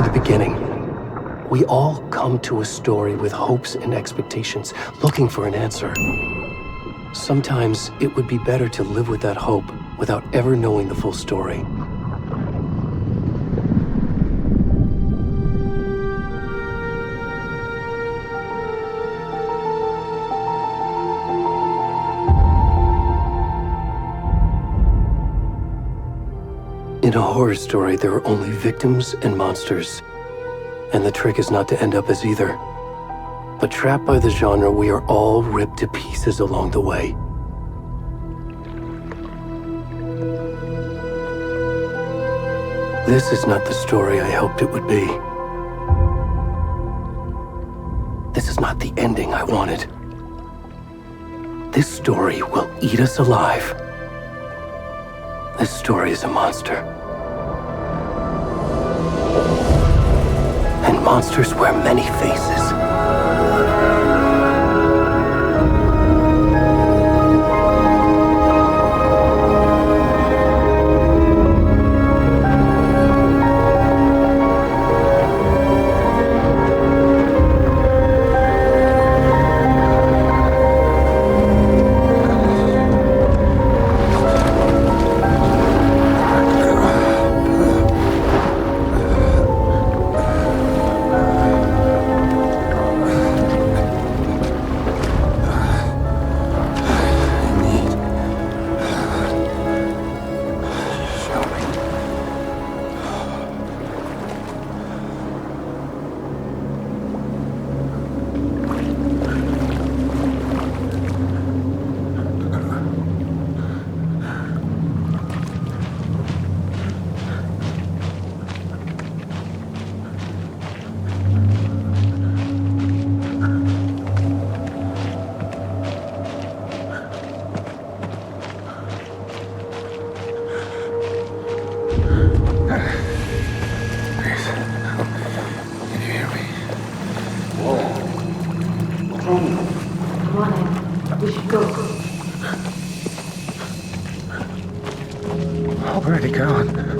to the beginning. We all come to a story with hopes and expectations, looking for an answer. Sometimes it would be better to live with that hope without ever knowing the full story. In a horror story, there are only victims and monsters. And the trick is not to end up as either. But trapped by the genre, we are all ripped to pieces along the way. This is not the story I hoped it would be. This is not the ending I wanted. This story will eat us alive. This story is a monster. And monsters wear many faces. Where'd he gone?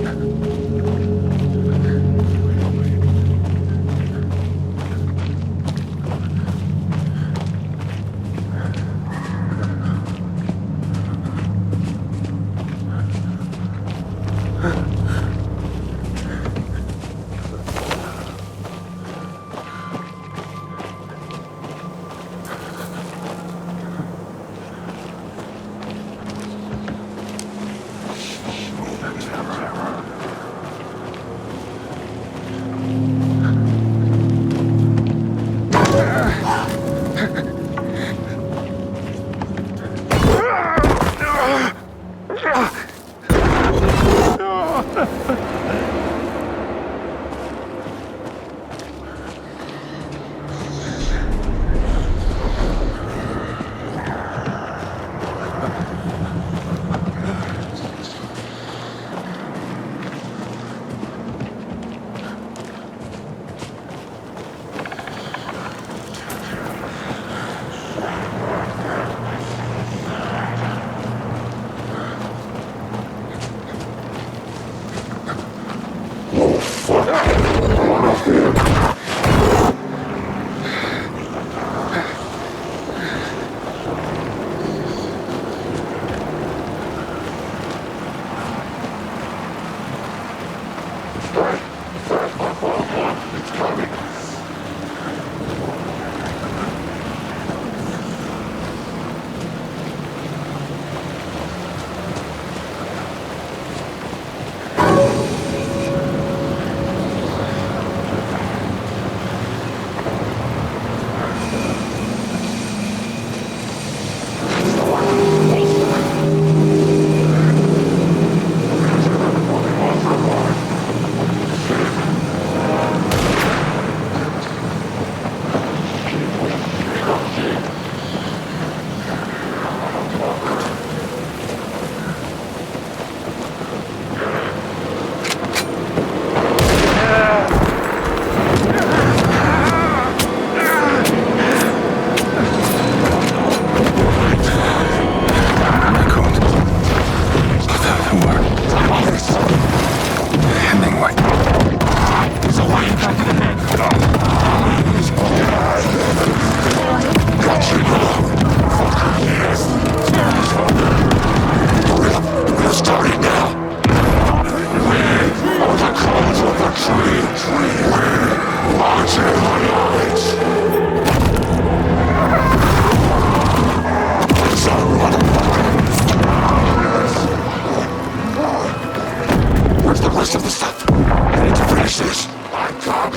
rest of the stuff. I need to finish this. I'm done.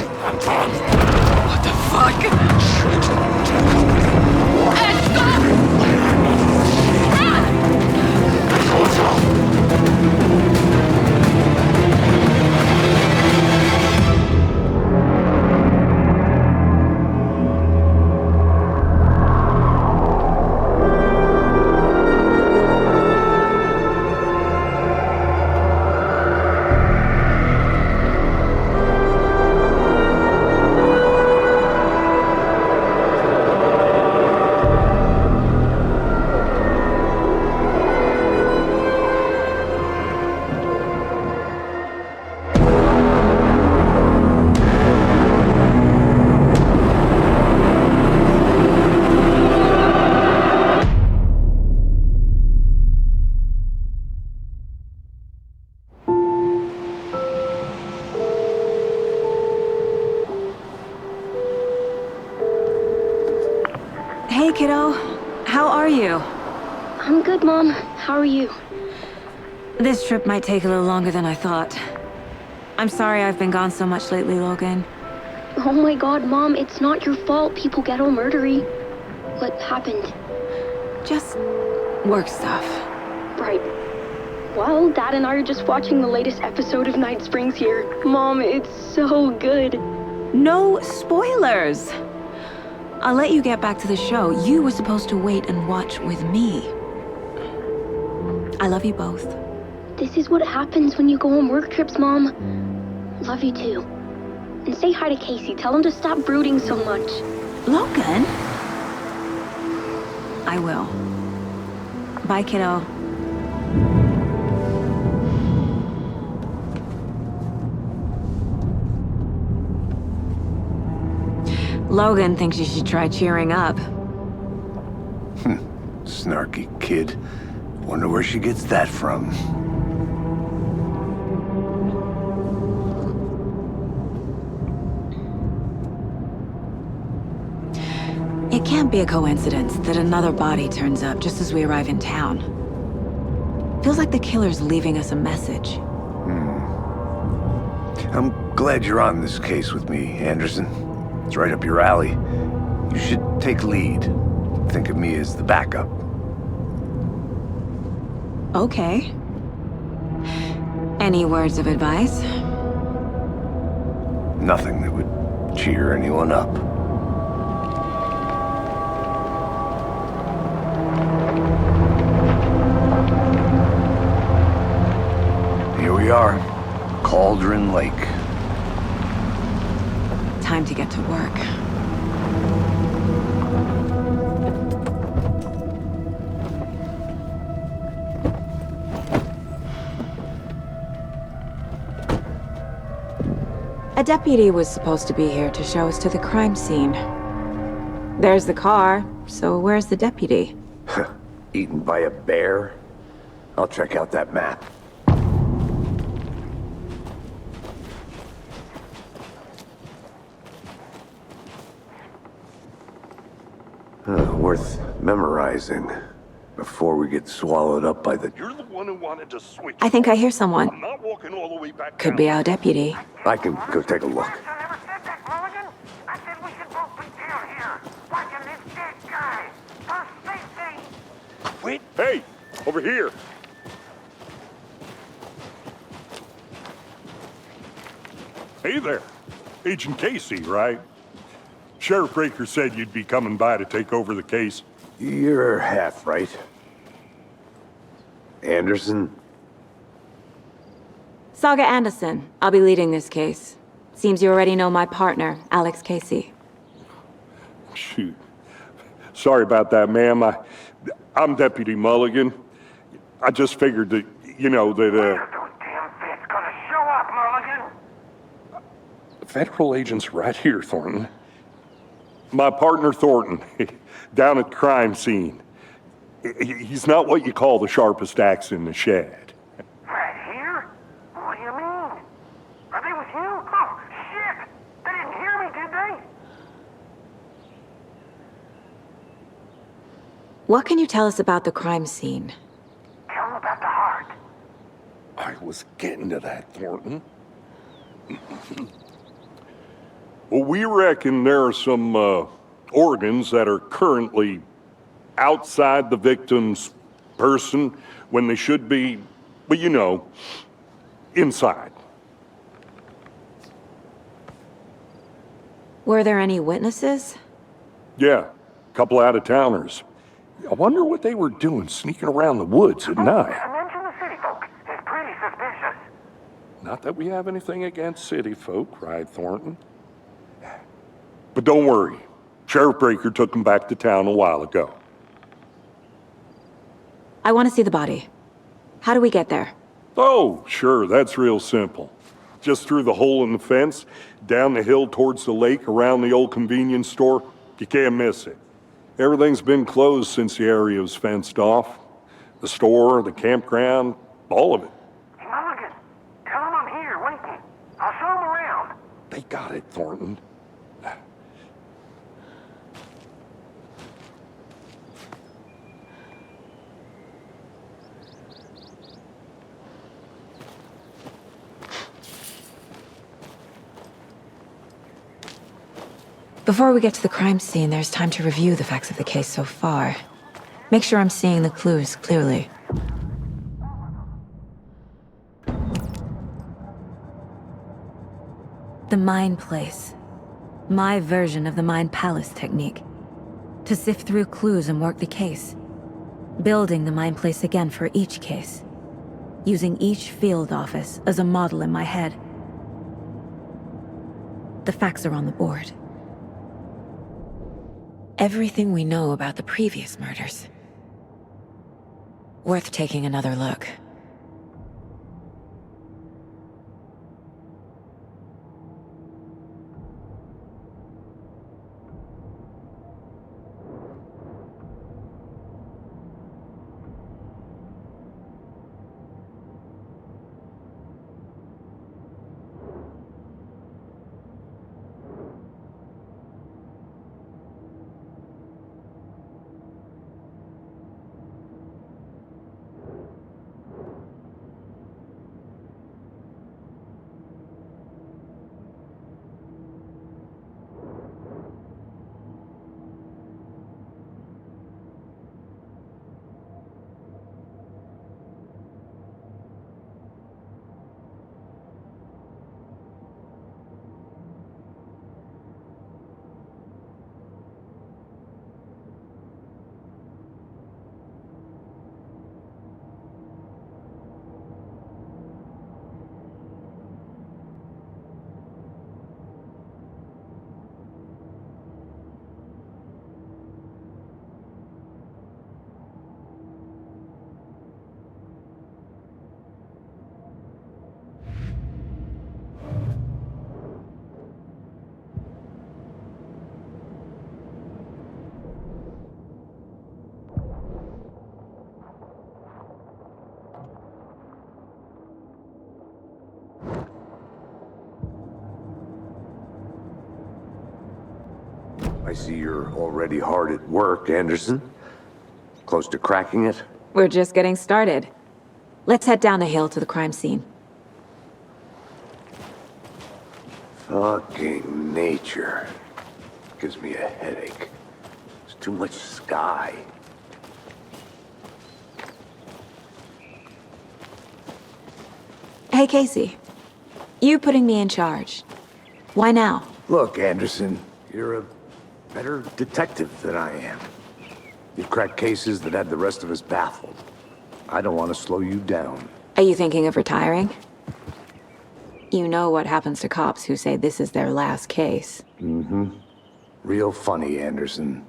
What the fuck? Shit. Stop! Run! Hey, kiddo. How are you? I'm good, Mom. How are you? This trip might take a little longer than I thought. I'm sorry I've been gone so much lately, Logan. Oh my god, Mom, it's not your fault people get all murdery. What happened? Just work stuff. Right. Well, Dad and I are just watching the latest episode of Night Springs here. Mom, it's so good. No spoilers! I'll let you get back to the show. You were supposed to wait and watch with me. I love you both. This is what happens when you go on work trips, Mom. Love you too. And say hi to Casey. Tell him to stop brooding so much. Logan? I will. Bye, kiddo. Logan thinks you should try cheering up. Snarky kid. Wonder where she gets that from. It can't be a coincidence that another body turns up just as we arrive in town. Feels like the killer's leaving us a message. I'm glad you're on this case with me, Anderson. It's right up your alley. You should take lead. Think of me as the backup. Okay. Any words of advice? Nothing that would cheer anyone up. Here we are. Cauldron Lake. Time to get to work. A deputy was supposed to be here to show us to the crime scene. There's the car, so where's the deputy? Eaten by a bear? I'll check out that map. Worth memorizing before we get swallowed up by the... You're the one who wanted to switch. I think I hear someone. I'm not walking all the way back Could down. be our deputy. I can go take a look. I never said that, Mulligan. I said we should both be down here, watching this dead guy. For safety. Wait. Hey, over here. Hey there. Agent Casey, right? Sheriff Baker said you'd be coming by to take over the case. You're half right. Anderson? Saga Anderson. I'll be leading this case. Seems you already know my partner, Alex Casey. Shoot. Sorry about that, ma'am. I'm Deputy Mulligan. I just figured that, you know, that, Those damn feds gonna show up, Mulligan. federal agent's right here, Thornton. My partner, Thornton, down at the crime scene. He's not what you call the sharpest axe in the shed. Right here? What do you mean? Are they with you? Oh, shit! They didn't hear me, did they? What can you tell us about the crime scene? Tell them about the heart. I was getting to that, Thornton. Well, we reckon there are some organs that are currently outside the victim's person when they should be, well, you know, inside. Were there any witnesses? Yeah, a couple out-of-towners. I wonder what they were doing sneaking around the woods at night. Mention the city folk. It's pretty suspicious. Not that we have anything against city folk, cried Thornton. But don't worry. Sheriff Breaker took them back to town a while ago. I want to see the body. How do we get there? Oh, sure, that's real simple. Just through the hole in the fence, down the hill towards the lake, around the old convenience store. You can't miss it. Everything's been closed since the area was fenced off. The store, the campground, all of it. Hey, Mulligan, tell them I'm here waiting. I'll show them around. They got it, Thornton. Before we get to the crime scene, there's time to review the facts of the case so far. Make sure I'm seeing the clues clearly. The Mind Place. My version of the Mind Palace technique. To sift through clues and work the case. Building the Mind Place again for each case. Using each field office as a model in my head. The facts are on the board. Everything we know about the previous murders. Worth taking another look. I see you're already hard at work, Anderson. Close to cracking it? We're just getting started. Let's head down the hill to the crime scene. Fucking nature. Gives me a headache. There's too much sky. Hey, Casey. You putting me in charge. Why now? Look, Anderson, you're a better detective than I am. You've cracked cases that had the rest of us baffled. I don't want to slow you down. Are you thinking of retiring? You know what happens to cops who say this is their last case. Mm-hmm. Real funny, Anderson.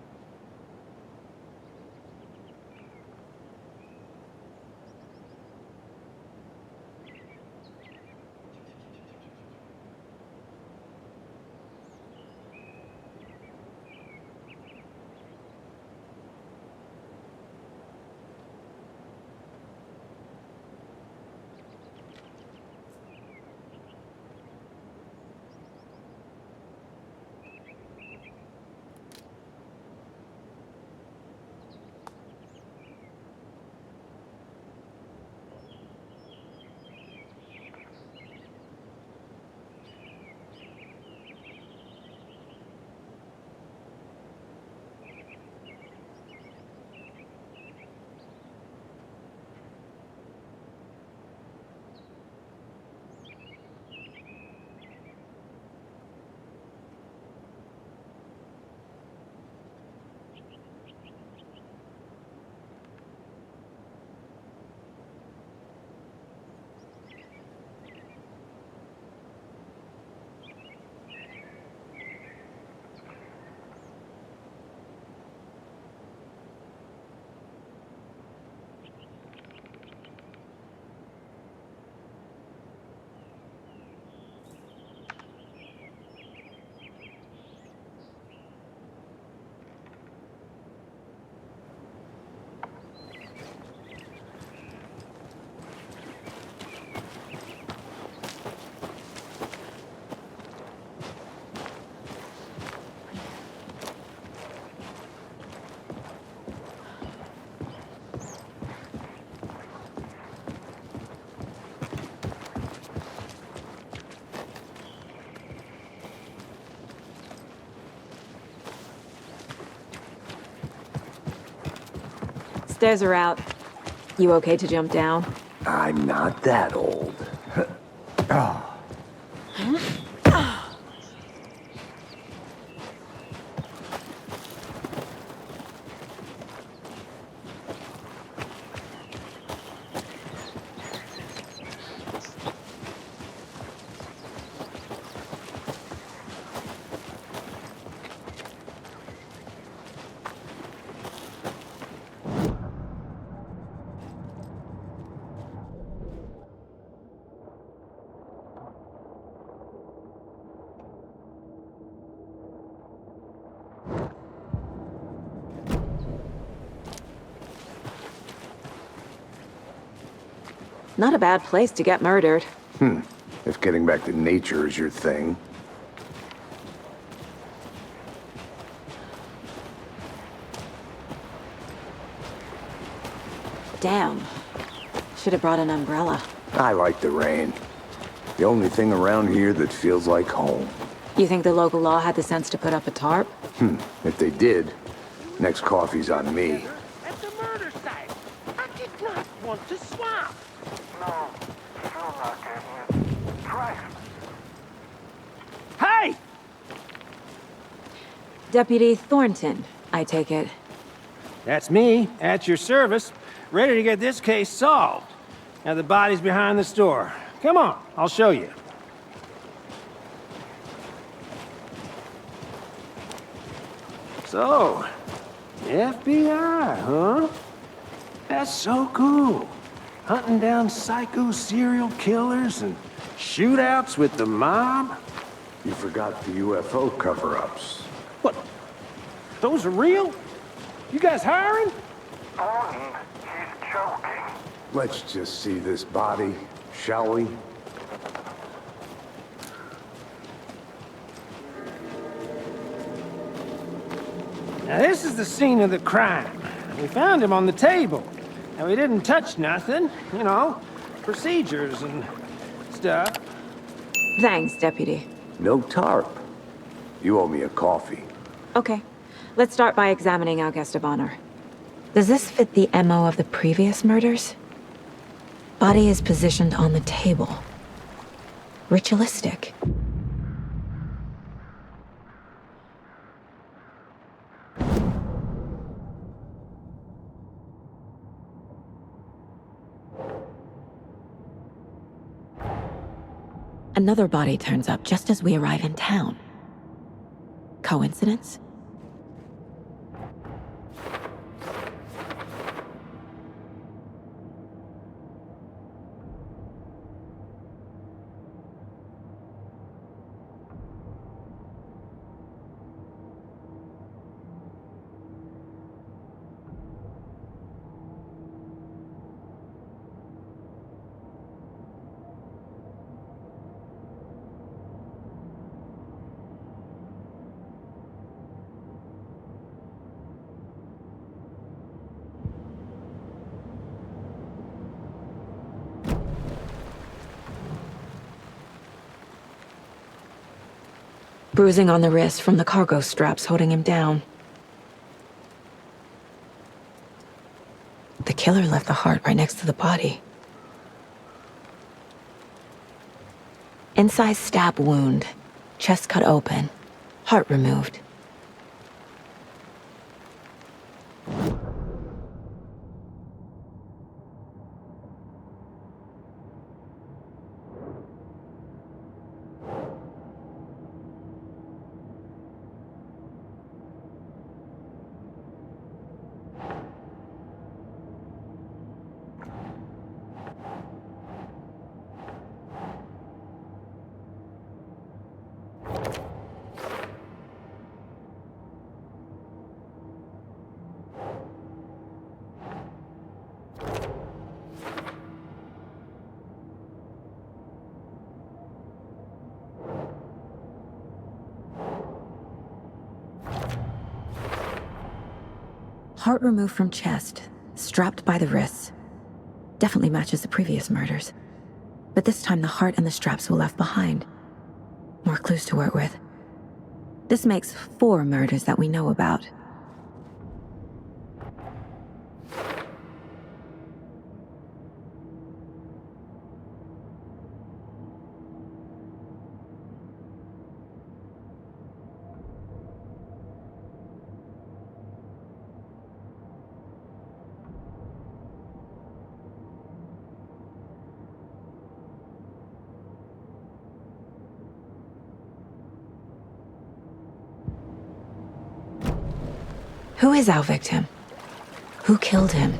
Stairs are out. You okay to jump down? I'm not that old. Not a bad place to get murdered. If getting back to nature is your thing. Damn. Should have brought an umbrella. I like the rain. The only thing around here that feels like home. You think the local law had the sense to put up a tarp? If they did, next coffee's on me. At the murder site. I did not want to swap. No, still not getting it. Try. Hey! Deputy Thornton, I take it. That's me, at your service, ready to get this case solved. Now the body's behind the store. Come on, I'll show you. So, FBI, huh? That's so cool. Hunting down psycho serial killers and shootouts with the mob. You forgot the UFO cover-ups. What? Those are real? You guys hiring? Thornton, he's joking. Let's just see this body, shall we? Now this is the scene of the crime. We found him on the table. Now we didn't touch nothing, you know, procedures and stuff. Thanks, Deputy. No tarp. You owe me a coffee. Okay. Let's start by examining our guest of honor. Does this fit the MO of the previous murders? Body is positioned on the table. Ritualistic. Another body turns up just as we arrive in town. Coincidence? Bruising on the wrist from the cargo straps holding him down. The killer left the heart right next to the body. Incised stab wound, chest cut open, heart removed. Heart removed from chest, strapped by the wrists. Definitely matches the previous murders. But this time the heart and the straps were left behind. More clues to work with. This makes 4 murders that we know about. Who is our victim? Who killed him?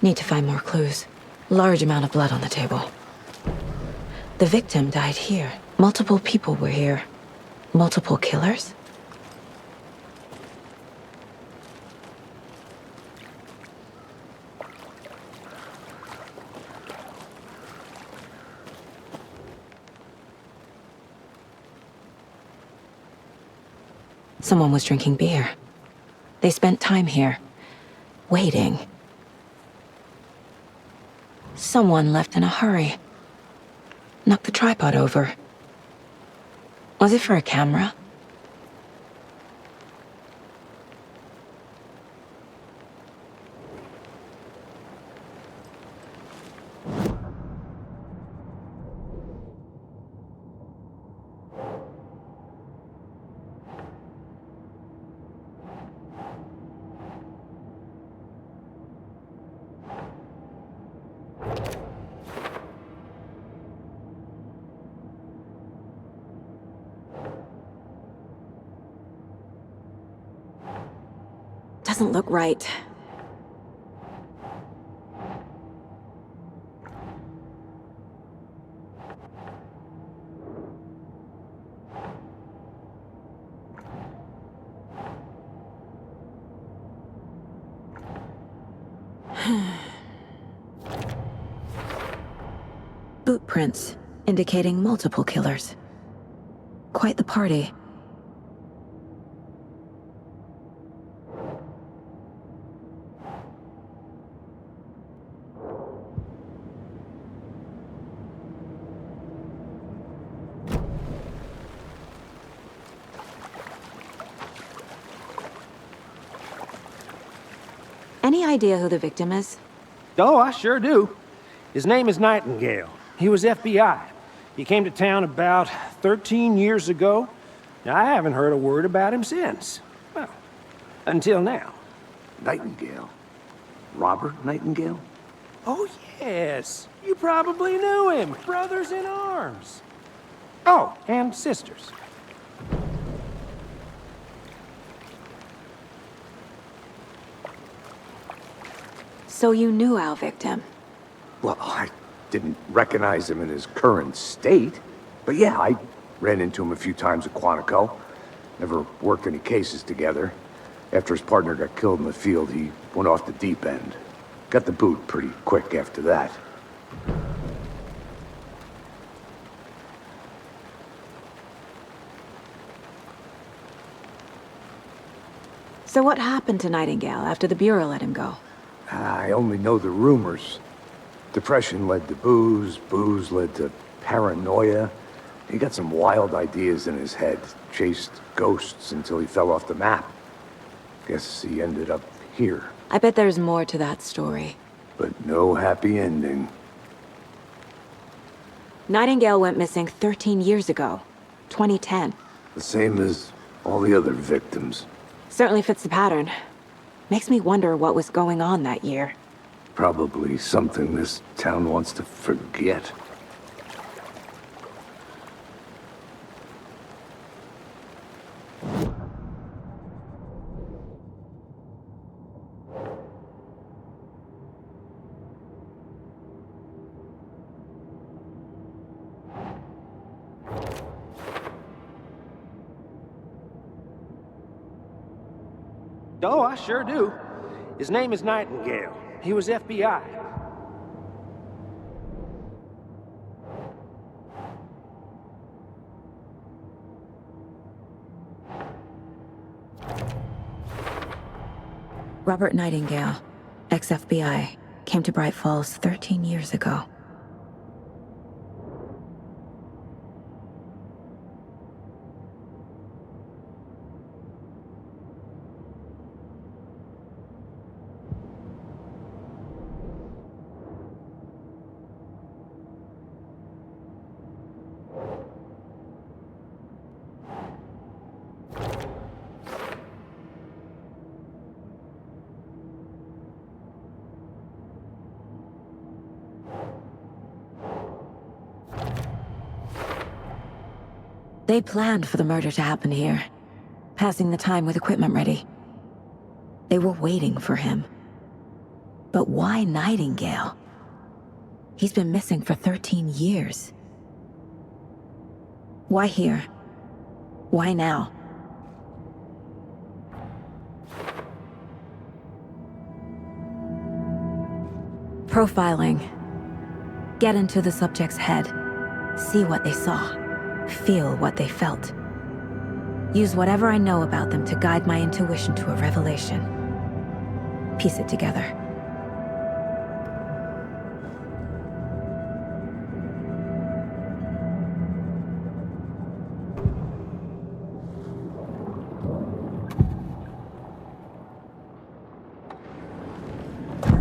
Need to find more clues. Large amount of blood on the table. The victim died here. Multiple people were here. Multiple killers? Someone was drinking beer. They spent time here, waiting. Someone left in a hurry. Knocked the tripod over. Was it for a camera? Doesn't look right. Boot prints, indicating multiple killers. Quite the party. Any idea who the victim is? Oh, I sure do. His name is Nightingale. He was FBI. He came to town about 13 years ago. Now, I haven't heard a word about him since. Well, until now. Nightingale? Robert Nightingale? Oh, yes. You probably knew him. Brothers in arms. Oh, and sisters. So you knew our victim? Well, I didn't recognize him in his current state. But yeah, I ran into him a few times at Quantico. Never worked any cases together. After his partner got killed in the field, he went off the deep end. Got the boot pretty quick after that. So what happened to Nightingale after the Bureau let him go? I only know the rumors. Depression led to booze, booze led to paranoia. He got some wild ideas in his head, chased ghosts until he fell off the map. Guess he ended up here. I bet there's more to that story. But no happy ending. Nightingale went missing 13 years ago, 2010. The same as all the other victims. Certainly fits the pattern. Makes me wonder what was going on that year. Probably something this town wants to forget. Oh, I sure do. His name is Nightingale. He was FBI. Robert Nightingale, ex-FBI, came to Bright Falls 13 years ago. They planned for the murder to happen here, passing the time with equipment ready. They were waiting for him. But why Nightingale? He's been missing for 13 years. Why here? Why now? Profiling. Get into the subject's head. See what they saw. Feel what they felt. Use whatever I know about them to guide my intuition to a revelation. Piece it together.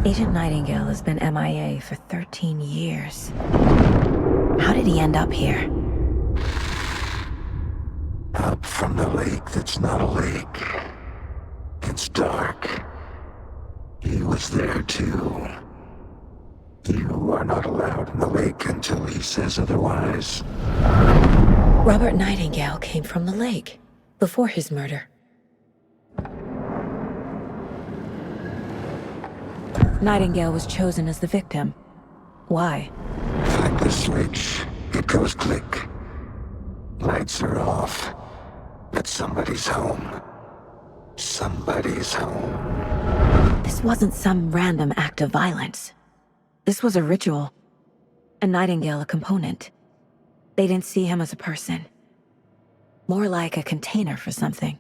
Agent Nightingale has been MIA for 13 years. How did he end up here? Up from the lake that's not a lake. It's dark. He was there too. You are not allowed in the lake until he says otherwise. Robert Nightingale came from the lake, before his murder. Nightingale was chosen as the victim. Why? Flick the switch, it goes click. Lights are off, but somebody's home. Somebody's home. This wasn't some random act of violence. This was a ritual. And Nightingale a component. They didn't see him as a person. More like a container for something.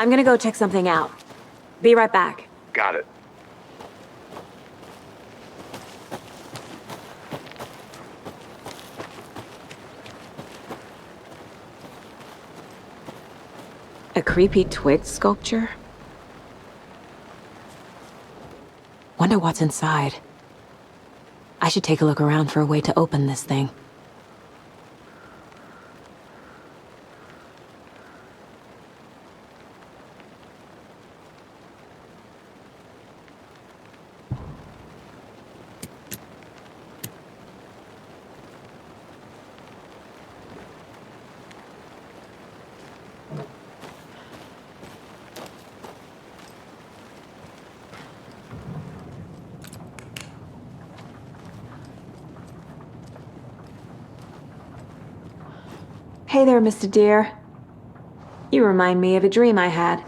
I'm gonna go check something out. Be right back. Got it. A creepy twig sculpture? Wonder what's inside. I should take a look around for a way to open this thing. Hey there, Mr. Deer. You remind me of a dream I had.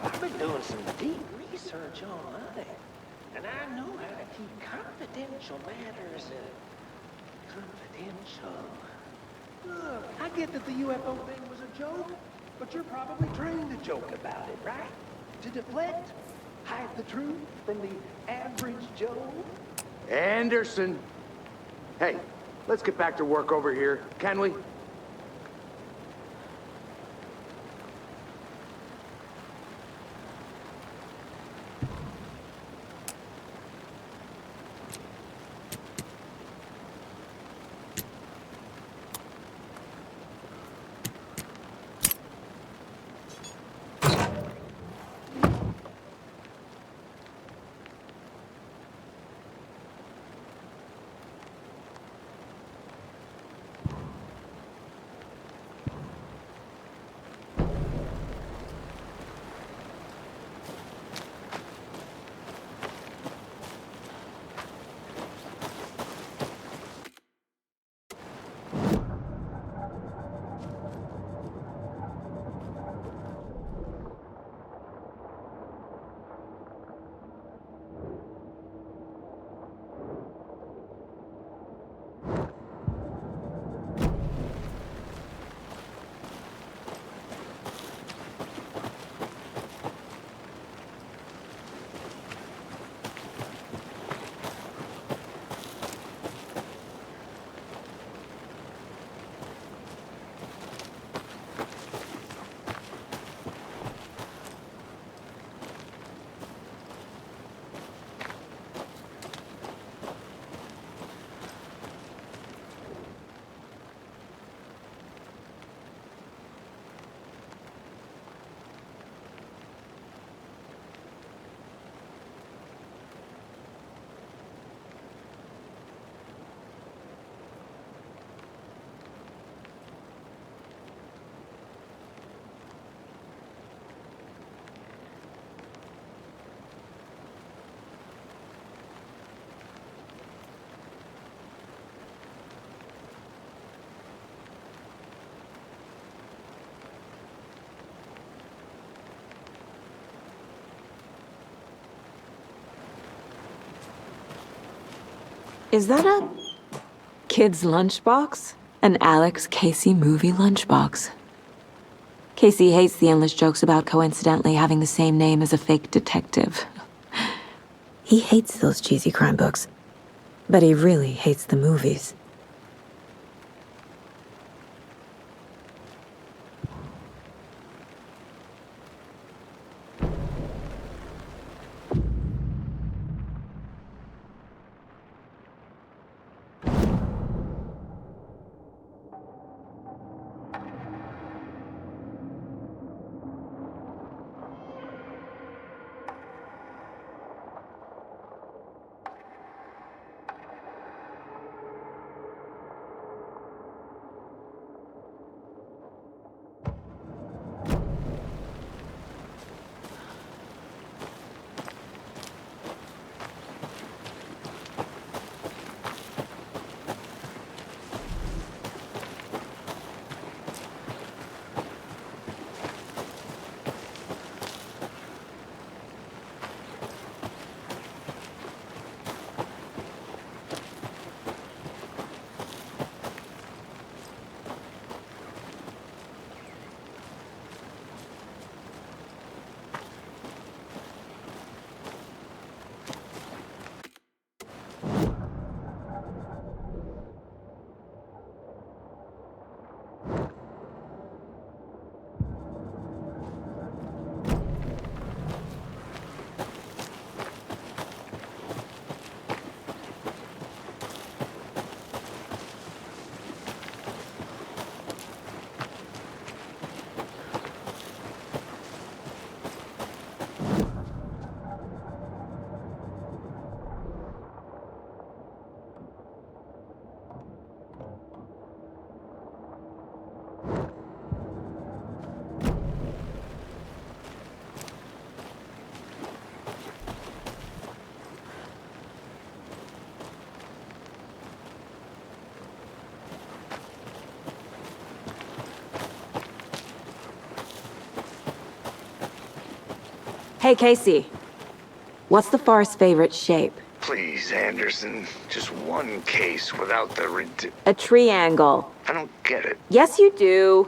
I've been doing some deep research. research online, and I know how to keep confidential matters confidential. Look, I get that the UFO thing was a joke, but you're probably trained to joke about it, right? To deflect, hide the truth from the average Joe. Anderson. Hey, let's get back to work over here, can we? Is that a kid's lunchbox? An Alex Casey movie lunchbox. Casey hates the endless jokes about coincidentally having the same name as a fake detective. He hates those cheesy crime books, but he really hates the movies. Hey, Casey. What's the far's favorite shape? Please, Anderson. Just one case without the A triangle. I don't get it. Yes, you do.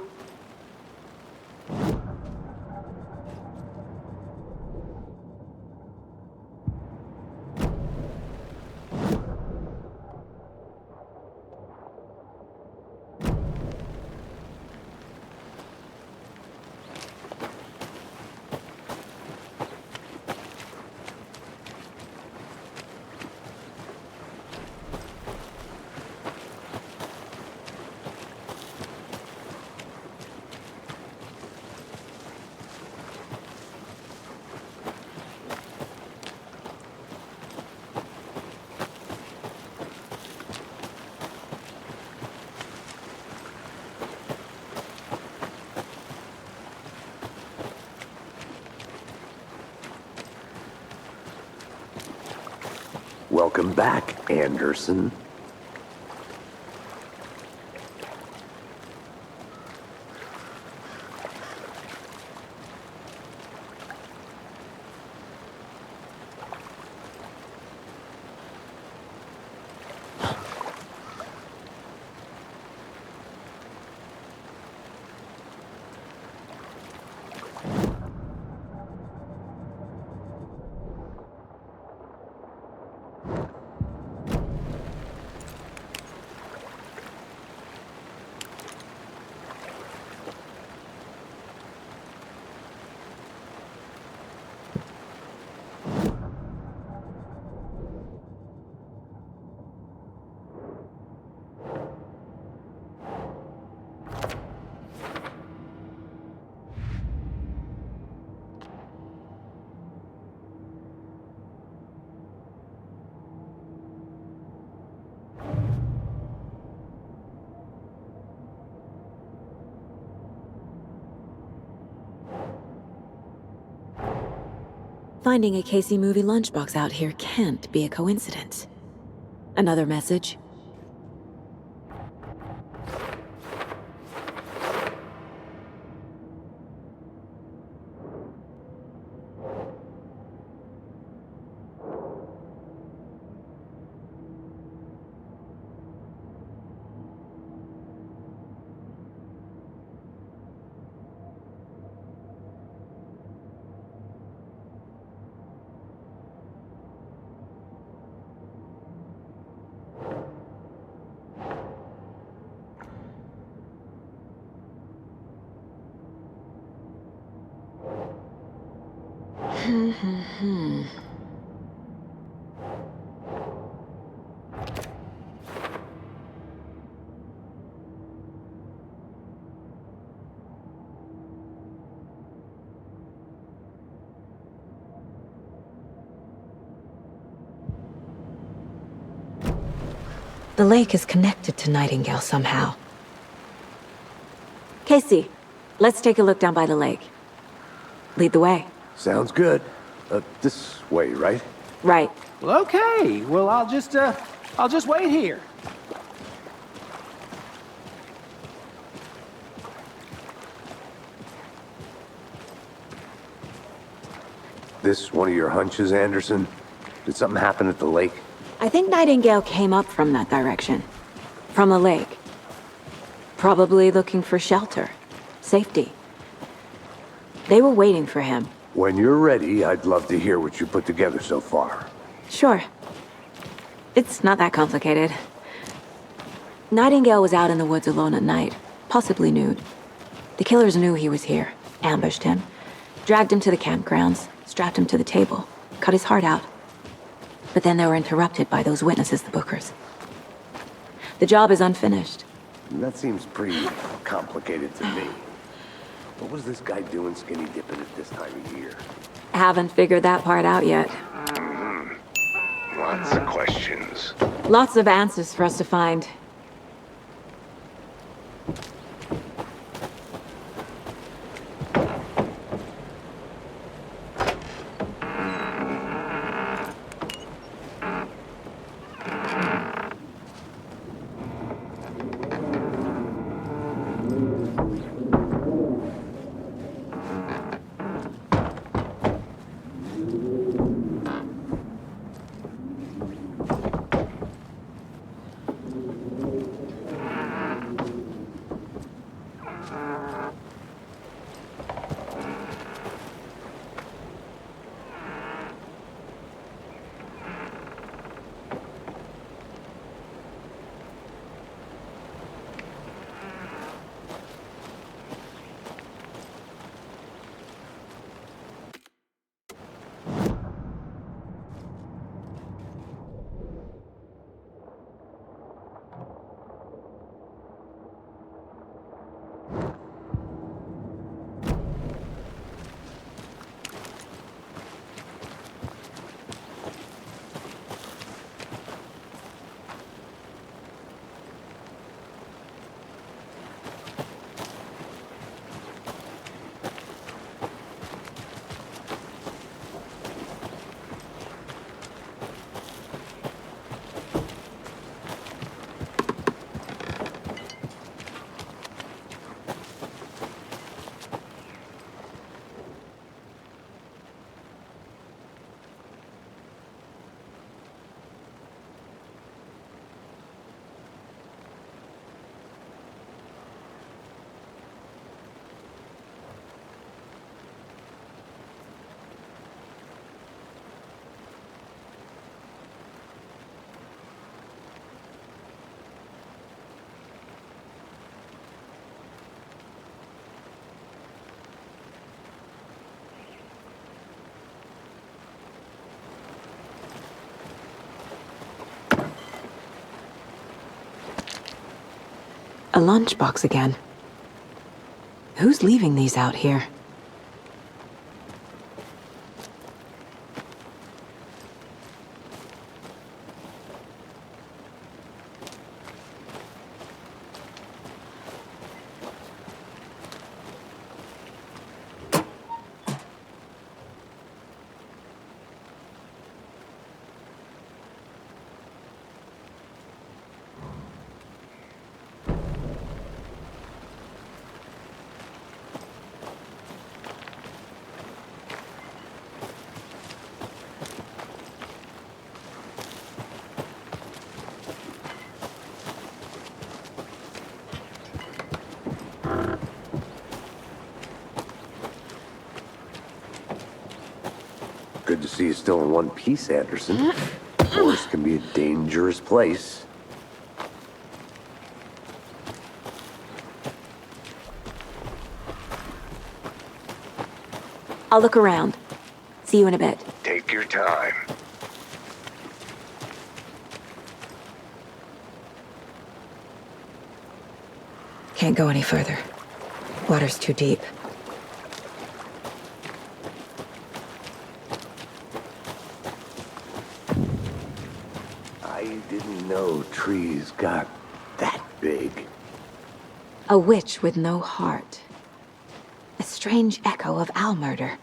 Welcome back, Anderson. Finding a Casey movie lunchbox out here can't be a coincidence. Another message? The lake is connected to Nightingale somehow. Casey, let's take a look down by the lake. Lead the way. Sounds good. This way, right? Right. Well, okay. Well, I'll just wait here. This one of your hunches, Anderson? Did something happen at the lake? I think Nightingale came up from that direction. From the lake. Probably looking for shelter. Safety. They were waiting for him. When you're ready, I'd love to hear what you put together so far. Sure. It's not that complicated. Nightingale was out in the woods alone at night, possibly nude. The killers knew he was here, ambushed him, dragged him to the campgrounds, strapped him to the table, cut his heart out. But then they were interrupted by those witnesses, the Bookers. The job is unfinished. That seems pretty complicated to me. What was this guy doing skinny dipping at this time of year? Haven't figured that part out yet. Lots of questions. Lots of answers for us to find. A lunchbox again. Who's leaving these out here? Good to see you still in one piece, Anderson. Forest can be a dangerous place. I'll look around. See you in a bit. Take your time. Can't go any further. Water's too deep. I didn't know trees got that big. A witch with no heart. A strange echo of owl murder.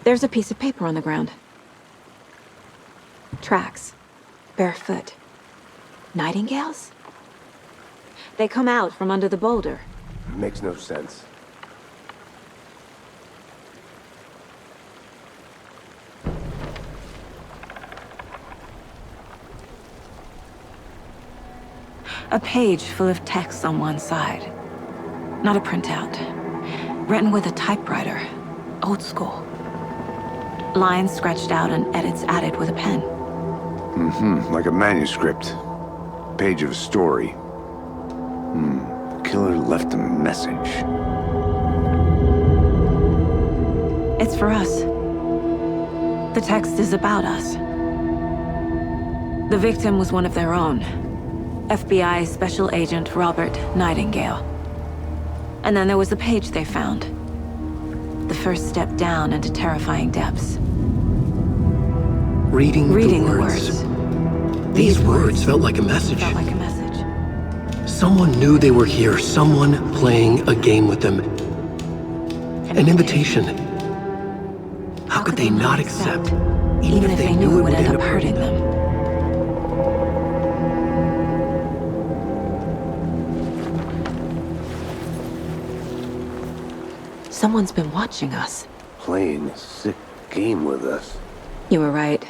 There's a piece of paper on the ground. Tracks. Barefoot. Nightingales? They come out from under the boulder. Makes no sense. A page full of text on one side. Not a printout. Written with a typewriter. Old school. Lines scratched out and edits added with a pen. Like a manuscript. Page of a story. Killer left a message. It's for us. The text is about us. The victim was one of their own. FBI Special Agent Robert Nightingale. And then there was the page they found. The first step down into terrifying depths. Reading the the words. These words felt like a message. Felt like a message. Someone knew they were here, someone playing a game with them. An invitation. How could they not accept, even if they knew it would end up hurting them? Someone's been watching us. Playing a sick game with us. You were right.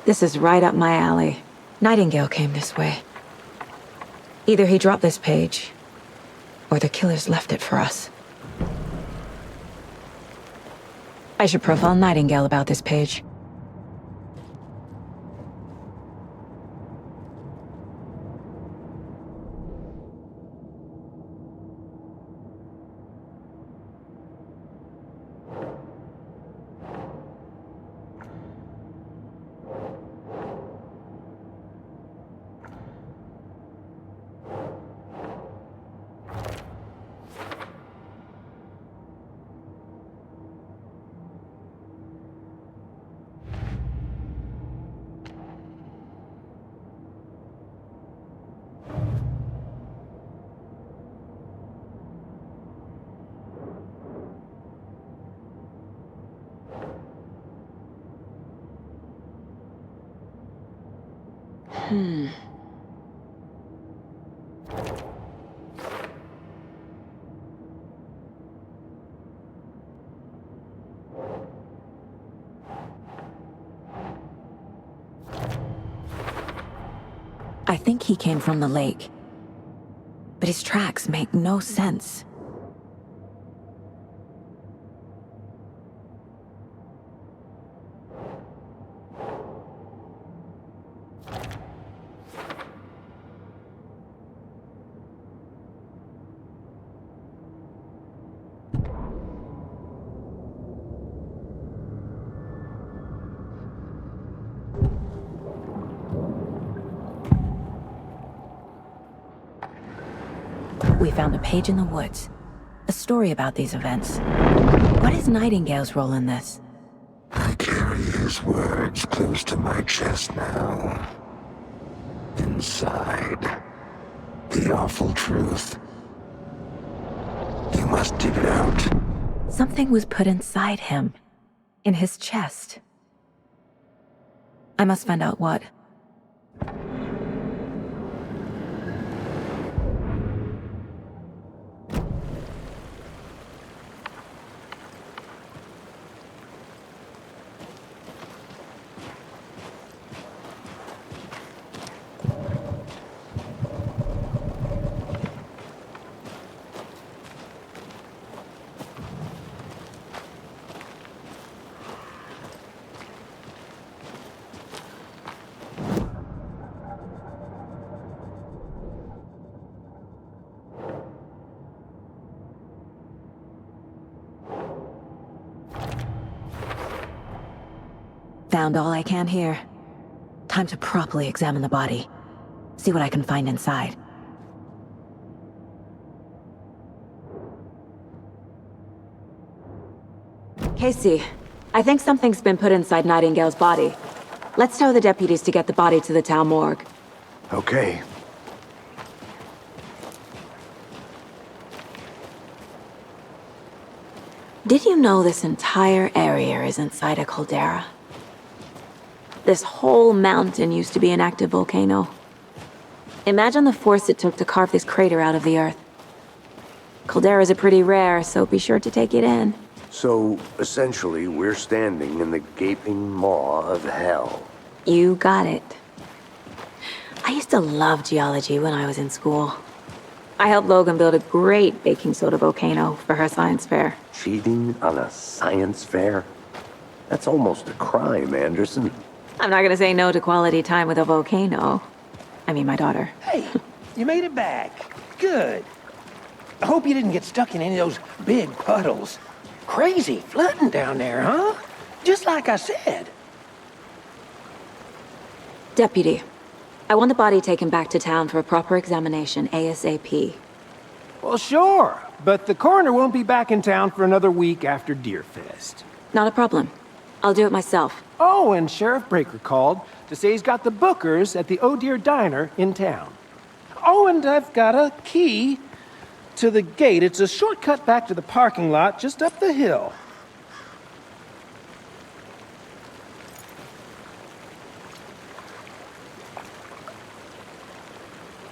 This is right up my alley. Nightingale came this way. Either he dropped this page, or the killers left it for us. I should profile Nightingale about this page. I think he came from the lake. But his tracks make no sense. We found a page in the woods. A story about these events. What is Nightingale's role in this? I carry his words close to my chest now. Inside, the awful truth. You must dig it out. Something was put inside him. In his chest. I must find out what. Found all I can here. Time to properly examine the body. See what I can find inside. Casey, I think something's been put inside Nightingale's body. Let's tell the deputies to get the body to the town morgue. Okay. Did you know this entire area is inside a caldera? This whole mountain used to be an active volcano. Imagine the force it took to carve this crater out of the earth. Calderas are pretty rare, so be sure to take it in. So, essentially, we're standing in the gaping maw of hell. You got it. I used to love geology when I was in school. I helped Logan build a great baking soda volcano for her science fair. Cheating on a science fair? That's almost a crime, Anderson. I'm not gonna say no to quality time with a volcano. I mean, my daughter. Hey, you made it back. Good. I hope you didn't get stuck in any of those big puddles. Crazy flooding down there, huh? Just like I said. Deputy, I want the body taken back to town for a proper examination ASAP. Well, sure, but the coroner won't be back in town for another week after Deerfest. Not a problem. I'll do it myself. Oh, and Sheriff Breaker called to say he's got the bookers at the Oh Dear Diner in town. Oh, and I've got a key to the gate. It's a shortcut back to the parking lot just up the hill.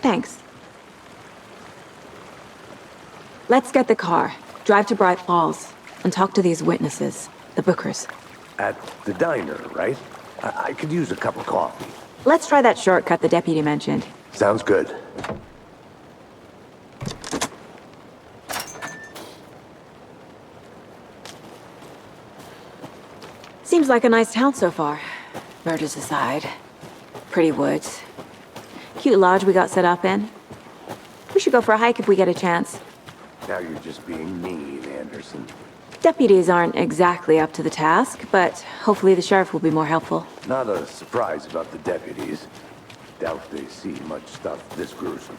Thanks. Let's get the car, drive to Bright Falls, and talk to these witnesses, the bookers. At the diner, right? I could use a cup of coffee. Let's try that shortcut the deputy mentioned. Sounds good. Seems like a nice town so far. Murders aside. Pretty woods. Cute lodge we got set up in. We should go for a hike if we get a chance. Now you're just being mean, Anderson. Deputies aren't exactly up to the task, but hopefully the sheriff will be more helpful. Not a surprise about the deputies. Doubt they see much stuff this gruesome.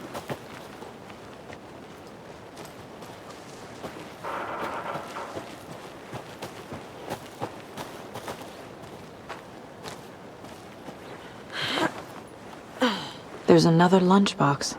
There's another lunchbox.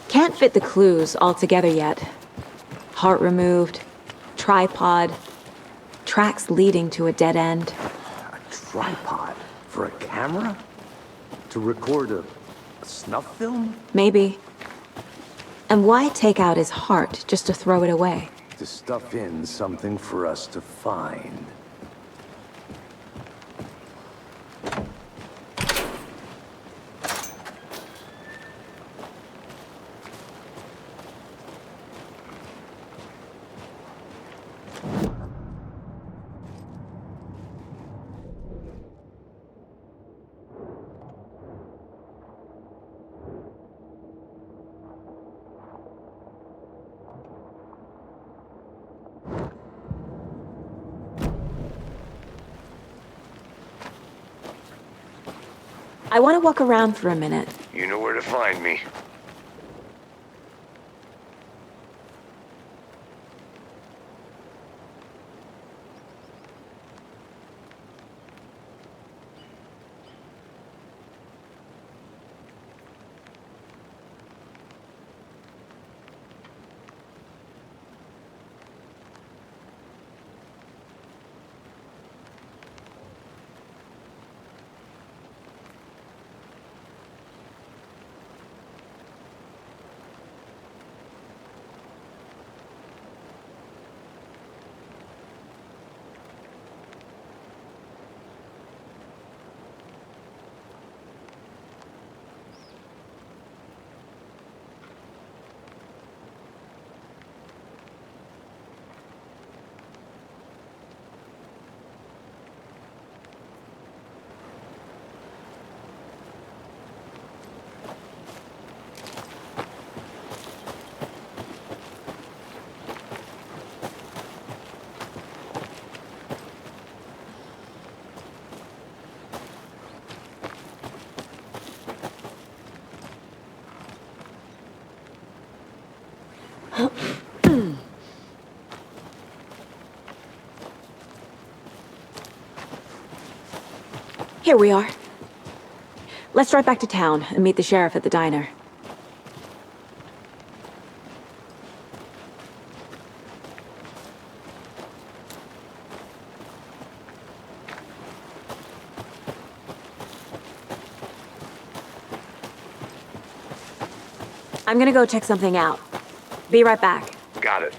Can't fit the clues all together yet. Heart removed, tripod, tracks leading to a dead end. A tripod? For a camera? To record a snuff film? Maybe. And why take out his heart just to throw it away? To stuff in something for us to find. I want to walk around for a minute. You know where to find me. Here we are. Let's drive back to town and meet the sheriff at the diner. I'm gonna go check something out. Be right back. Got it.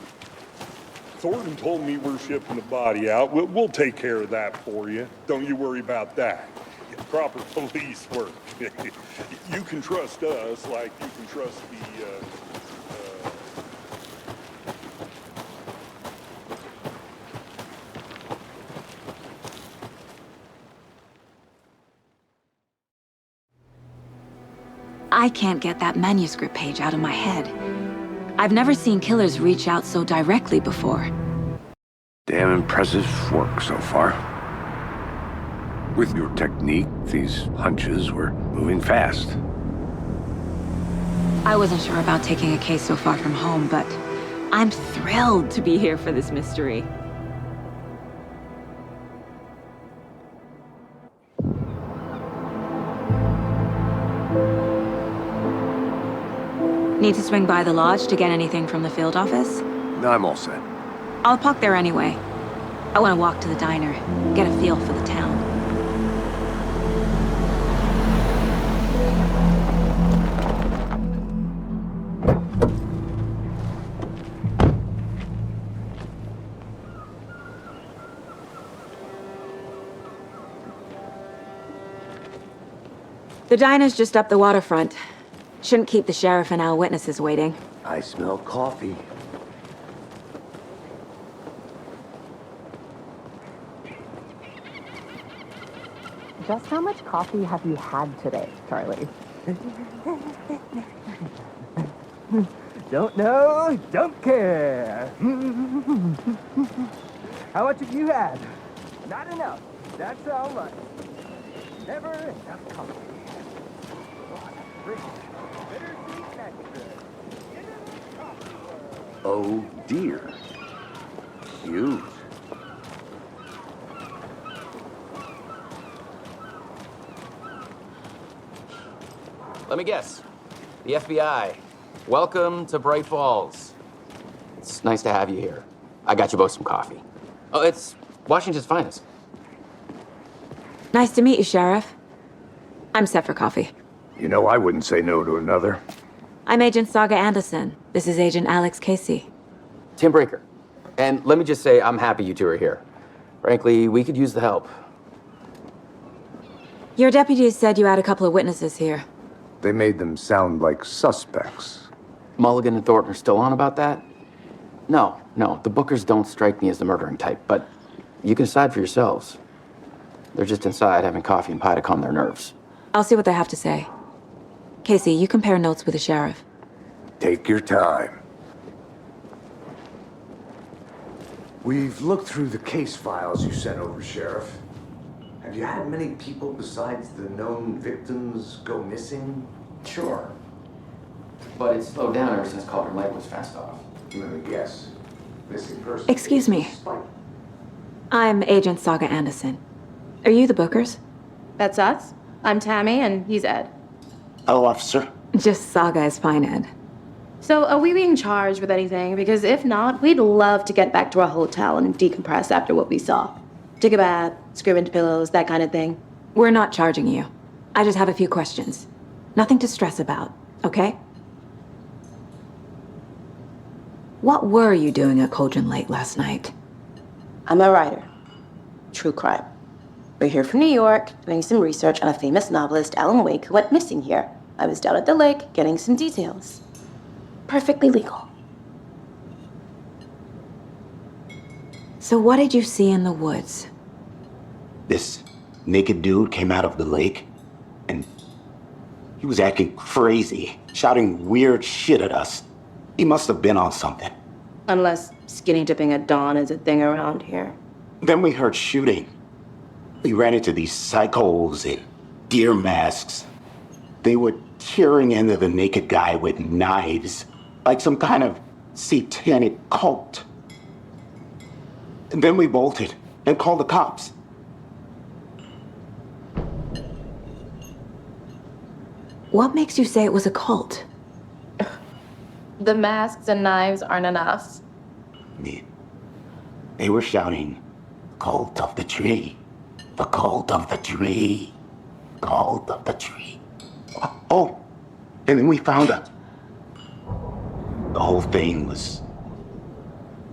Thornton told me we're shipping the body out. We'll take care of that for you. Don't you worry about that. Proper police work. You can trust us like you can trust the, I can't get that manuscript page out of my head. I've never seen killers reach out so directly before. Damn impressive work so far. With your technique, these hunches were moving fast. I wasn't sure about taking a case so far from home, but I'm thrilled to be here for this mystery. Need to swing by the lodge to get anything from the field office? No, I'm all set. I'll park there anyway. I want to walk to the diner, get a feel for the town. The diner's just up the waterfront. Shouldn't keep the sheriff and our witnesses waiting. I smell coffee. Just how much coffee have you had today, Charlie? Don't know, don't care. How much have you had? Not enough. That's how much. Never enough coffee. Bittersweet nectar. Oh dear. Cute. Let me guess. The FBI. Welcome to Bright Falls. It's nice to have you here. I got you both some coffee. Oh, it's Washington's finest. Nice to meet you, Sheriff. I'm set for coffee. You know, I wouldn't say no to another. I'm Agent Saga Anderson. This is Agent Alex Casey. Tim Breaker. And let me just say, I'm happy you two are here. Frankly, we could use the help. Your deputies said you had a couple of witnesses here. They made them sound like suspects. Mulligan and Thornton are still on about that? No, the Bookers don't strike me as the murdering type, but you can decide for yourselves. They're just inside having coffee and pie to calm their nerves. I'll see what they have to say. Casey, you compare notes with the sheriff. Take your time. We've looked through the case files you sent over, Sheriff. Have you had many people besides the known victims go missing? Sure. But it's slowed down ever since Cauldron Lake was fenced off. Let me guess. Missing person. Excuse me. I'm Agent Saga Anderson. Are you the Bookers? That's us. I'm Tammy, and he's Ed. Hello, officer. Just Saga is fine, Ed. So, are we being charged with anything? Because if not, we'd love to get back to our hotel and decompress after what we saw. Take a bath, scream into pillows, that kind of thing. We're not charging you. I just have a few questions. Nothing to stress about, okay? What were you doing at Cauldron Lake last night? I'm a writer. True crime. We're here from New York, doing some research on a famous novelist, Alan Wake, who went missing here. I was down at the lake, getting some details. Perfectly legal. So what did you see in the woods? This naked dude came out of the lake, and he was acting crazy, shouting weird shit at us. He must have been on something. Unless skinny dipping at dawn is a thing around here. Then we heard shooting. We ran into these psychos in deer masks. They were tearing into the naked guy with knives, like some kind of satanic cult. And then we bolted and called the cops. What makes you say it was a cult? The masks and knives aren't enough. They were shouting, "Cult of the tree, the cult of the tree, cult of the tree." Oh, and then we found out. The whole thing was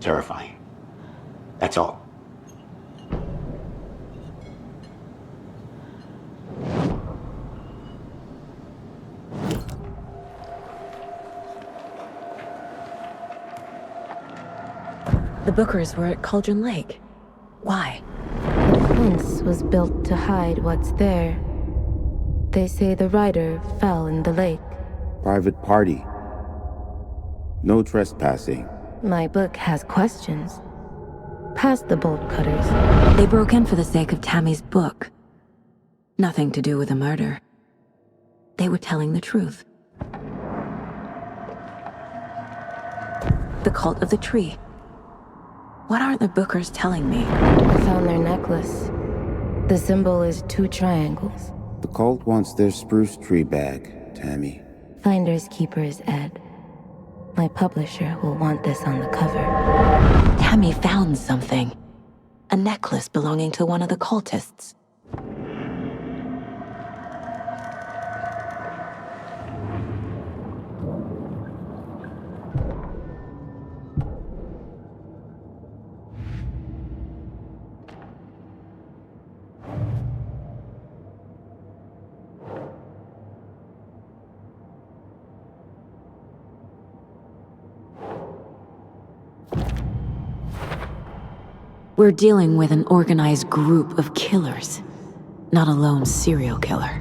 terrifying. That's all. The Bookers were at Cauldron Lake. Why? The fence was built to hide what's there. They say the writer fell in the lake. Private party. No trespassing. My book has questions. Past the bolt cutters. They broke in for the sake of Tammy's book. Nothing to do with the murder. They were telling the truth. The cult of the tree. What aren't the Bookers telling me? I found their necklace. The symbol is 2 triangles. The cult wants their spruce tree back, Tammy. Finders keepers, Ed. My publisher will want this on the cover. Tammy found something. A necklace belonging to one of the cultists. We're dealing with an organized group of killers, not a lone serial killer.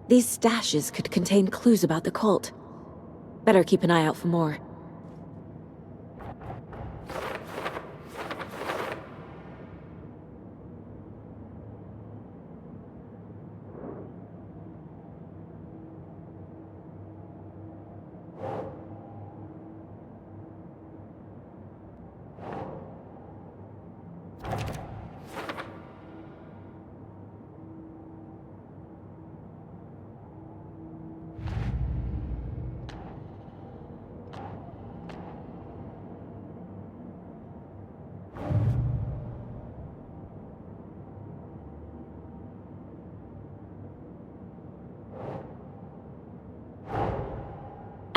These stashes could contain clues about the cult. Better keep an eye out for more.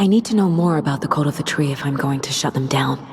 I need to know more about the Code of the Tree if I'm going to shut them down.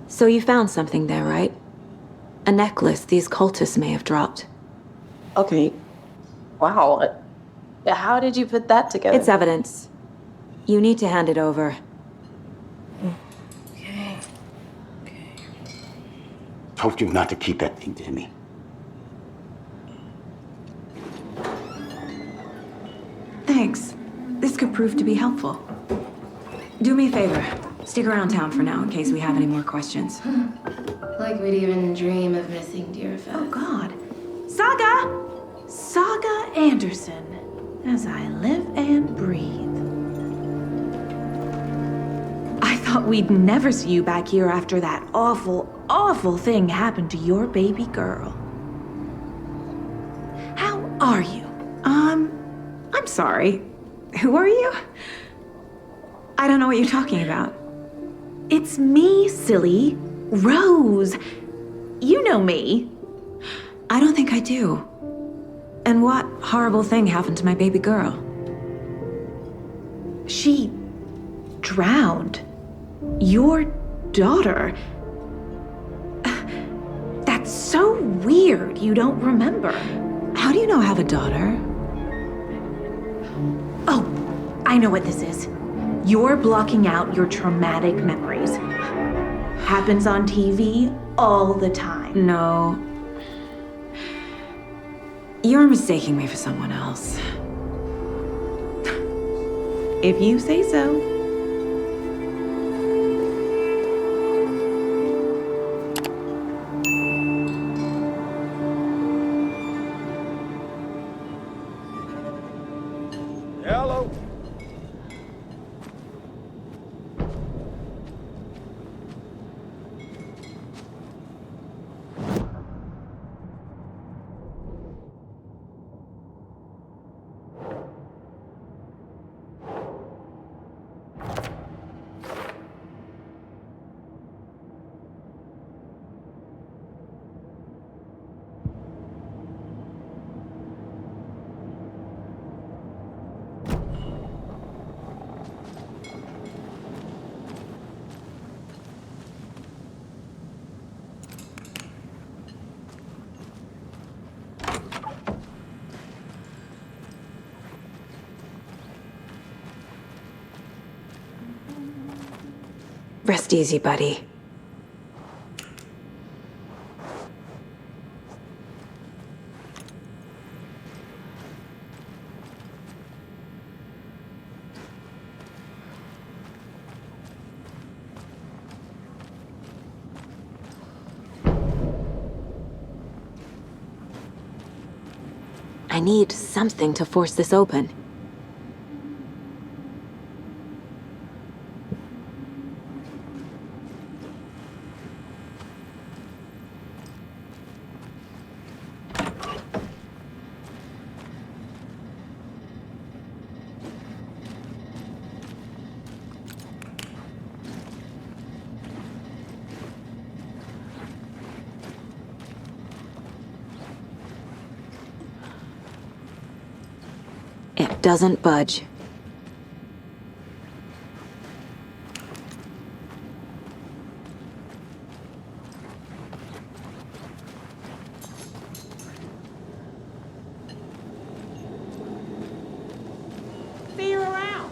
So you found something there, right? A necklace these cultists may have dropped. Okay. Wow. How did you put that together? It's evidence. You need to hand it over. Okay. Told you not to keep that thing to me. Thanks. This could prove to be helpful. Do me a favor. Stick around town for now in case we have any more questions. Like we'd even dream of missing dear Fez. Oh, God. Saga! Saga Anderson. As I live and breathe. I thought we'd never see you back here after that awful, awful thing happened to your baby girl. How are you? I'm sorry. Who are you? I don't know what you're talking about. It's me, silly. Rose. You know me. I don't think I do. And what horrible thing happened to my baby girl? She drowned. Your daughter. That's so weird you don't remember. How do you know I have a daughter? Oh, I know what this is. You're blocking out your traumatic memories. Happens on TV all the time. No. You're mistaking me for someone else. If you say so. Hello. Rest easy, buddy. I need something to force this open. It doesn't budge. See you around.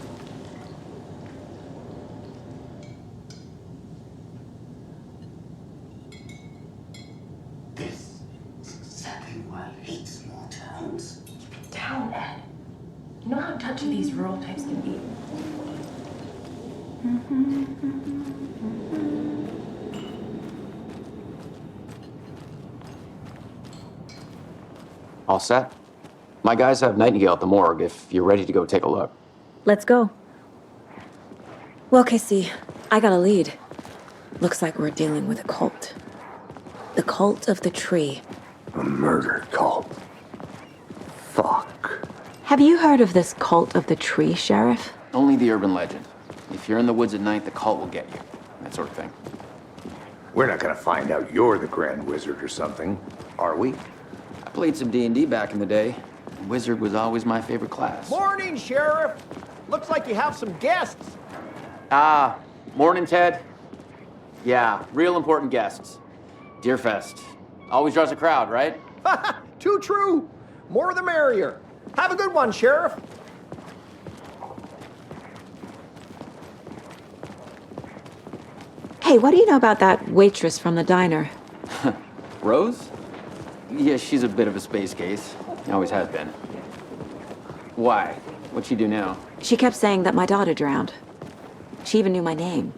This is exactly why I hate small towns. Keep it down, Ed. You know how touchy these rural types can be. All set? My guys have Nightingale at the morgue if you're ready to go take a look. Let's go. Well, Casey, I got a lead. Looks like we're dealing with a cult. The cult of the tree. A murder cult. Fuck. Have you heard of this cult of the tree, Sheriff? Only the urban legend. If you're in the woods at night, the cult will get you. That sort of thing. We're not gonna find out you're the Grand Wizard or something, are we? I played some D&D back in the day. Wizard was always my favorite class. Morning, Sheriff. Looks like you have some guests. Ah, morning, Ted. Yeah, real important guests. Deerfest. Always draws a crowd, right? Too true. More the merrier. Have a good one, Sheriff. Hey, what do you know about that waitress from the diner? Rose? Yeah, she's a bit of a space case. Always has been. Why? What'd she do now? She kept saying that my daughter drowned. She even knew my name.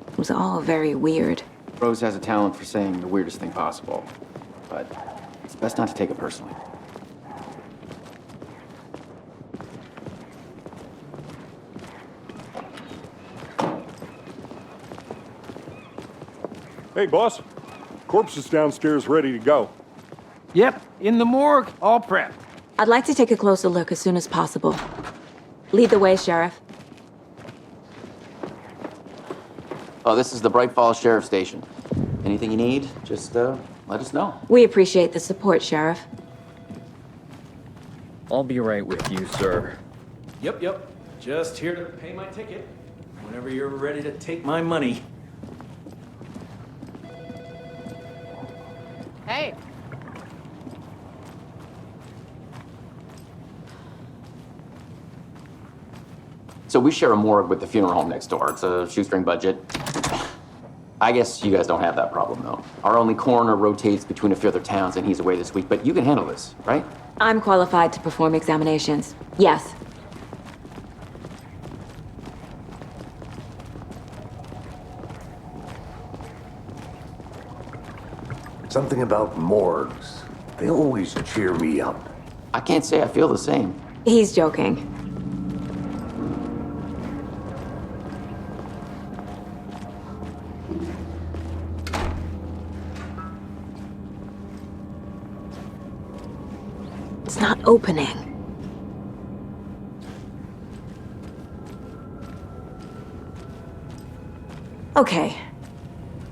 It was all very weird. Rose has a talent for saying the weirdest thing possible. But it's best not to take it personally. Hey, boss. Corpse is downstairs ready to go. Yep, in the morgue, all prepped. I'd like to take a closer look as soon as possible. Lead the way, Sheriff. Oh, this is the Bright Falls Sheriff Station. Anything you need, just let us know. We appreciate the support, Sheriff. I'll be right with you, sir. Yep. Just here to pay my ticket. Whenever you're ready to take my money. Hey. So we share a morgue with the funeral home next door. It's a shoestring budget. I guess you guys don't have that problem, though. Our only coroner rotates between a few other towns, and he's away this week. But you can handle this, right? I'm qualified to perform examinations. Yes. Something about morgues. They always cheer me up. I can't say I feel the same. He's joking. It's not opening. Okay.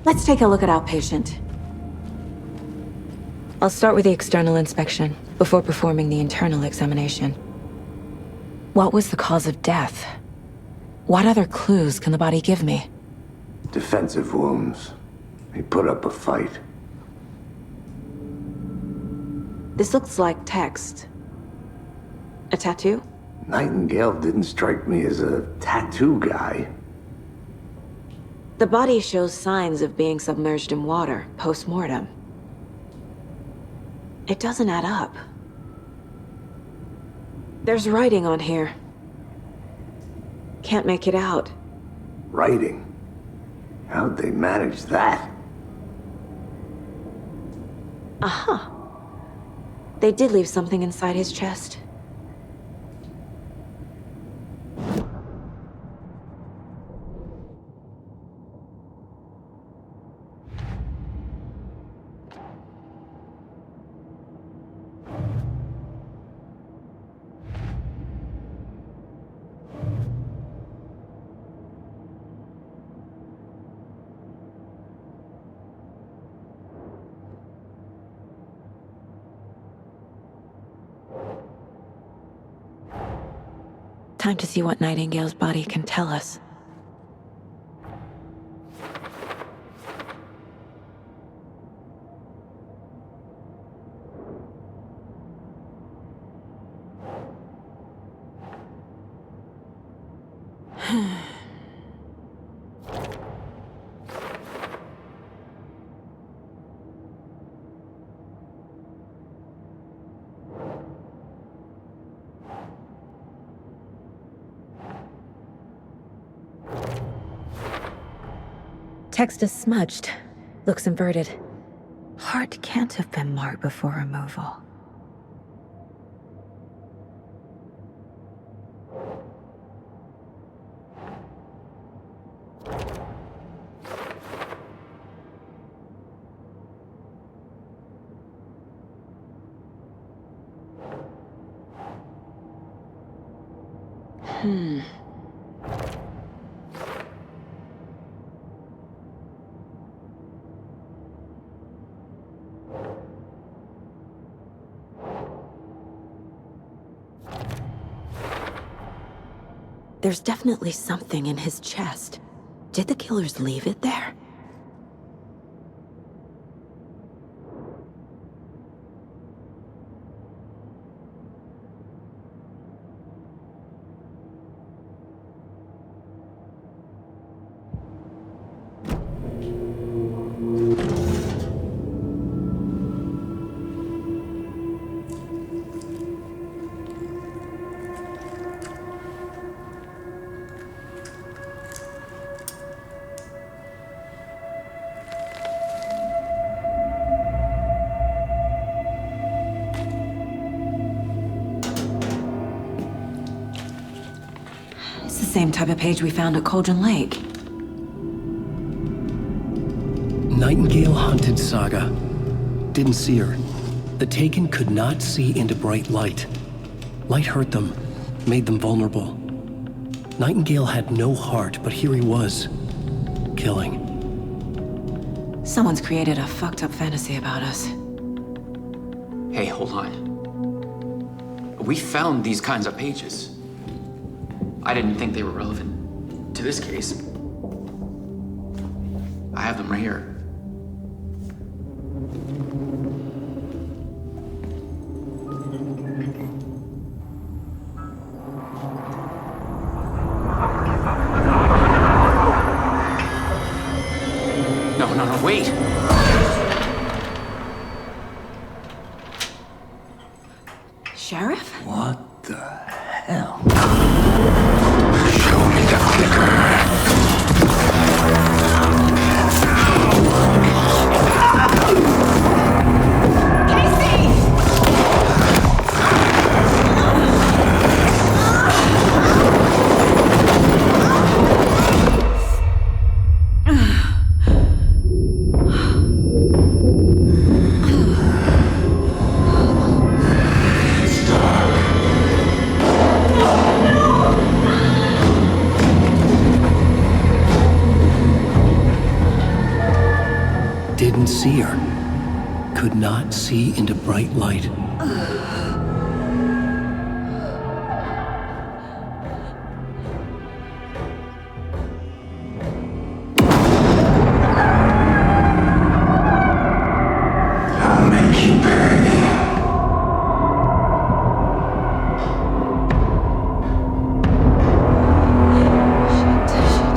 Let's take a look at our patient. I'll start with the external inspection before performing the internal examination. What was the cause of death? What other clues can the body give me? Defensive wounds. He put up a fight. This looks like text. A tattoo? Nightingale didn't strike me as a tattoo guy. The body shows signs of being submerged in water post-mortem. It doesn't add up. There's writing on here. Can't make it out. Writing? How'd they manage that? Uh-huh. They did leave something inside his chest. Time to see what Nightingale's body can tell us. Text is smudged. Looks inverted. Heart can't have been marked before removal. There's definitely something in his chest. Did the killers leave it there? Same type of page we found at Cauldron Lake. Nightingale hunted Saga. Didn't see her. The Taken could not see into bright light. Light hurt them, made them vulnerable. Nightingale had no heart, but here he was, killing. Someone's created a fucked up fantasy about us. Hey, hold on. We found these kinds of pages. I didn't think they were relevant to this case. I have them right here. No, wait! Sheriff? What the hell? Show me the clicker. Didn't see her. Could not see into bright light. I'll make you pay.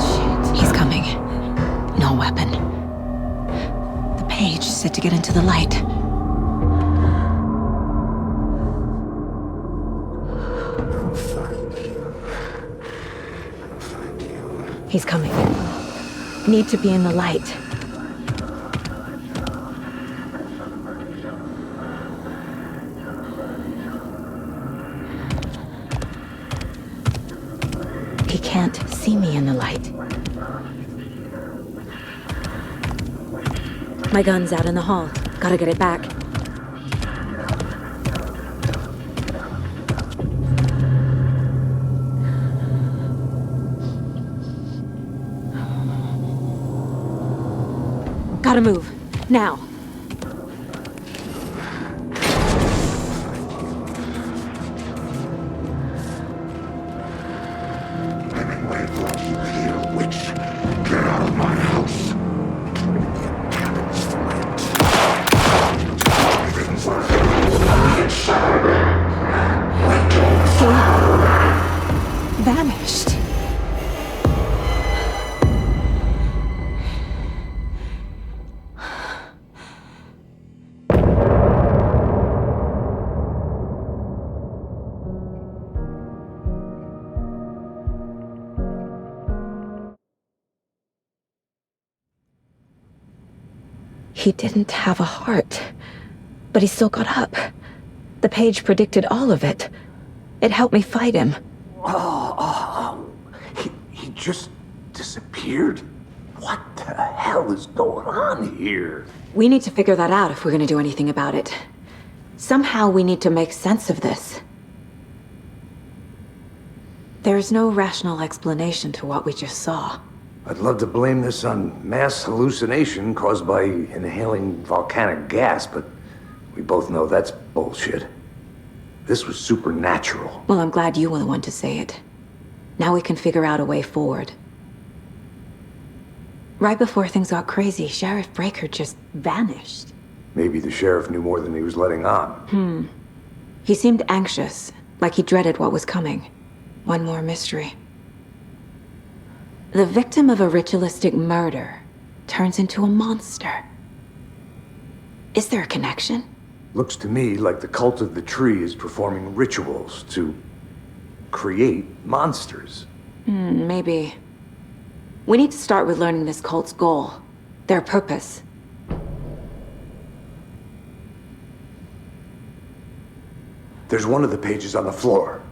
Shit. He's coming. No weapon. The page said to get into the light. He's coming. Need to be in the light. can't see me in the light. My gun's out in the hall. Gotta get it back. Gotta move. Now. Vanished. He didn't have a heart, but he still got up. The page predicted all of it. It helped me fight him. He just disappeared? What the hell is going on here? We need to figure that out if we're gonna do anything about it. Somehow we need to make sense of this. There's no rational explanation to what we just saw. I'd love to blame this on mass hallucination caused by inhaling volcanic gas, but we both know that's bullshit. This was supernatural. Well, I'm glad you were the one to say it. Now we can figure out a way forward. Right before things got crazy, Sheriff Breaker just vanished. Maybe the sheriff knew more than he was letting on. He seemed anxious, like he dreaded what was coming. One more mystery. The victim of a ritualistic murder turns into a monster. Is there a connection? Looks to me like the cult of the tree is performing rituals to create monsters. Maybe. We need to start with learning this cult's goal, their purpose. There's one of the pages on the floor.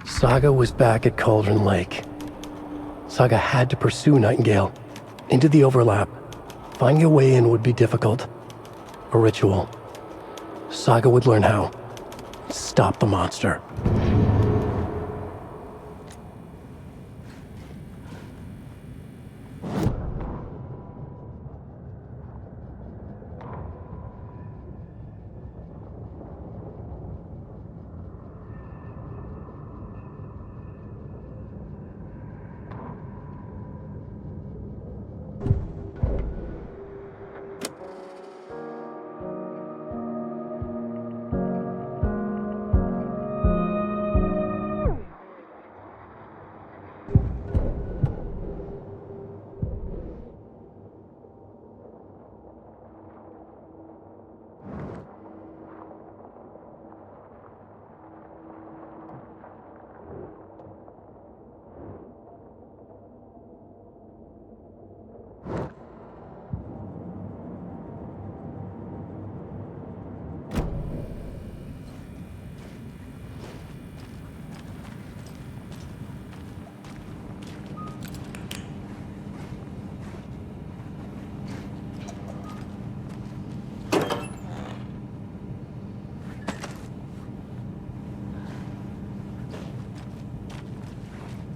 Saga was back at Cauldron Lake. Saga had to pursue Nightingale into the overlap. Finding a way in would be difficult. A ritual. Saga would learn how. Stop the monster.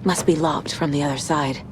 Must be locked from the other side.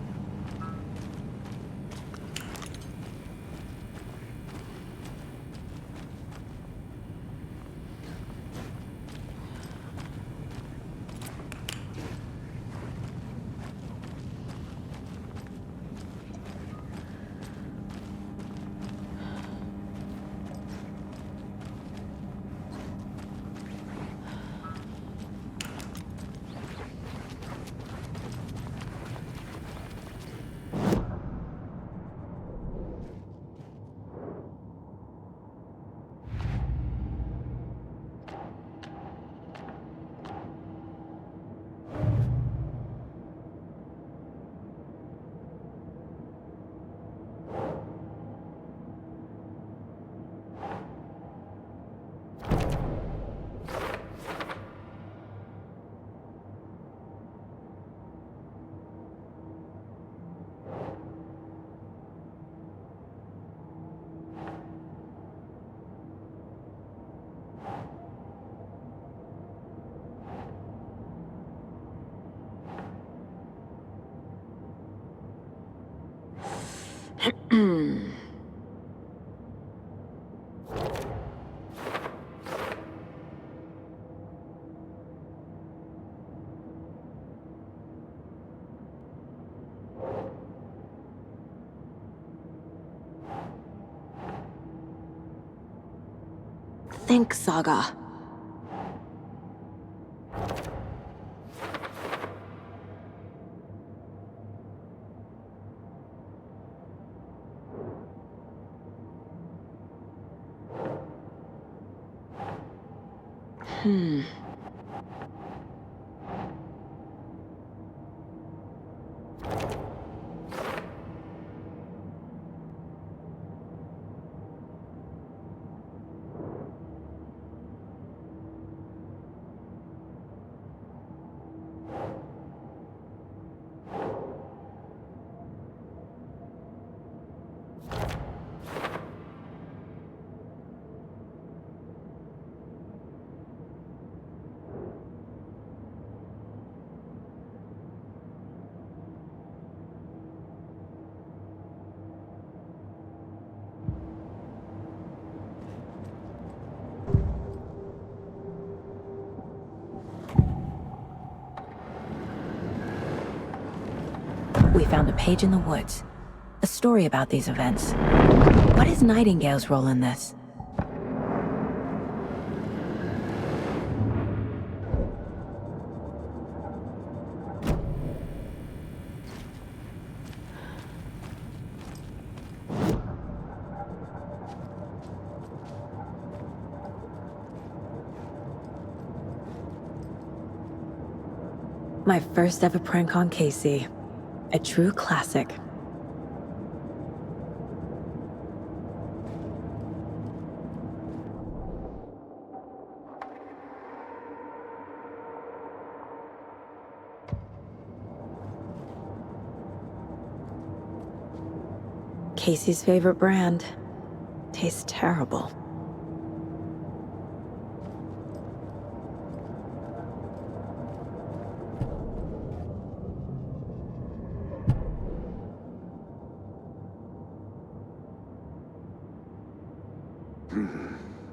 Think, Saga. We found a page in the woods. A story about these events. What is Nightingale's role in this? My first ever prank on Casey. A true classic. Casey's favorite brand. Tastes terrible.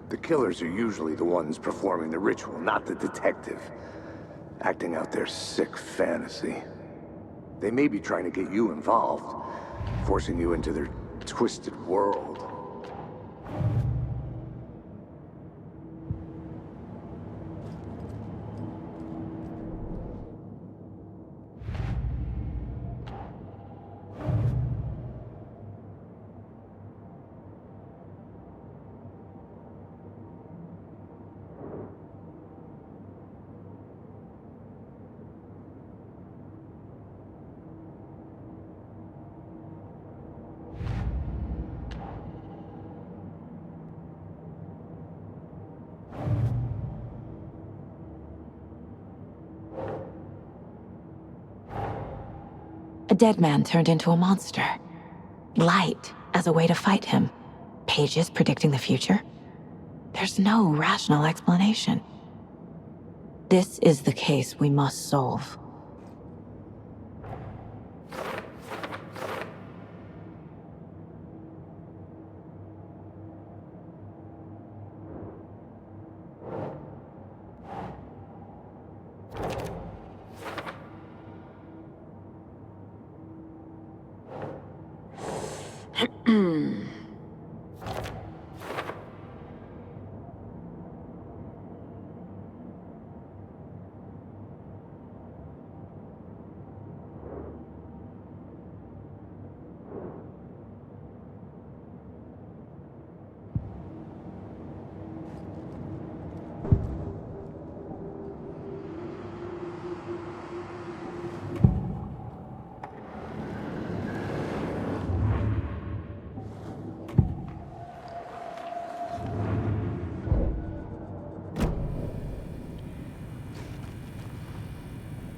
The killers are usually the ones performing the ritual, not the detective. Acting out their sick fantasy. They may be trying to get you involved, forcing you into their twisted world. A dead man turned into a monster. Light as a way to fight him. Pages predicting the future. There's no rational explanation. This is the case we must solve.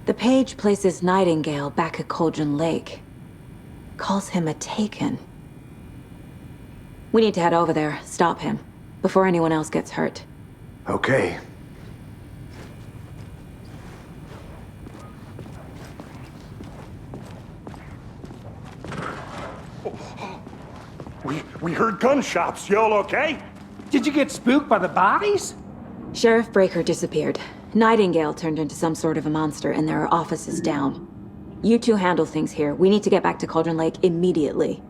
The page places Nightingale back at Cauldron Lake. Calls him a Taken. We need to head over there, stop him, before anyone else gets hurt. Okay. We heard gunshots. Y'all okay? Did you get spooked by the bodies? Sheriff Breaker disappeared. Nightingale turned into some sort of a monster, and there are offices down. You two handle things here. We need to get back to Cauldron Lake immediately.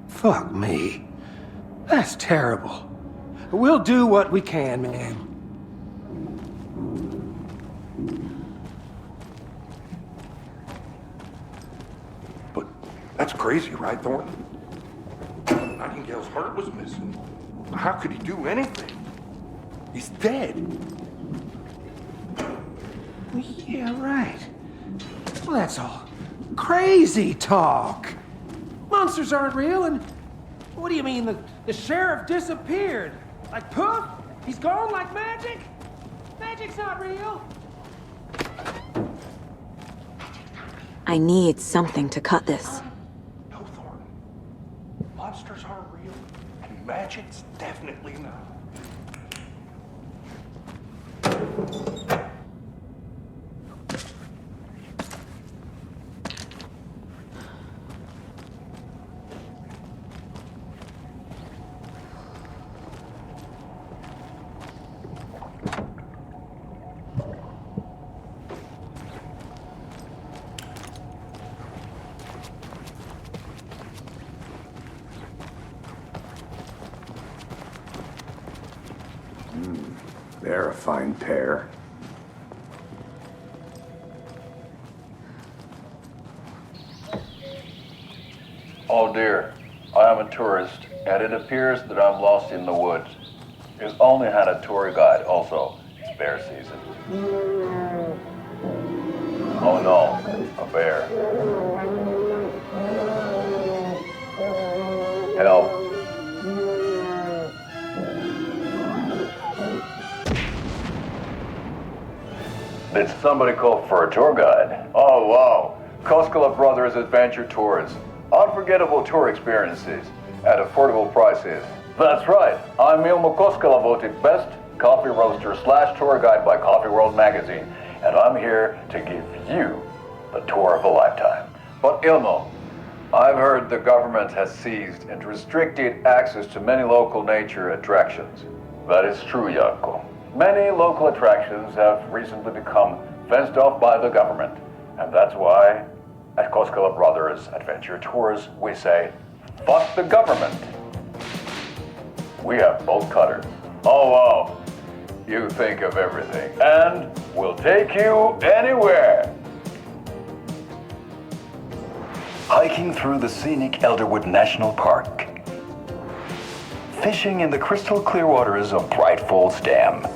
Fuck me. That's terrible. We'll do what we can, man. But that's crazy, right, Thornton? Nightingale's heart was missing. How could he do anything? He's dead. Yeah, right. Well, that's all crazy talk. Monsters aren't real, and what do you mean the sheriff disappeared? Like poof? He's gone like magic? Magic's not real. I need something to cut this. No, Thornton. Monsters aren't real, and magic's definitely not. They're a fine pair. Oh dear, I am a tourist, and it appears that I'm lost in the woods. We've only had a tour guide also. It's bear season. Oh no, a bear. Help. Did somebody call for a tour guide? Oh wow, Koskela Brothers Adventure Tours. Unforgettable tour experiences at affordable prices. That's right, I'm Ilmo Koskela, voted best coffee roaster / tour guide by Coffee World magazine, and I'm here to give you the tour of a lifetime. But Ilmo, I've heard the government has seized and restricted access to many local nature attractions. That is true, Jaakko. Many local attractions have recently become fenced off by the government, and that's why at Koskela Brothers Adventure Tours we say, fuck the government. We have bolt cutters. Oh wow, you think of everything, and we'll take you anywhere. Hiking through the scenic Elderwood National Park. Fishing in the crystal clear waters of Bright Falls Dam.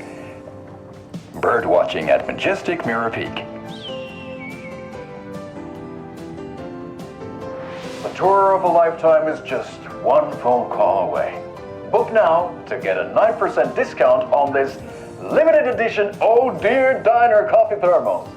Bird watching at majestic Mirror Peak. The tour of a lifetime is just one phone call away. Book now to get a 9% discount on this limited edition Oh Dear Diner coffee thermos.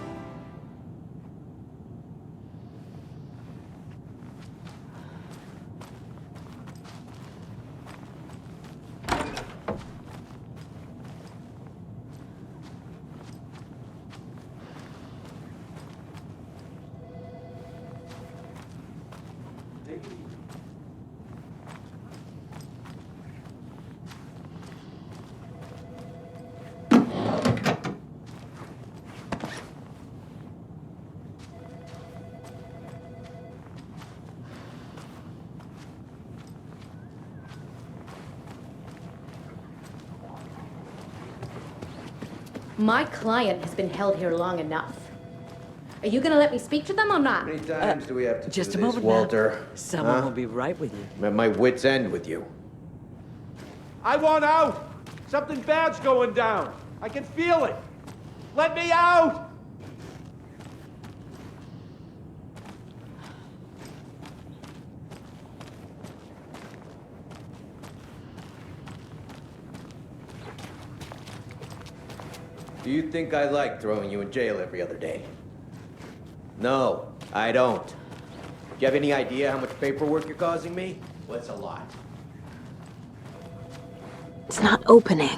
My client has been held here long enough. Are you gonna let me speak to them or not? How many times do we have to Just do a this, moment, Walter? Matt. Someone will be right with you. I'm at my wit's end with you. I want out! Something bad's going down. I can feel it. Let me out! Do you think I like throwing you in jail every other day? No, I don't. Do you have any idea how much paperwork you're causing me? Well, it's a lot. It's not opening.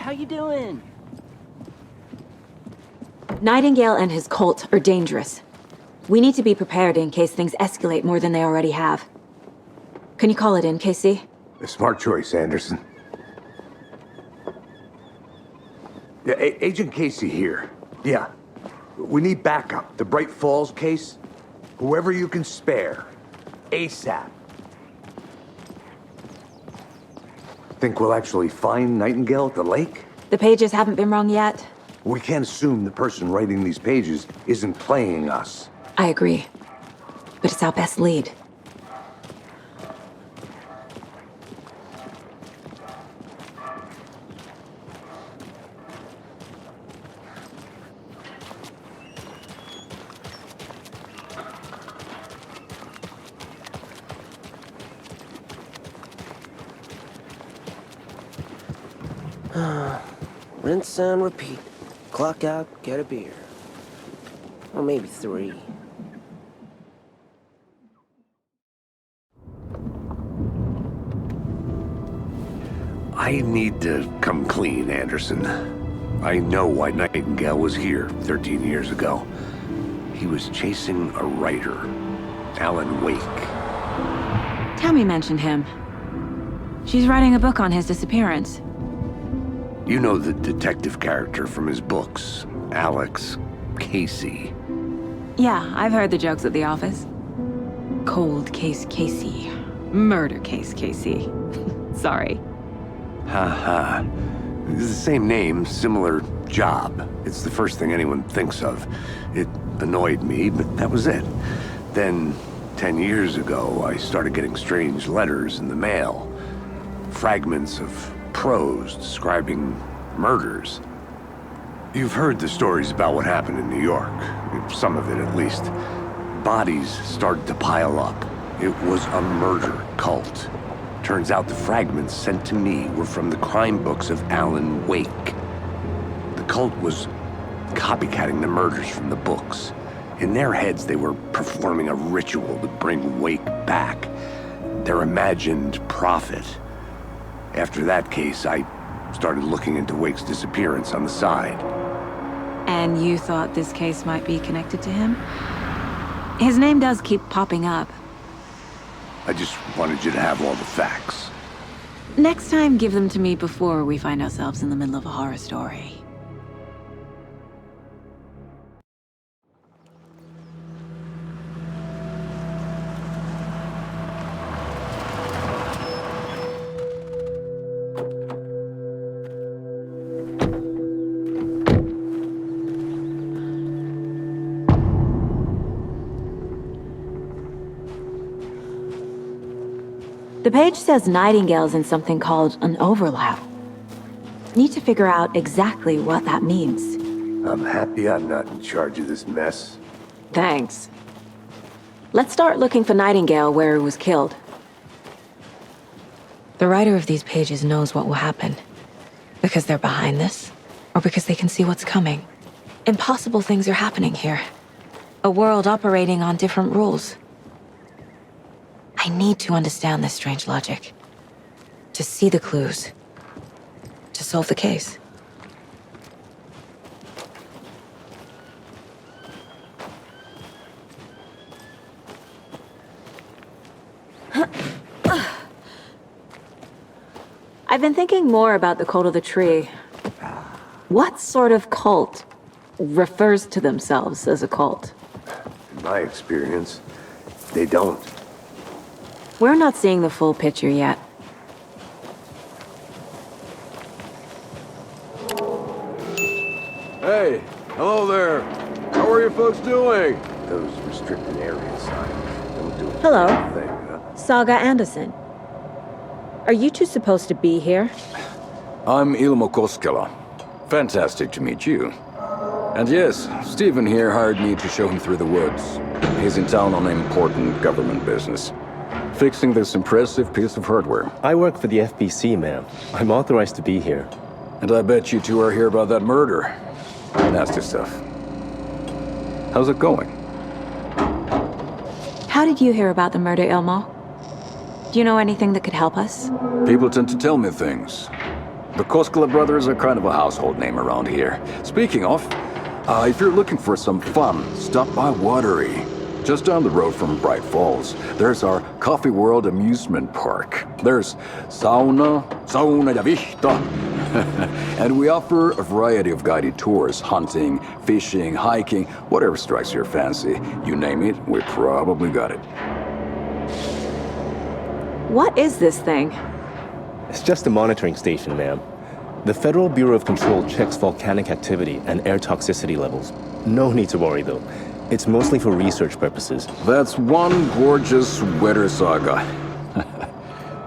how you doing? Nightingale and his cult are dangerous. We need to be prepared in case things escalate more than they already have. Can you call it in, KC? A smart choice, Anderson. Yeah, Agent Casey here. Yeah. We need backup. The Bright Falls case. Whoever you can spare. ASAP. Think we'll actually find Nightingale at the lake? The pages haven't been wrong yet. We can't assume the person writing these pages isn't playing us. I agree. But it's our best lead. Rinse and repeat. Clock out, get a beer. Or maybe 3. I need to come clean, Anderson. I know why Nightingale was here 13 years ago. He was chasing a writer, Alan Wake. Tammy mentioned him. She's writing a book on his disappearance. You know the detective character from his books, Alex Casey. Yeah, I've heard the jokes at the office. Cold case Casey. Murder case Casey. Sorry. Ha. It's the same name, similar job. It's the first thing anyone thinks of. It annoyed me, but that was it. Then, 10 years ago, I started getting strange letters in the mail. Fragments of prose describing murders. You've heard the stories about what happened in New York. Some of it, at least. Bodies started to pile up. It was a murder cult. Turns out the fragments sent to me were from the crime books of Alan Wake. The cult was copycatting the murders from the books. In their heads, they were performing a ritual to bring Wake back. Their imagined prophet. After that case, I started looking into Wake's disappearance on the side. And you thought this case might be connected to him? His name does keep popping up. I just wanted you to have all the facts. Next time, give them to me before we find ourselves in the middle of a horror story. The page says Nightingale's in something called an overlap. Need to figure out exactly what that means. I'm happy I'm not in charge of this mess. Thanks. Let's start looking for Nightingale where he was killed. The writer of these pages knows what will happen. Because they're behind this, or because they can see what's coming. Impossible things are happening here. A world operating on different rules. I need to understand this strange logic. To see the clues. To solve the case. I've been thinking more about the cult of the tree. What sort of cult refers to themselves as a cult? In my experience, they don't. We're not seeing the full picture yet. Hey, hello there. How are you folks doing? Those restricted area signs don't do Hello. anything, huh? Saga Anderson. Are you two supposed to be here? I'm Ilmo Koskela. Fantastic to meet you. And yes, Stephen here hired me to show him through the woods. He's in town on important government business. Fixing this impressive piece of hardware. I work for the FBC, ma'am. I'm authorized to be here. And I bet you two are here about that murder. Nasty stuff. How's it going? How did you hear about the murder, Ilmo? Do you know anything that could help us? People tend to tell me things. The Koskela brothers are kind of a household name around here. Speaking of, if you're looking for some fun, stop by Watery. Just down the road from Bright Falls, there's our Coffee World amusement park. There's sauna ja vihta. And we offer a variety of guided tours, hunting, fishing, hiking, whatever strikes your fancy. You name it, we probably got it. What is this thing? It's just a monitoring station, ma'am. The Federal Bureau of Control checks volcanic activity and air toxicity levels. No need to worry, though. It's mostly for research purposes. That's one gorgeous sweater, Saga.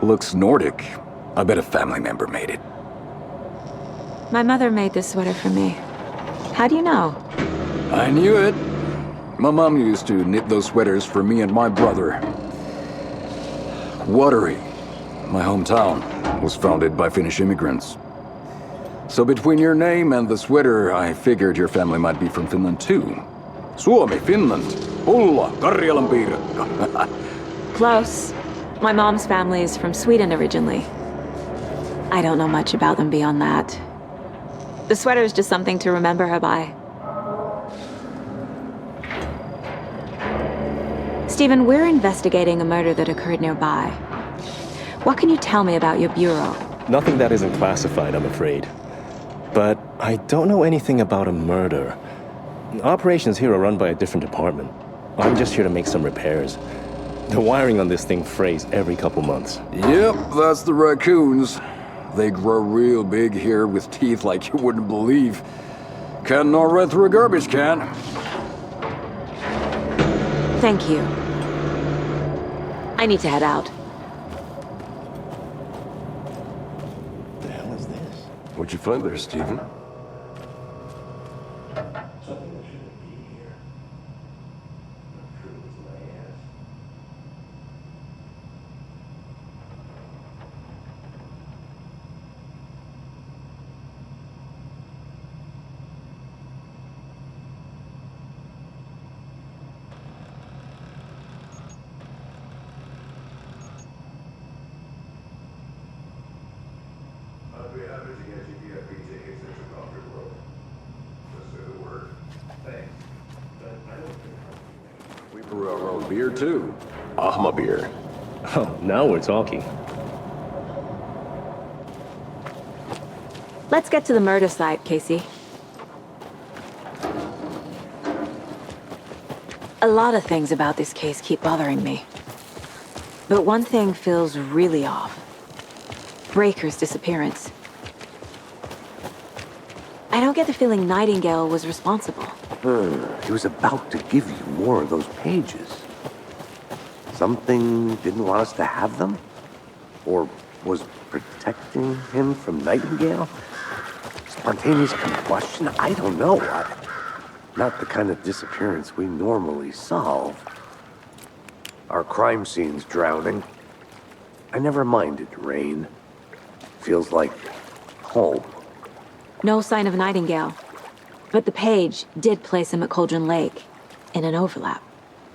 Looks Nordic. I bet a family member made it. My mother made this sweater for me. How do you know? I knew it. My mom used to knit those sweaters for me and my brother. Watery, my hometown, was founded by Finnish immigrants. So between your name and the sweater, I figured your family might be from Finland too. Suomi, Finland, Pulla, Karjalan piirakka. Close. My mom's family is from Sweden originally. I don't know much about them beyond that. The sweater is just something to remember her by. Stephen, we're investigating a murder that occurred nearby. What can you tell me about your bureau? Nothing that isn't classified, I'm afraid. But I don't know anything about a murder. Operations here are run by a different department. I'm just here to make some repairs. The wiring on this thing frays every couple months. Yep, that's the raccoons. They grow real big here with teeth like you wouldn't believe. Can't gnaw right through a garbage can. Thank you. I need to head out. The hell is this? What'd you find there, Stephen? Brew our own beer, too. Ahma beer. Oh, now we're talking. Let's get to the murder site, Casey. A lot of things about this case keep bothering me. But one thing feels really off. Breaker's disappearance. I don't get the feeling Nightingale was responsible. He was about to give you more of those pages. Something didn't want us to have them? Or was protecting him from Nightingale? Spontaneous combustion? I don't know. Not the kind of disappearance we normally solve. Our crime scene's drowning. I never minded rain. Feels like home. No sign of Nightingale. But the page did place him at Cauldron Lake, in an overlap.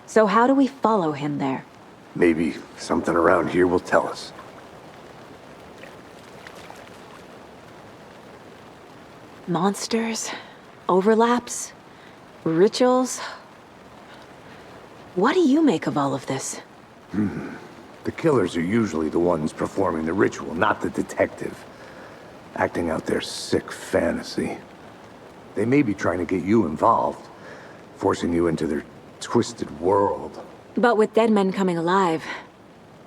So how do we follow him there? Maybe something around here will tell us. Monsters? Overlaps? Rituals? What do you make of all of this? The killers are usually the ones performing the ritual, not the detective. Acting out their sick fantasy. They may be trying to get you involved, forcing you into their twisted world. But with dead men coming alive,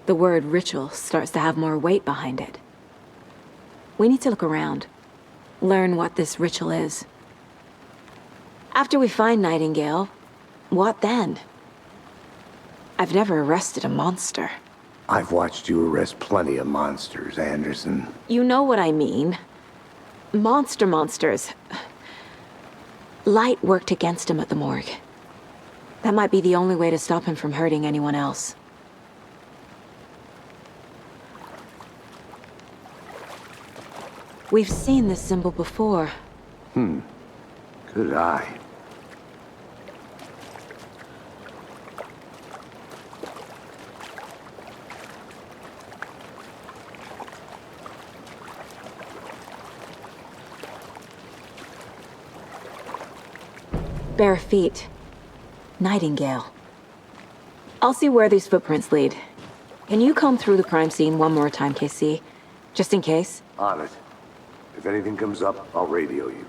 the word ritual starts to have more weight behind it. We need to look around, learn what this ritual is. After we find Nightingale, what then? I've never arrested a monster. I've watched you arrest plenty of monsters, Anderson. You know what I mean. Monsters. Light worked against him at the morgue. That might be the only way to stop him from hurting anyone else. We've seen this symbol before. Good eye. bare feet. Nightingale. I'll see where these footprints lead. Can you comb through the crime scene one more time, KC? Just in case? On it. If anything comes up, I'll radio you.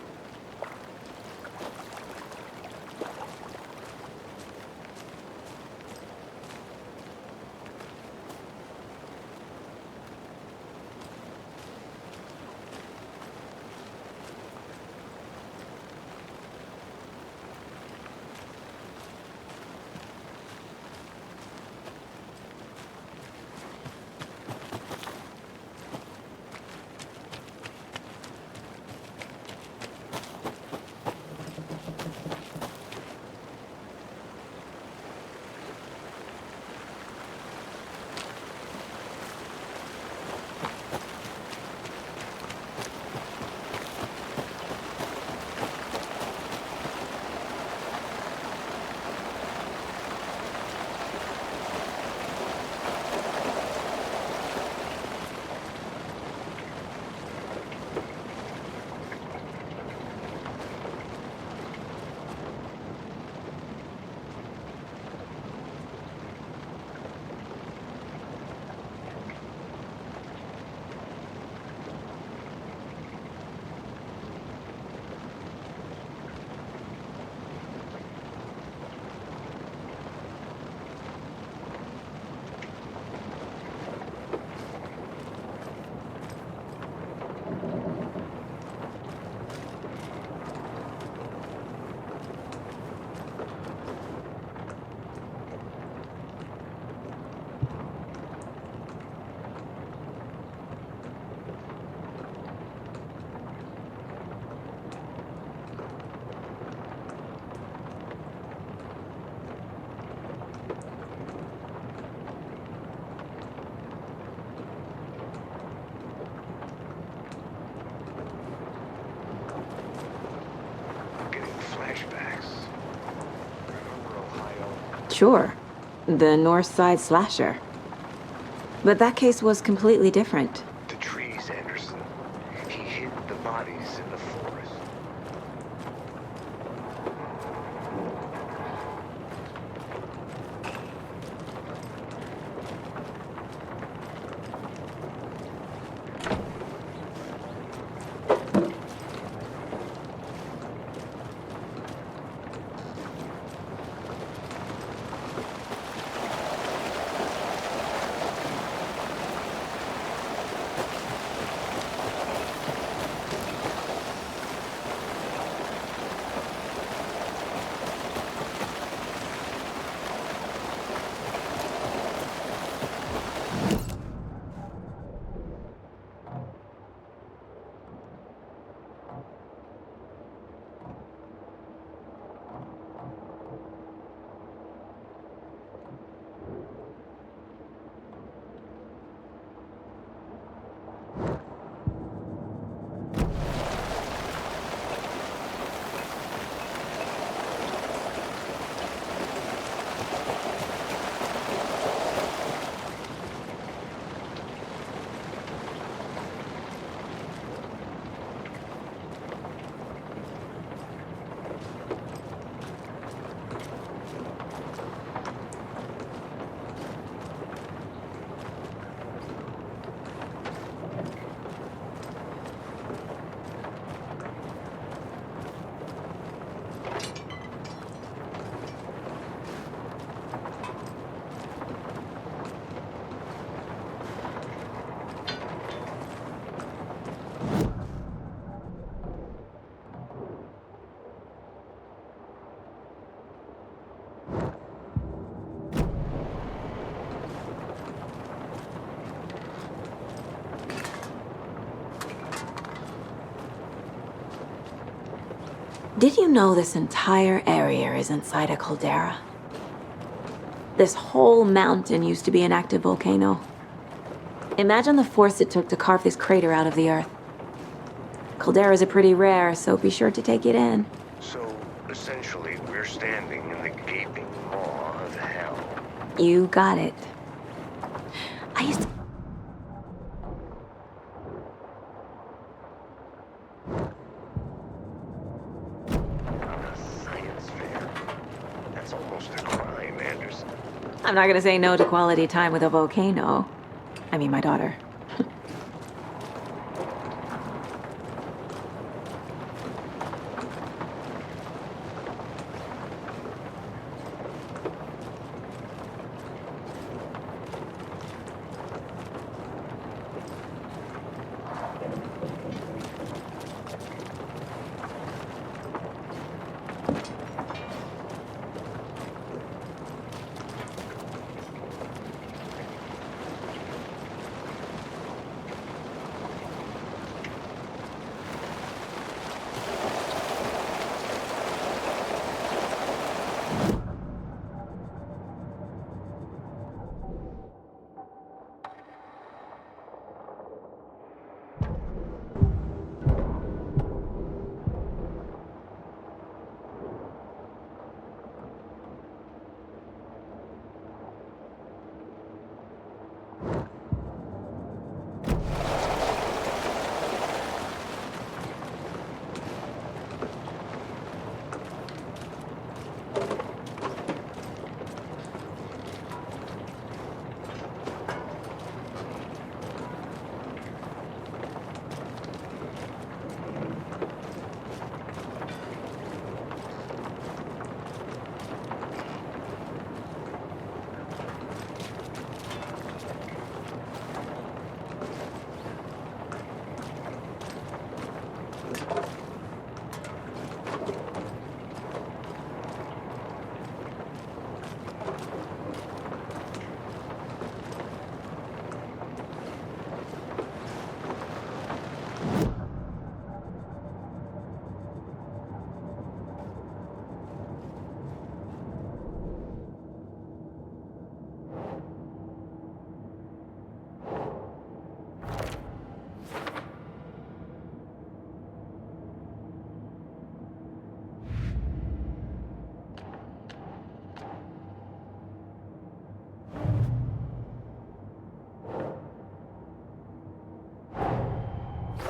Sure. The North Side slasher. But that case was completely different. The trees, Anderson. He hid the bodies in the forest. Did you know this entire area is inside a caldera? This whole mountain used to be an active volcano. Imagine the force it took to carve this crater out of the earth. Calderas are pretty rare, so be sure to take it in. So, essentially, we're standing in the gaping maw of hell. You got it. I used to... Science fiction. It's almost a crime, Anderson. I'm not gonna say no to quality time with a volcano. I mean, my daughter.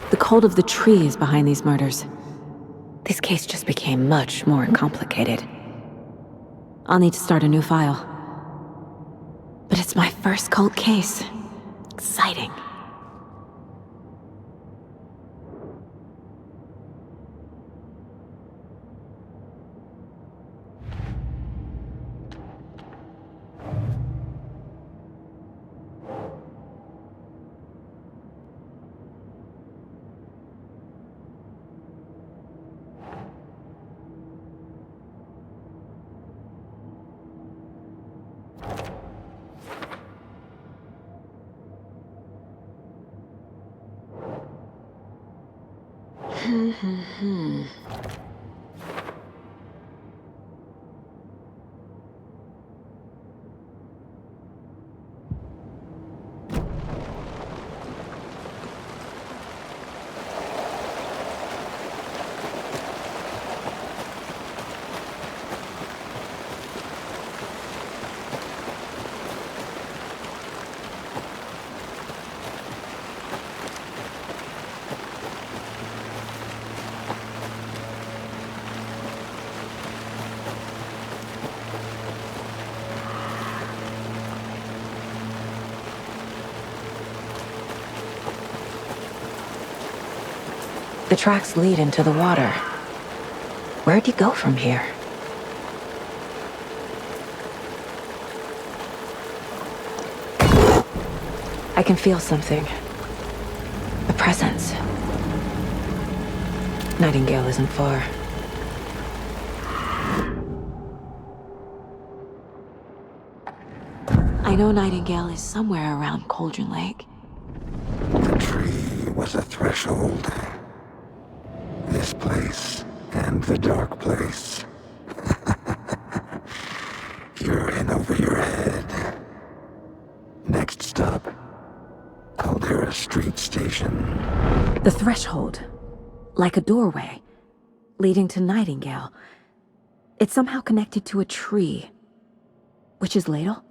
The cult of the tree is behind these murders. This case just became much more complicated. I'll need to start a new file. But it's my first cult case. Exciting. The tracks lead into the water. Where'd he go from here? I can feel something. A presence. Nightingale isn't far. I know Nightingale is somewhere around Cauldron Lake. The tree was a threshold. This place and the dark place. You're in over your head. Next stop, Caldera Street Station. The threshold. Like a doorway. Leading to Nightingale. It's somehow connected to a tree. Witch's Ladle?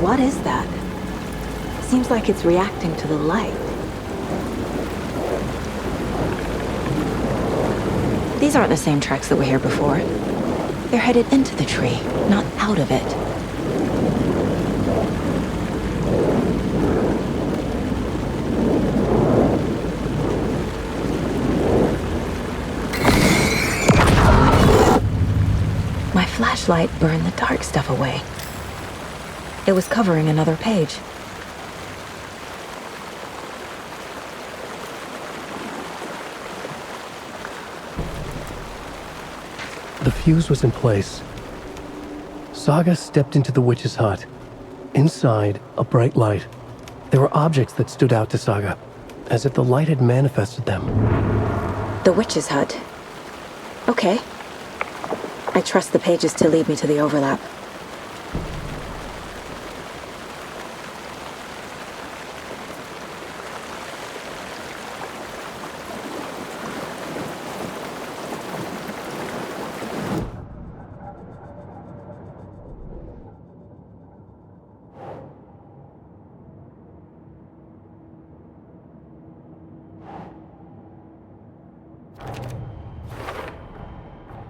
What is that? Seems like it's reacting to the light. These aren't the same tracks that were here before. They're headed into the tree, not out of it. My flashlight burned the dark stuff away. It was covering another page. The fuse was in place. Saga stepped into the witch's hut. Inside, a bright light. There were objects that stood out to Saga, as if the light had manifested them. The witch's hut. Okay. I trust the pages to lead me to the overlap.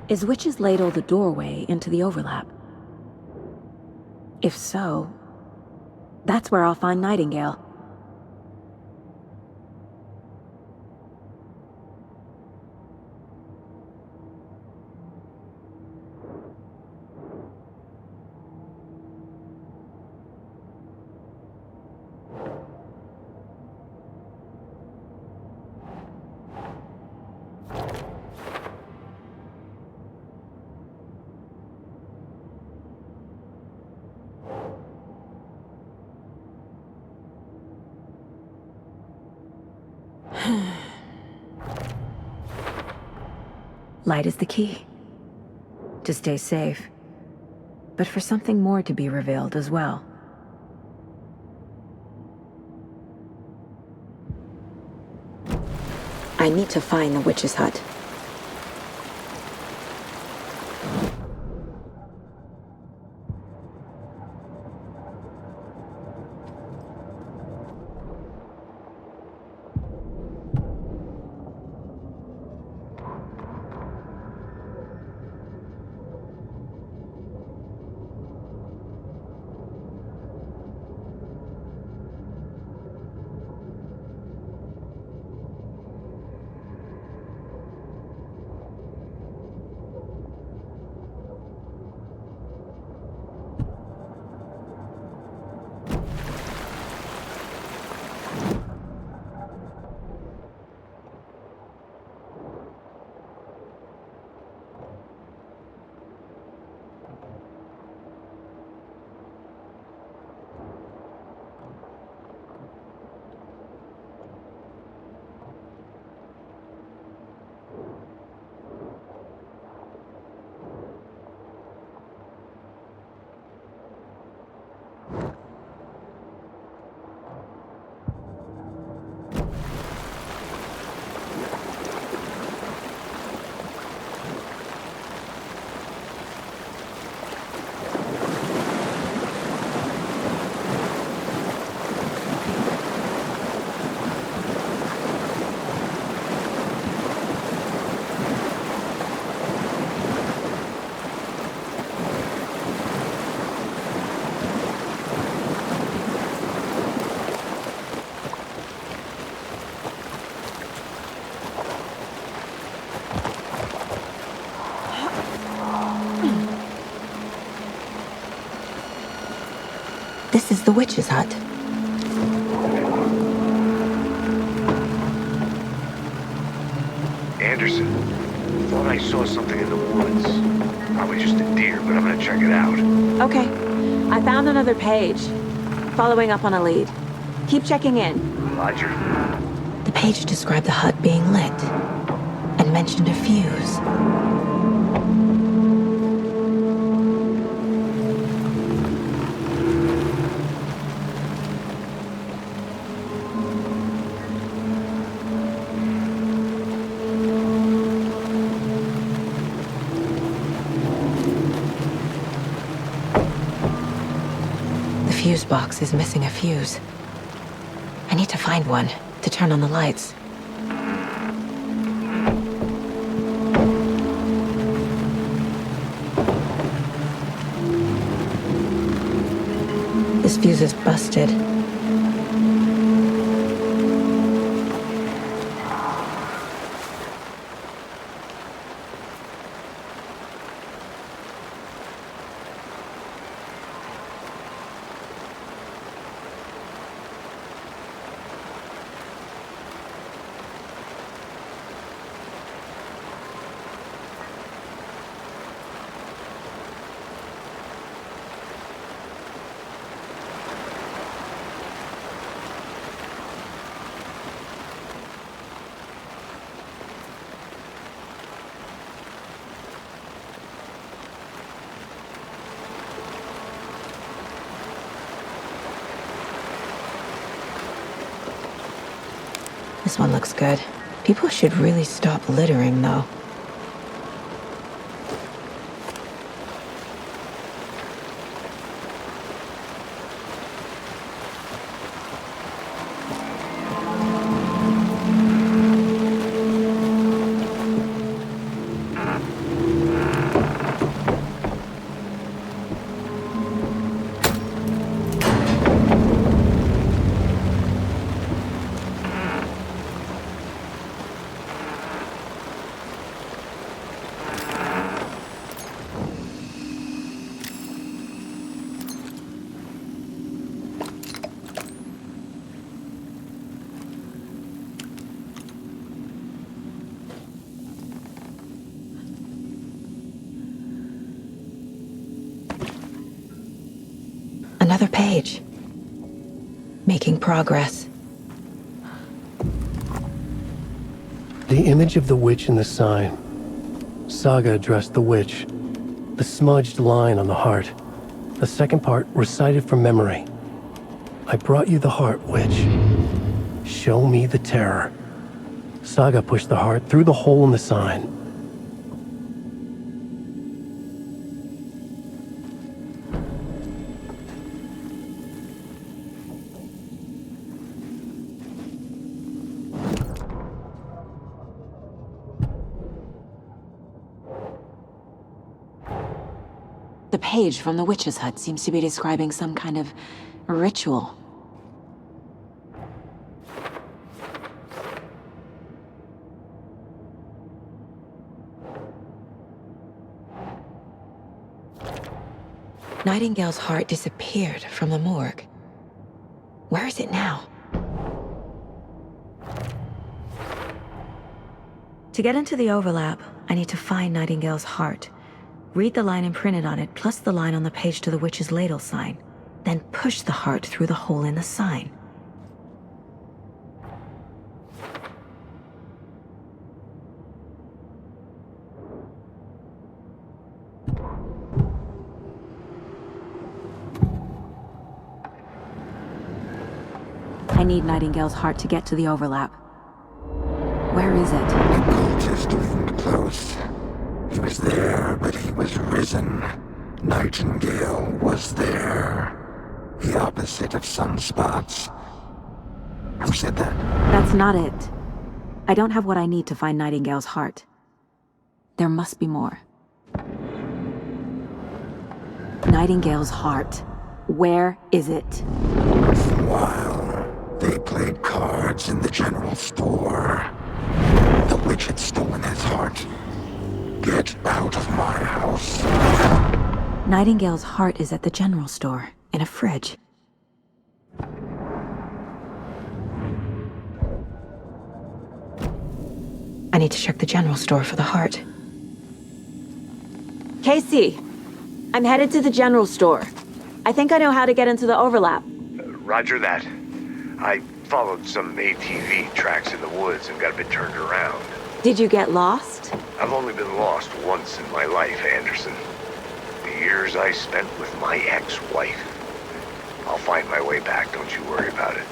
Is Witch's Ladle the doorway into the overlap? If so, that's where I'll find Nightingale. Light is the key. To stay safe. But for something more to be revealed as well. I need to find the witch's hut. This is the witch's hut. Anderson, thought I saw something in the woods. Probably just a deer, but I'm gonna check it out. Okay. I found another page. Following up on a lead. Keep checking in. Roger. The page described the hut being lit and mentioned a fuse. The fuse box is missing a fuse. I need to find one to turn on the lights. This fuse is busted. This one looks good. People should really stop littering, though. Another page. Making progress. The image of the witch in the sign. Saga addressed the witch. The smudged line on the heart. The second part recited from memory. I brought you the heart, witch. Show me the terror. Saga pushed the heart through the hole in the sign. The page from the witch's hut seems to be describing some kind of ritual. Nightingale's heart disappeared from the morgue. Where is it now? To get into the overlap, I need to find Nightingale's heart. Read the line imprinted on it, plus the line on the page to the witch's ladle sign. Then push the heart through the hole in the sign. I need Nightingale's heart to get to the overlap. Where is it? The cultist leaned close. He was there, but he was risen. Nightingale was there. The opposite of sunspots. Who said that? That's not it. I don't have what I need to find Nightingale's heart. There must be more. Nightingale's heart. Where is it? While they played cards in the general store, the witch had stolen his heart. Get out of my house. Nightingale's heart is at the general store, in a fridge. I need to check the general store for the heart. Casey, I'm headed to the general store. I think I know how to get into the overlap. Roger that. I followed some ATV tracks in the woods and got a bit turned around. Did you get lost? I've only been lost once in my life, Anderson. The years I spent with my ex-wife. I'll find my way back, don't you worry about it.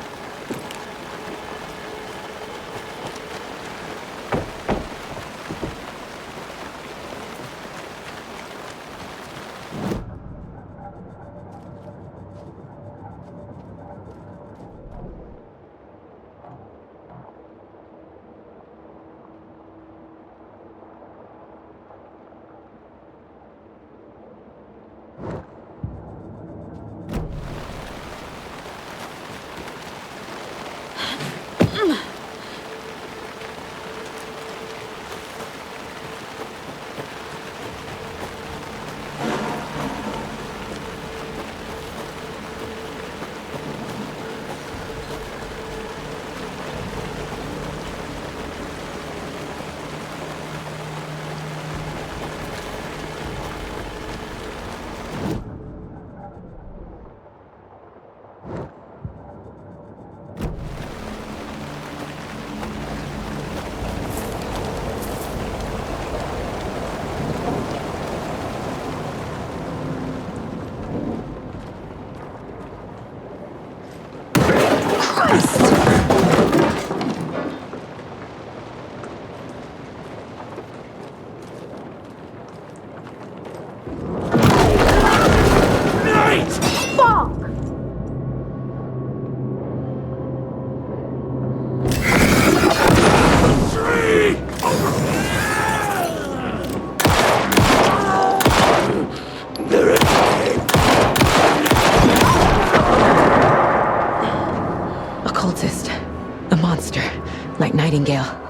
Nightingale.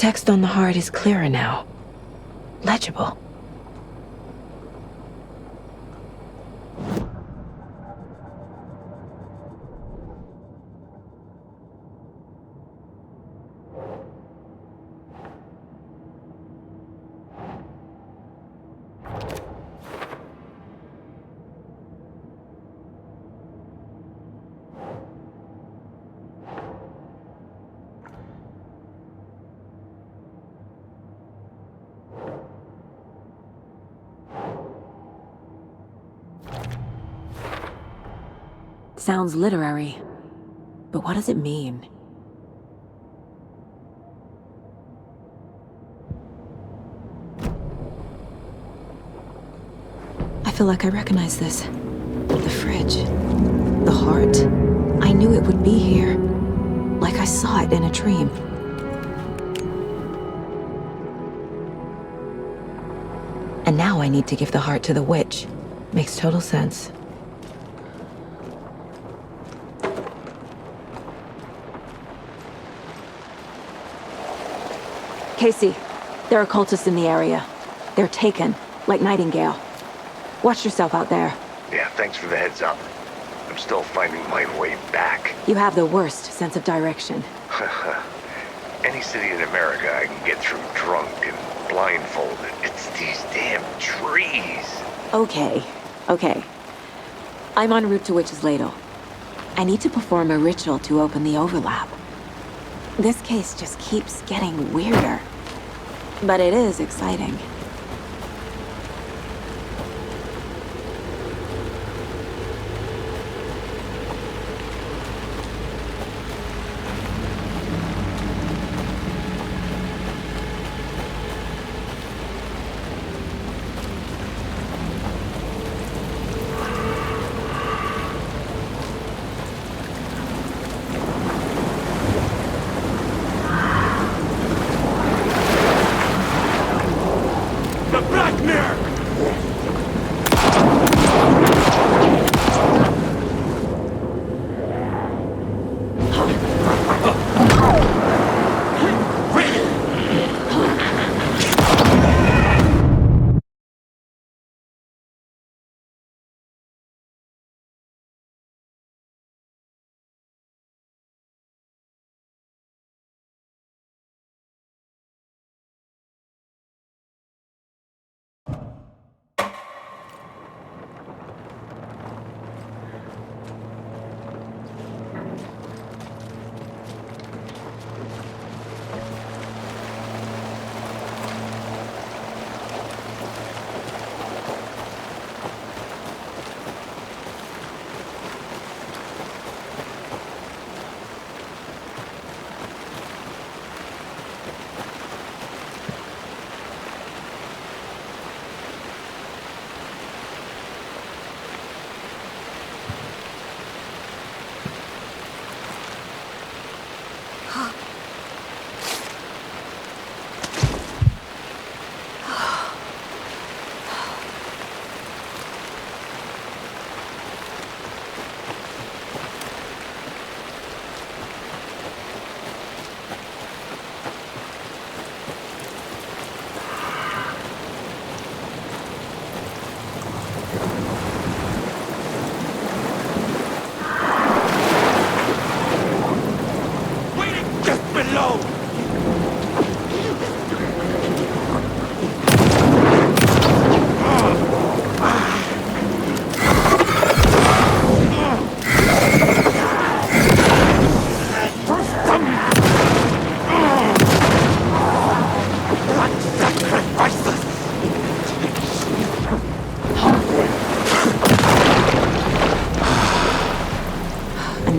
text on the heart is clearer now. Legible. Sounds literary, but what does it mean? I feel like I recognize this. The fridge. The heart. I knew it would be here. Like I saw it in a dream. And now I need to give the heart to the witch. Makes total sense. Casey, there are cultists in the area. They're taken, like Nightingale. Watch yourself out there. Yeah, thanks for the heads up. I'm still finding my way back. You have the worst sense of direction. Any city in America I can get through drunk and blindfolded. It's these damn trees. Okay. I'm en route to Witch's Ladle. I need to perform a ritual to open the overlap. This case just keeps getting weirder. But it is exciting.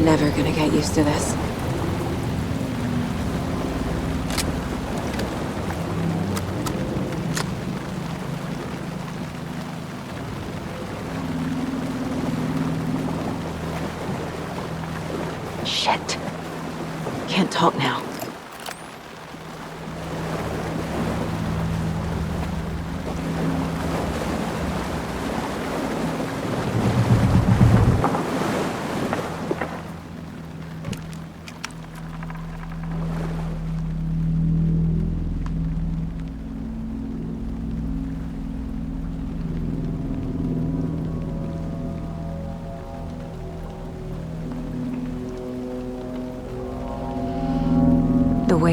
Never gonna get used to this. Shit. Can't talk now.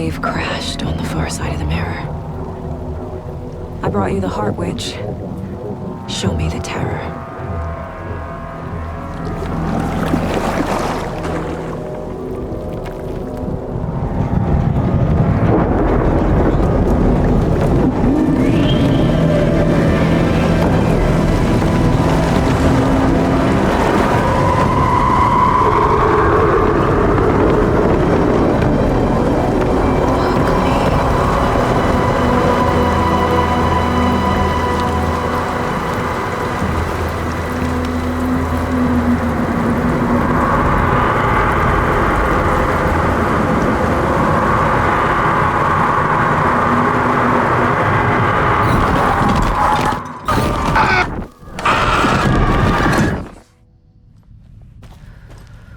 wave crashed on the far side of the mirror. I brought you the heart witch. Show me the terror.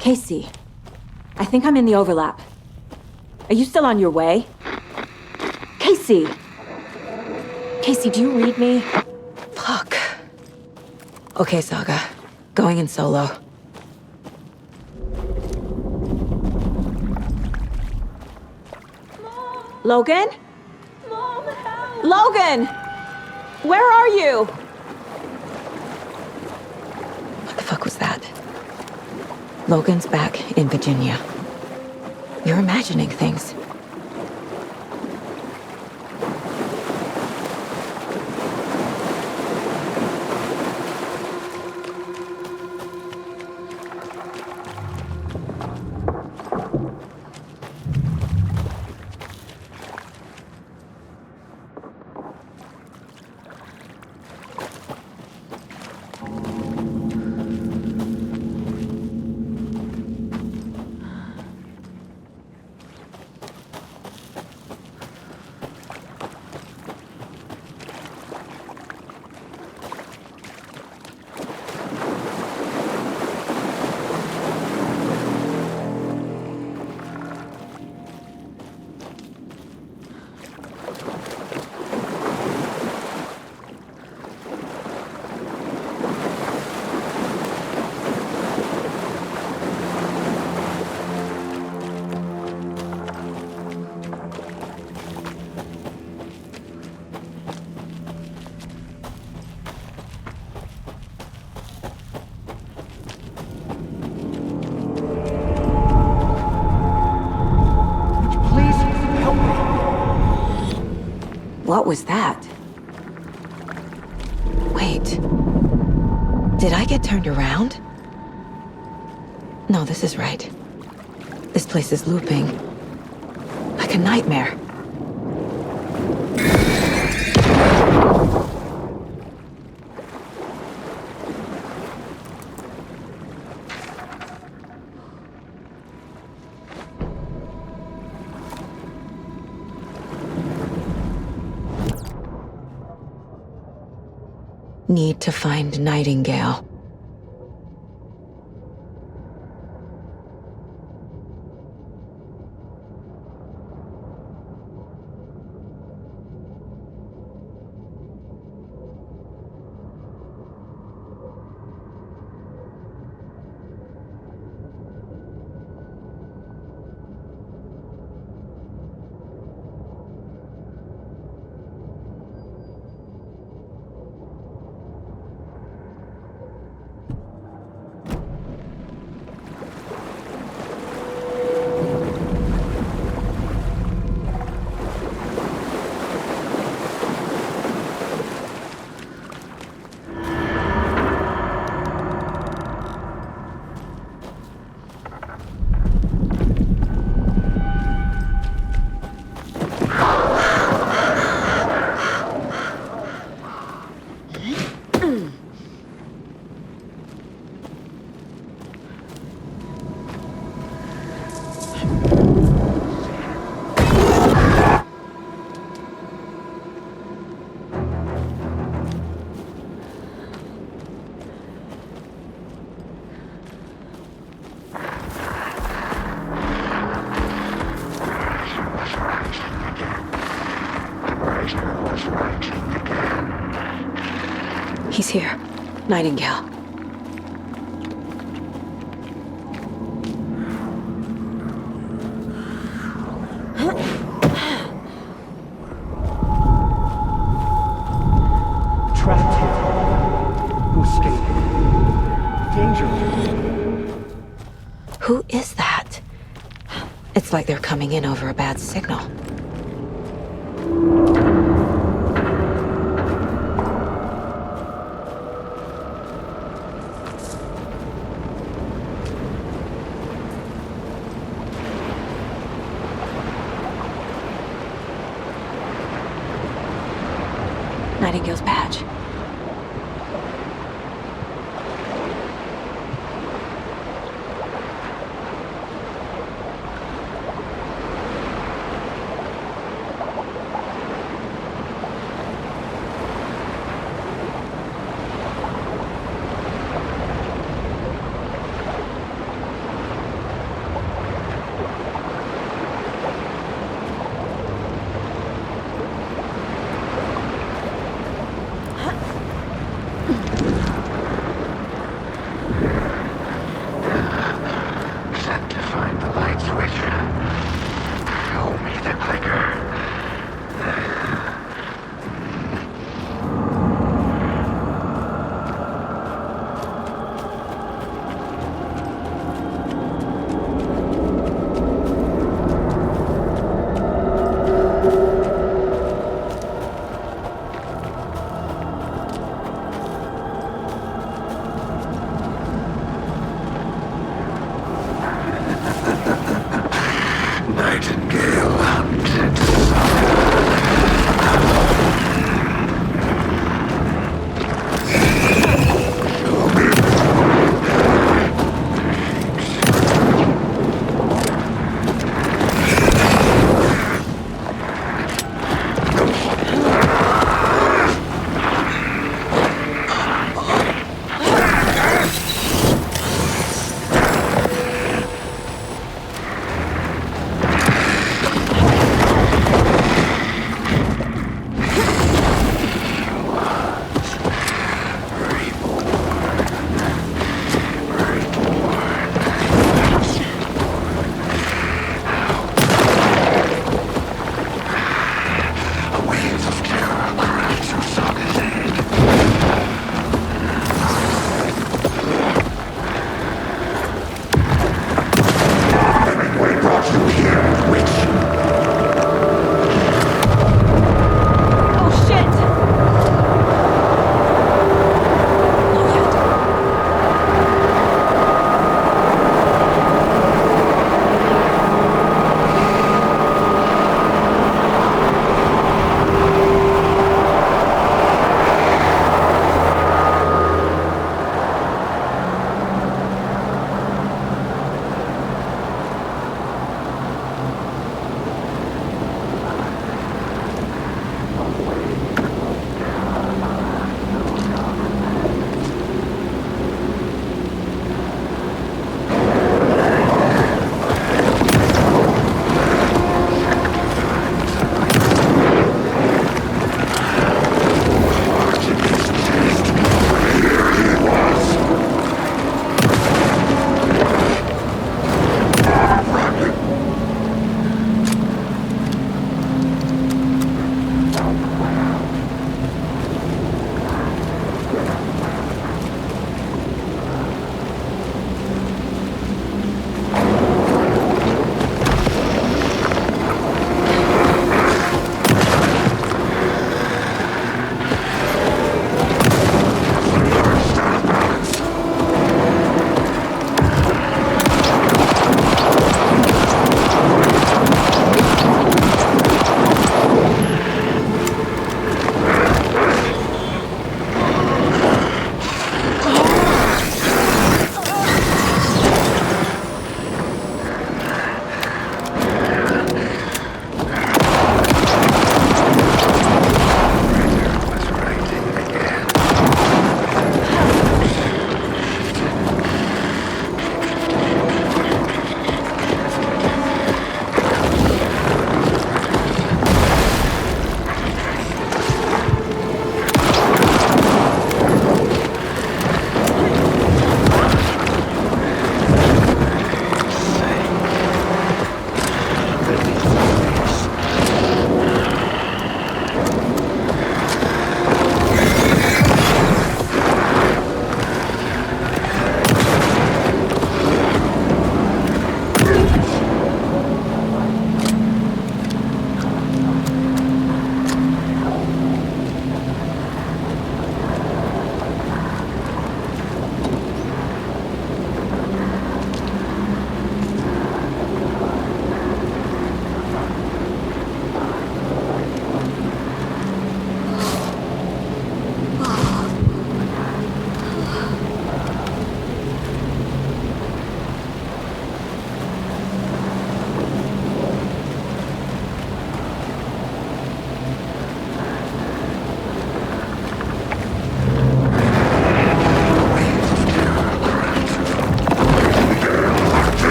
Casey, I think I'm in the overlap. Are you still on your way? Casey! Casey, do you read me? Fuck. Okay, Saga. Going in solo. Logan? Logan! Where are you? What the fuck was that? Logan's back in Virginia. You're imagining things. What was that? Wait. Did I get turned around? No, this is right. This place is looping. Like a nightmare. Need to find Nightingale. He's here. Nightingale. danger. Who is that? It's like they're coming in over a bad signal. Nightingale's badge.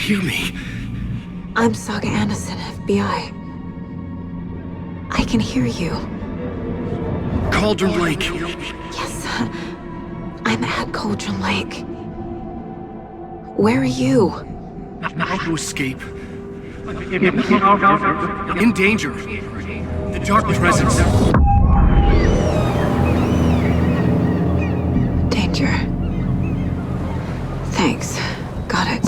hear me? I'm Saga Anderson, FBI. I can hear you. Cauldron Lake. Yes, I'm at Cauldron Lake. Where are you? How to escape? In danger. The dark presence. Danger. Thanks. Got it.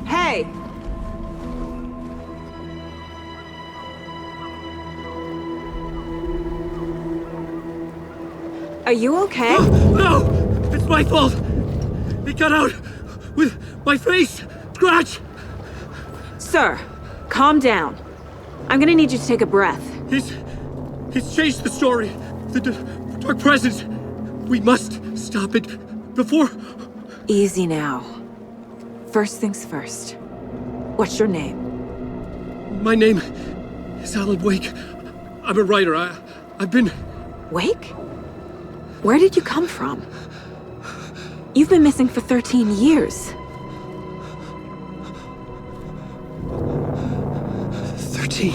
Hey! Are you okay? No! It's my fault! It got out with my face! Scratch! Sir, calm down. I'm gonna need you to take a breath. He's changed the story. The dark presence. We must stop it before... Easy now. First things first. What's your name? My name is Alan Wake. I'm a writer. I've been... Wake? Where did you come from? You've been missing for 13 years. 13.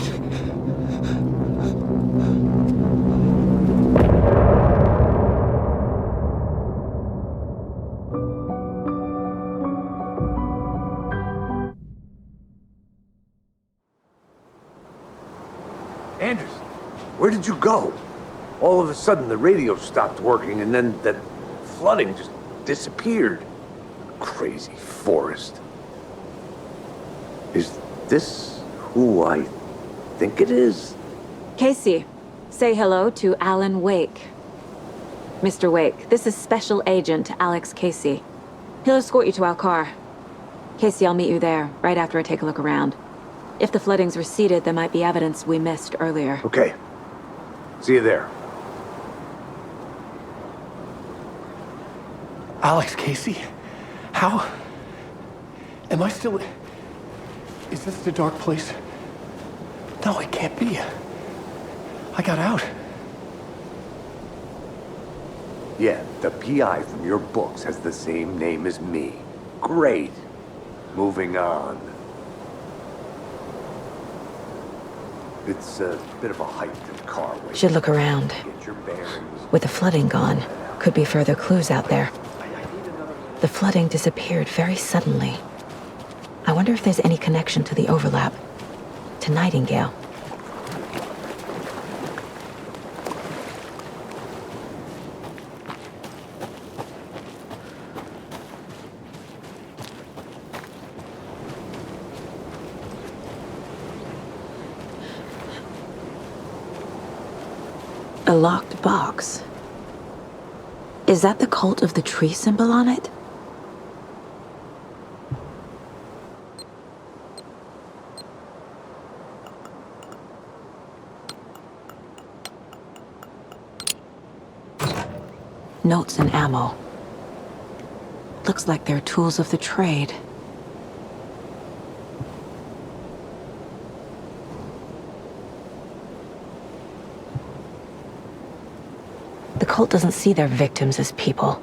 Anderson, where did you go? All of a sudden, the radio stopped working, and then that flooding just disappeared. Crazy forest. Is this who I think it is? Casey, say hello to Alan Wake. Mr. Wake, this is Special Agent Alex Casey. He'll escort you to our car. Casey, I'll meet you there, right after I take a look around. If the flooding's receded, there might be evidence we missed earlier. Okay. See you there. Alex Casey? How? Am I still... Is this the dark place? No, it can't be. I got out. Yeah, the PI from your books has the same name as me. Great. Moving on. It's a bit of a hike to the car. Should look around. Get your bearings. With the flooding gone, could be further clues out there. The flooding disappeared very suddenly. I wonder if there's any connection to the overlap. To Nightingale. A locked box. Is that the cult of the tree symbol on it? Notes and ammo. Looks like they're tools of the trade. The cult doesn't see their victims as people.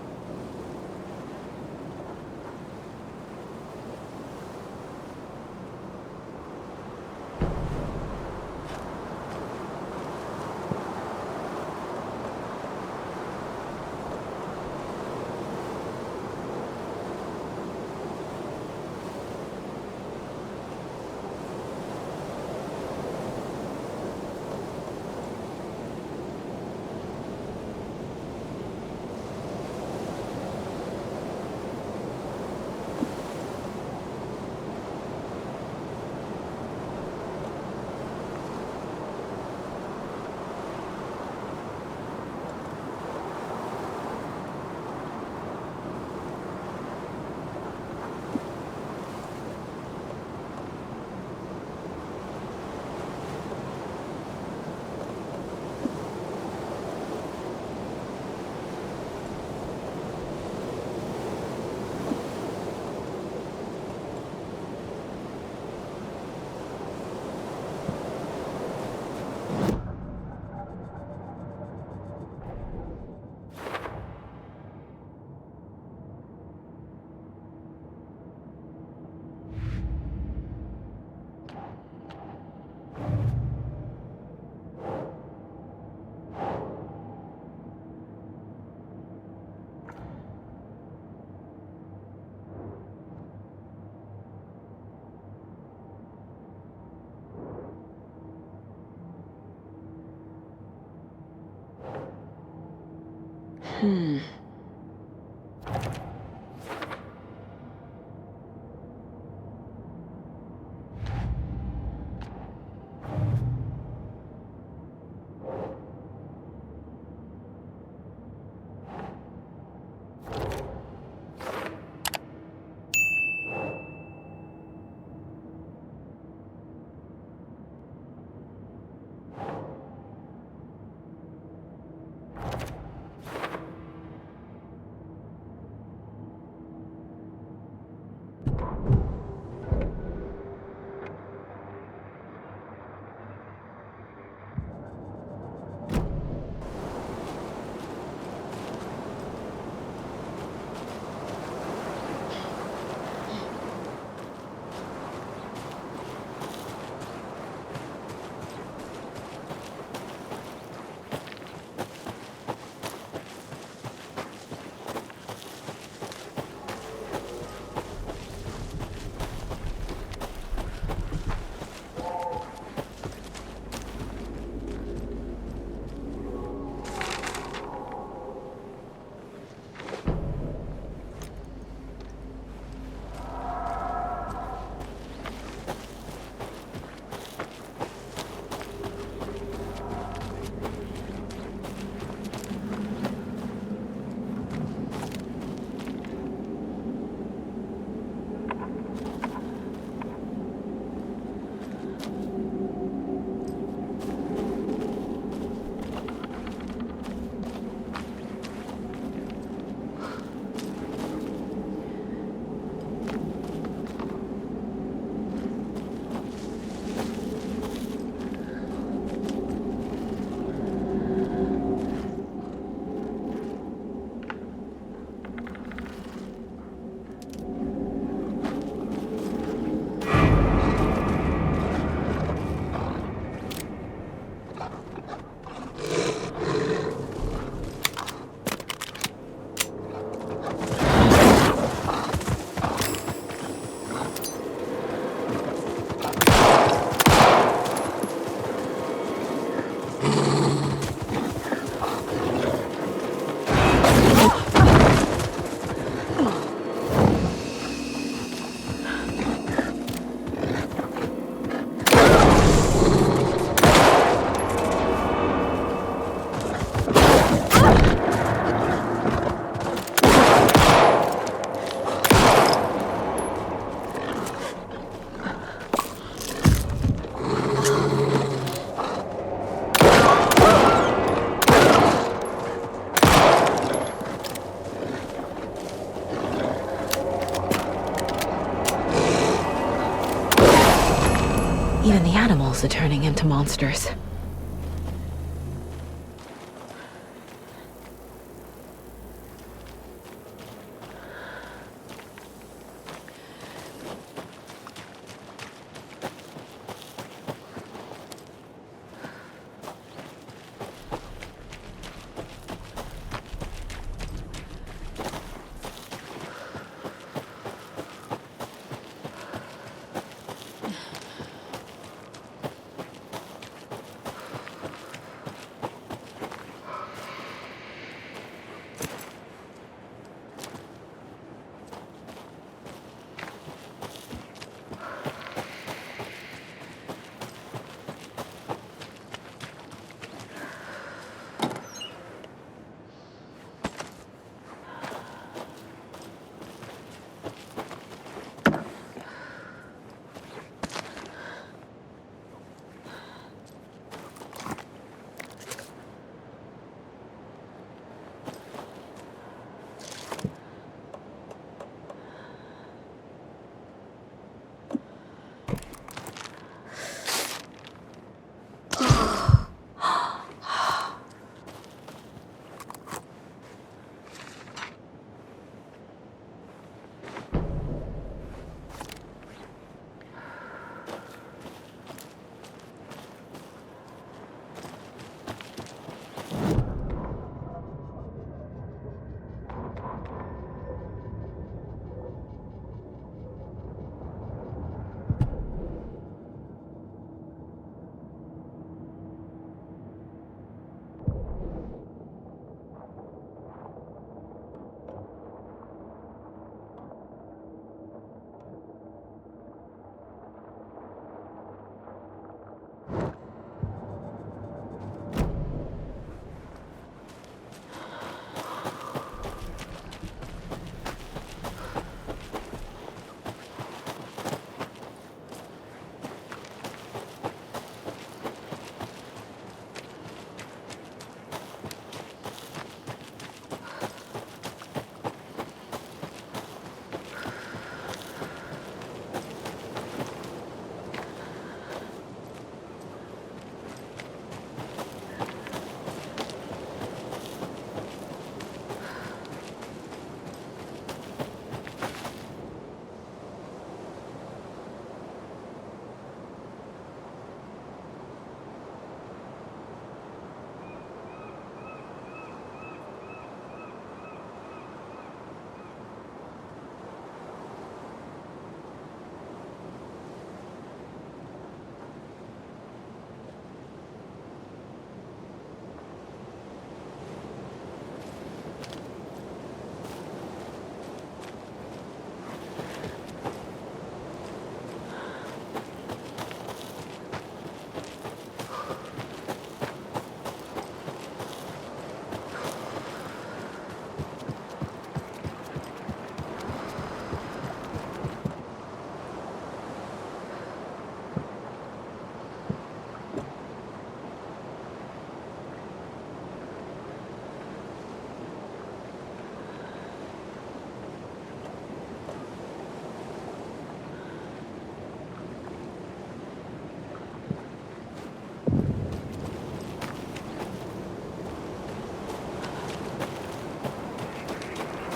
Even the animals are turning into monsters.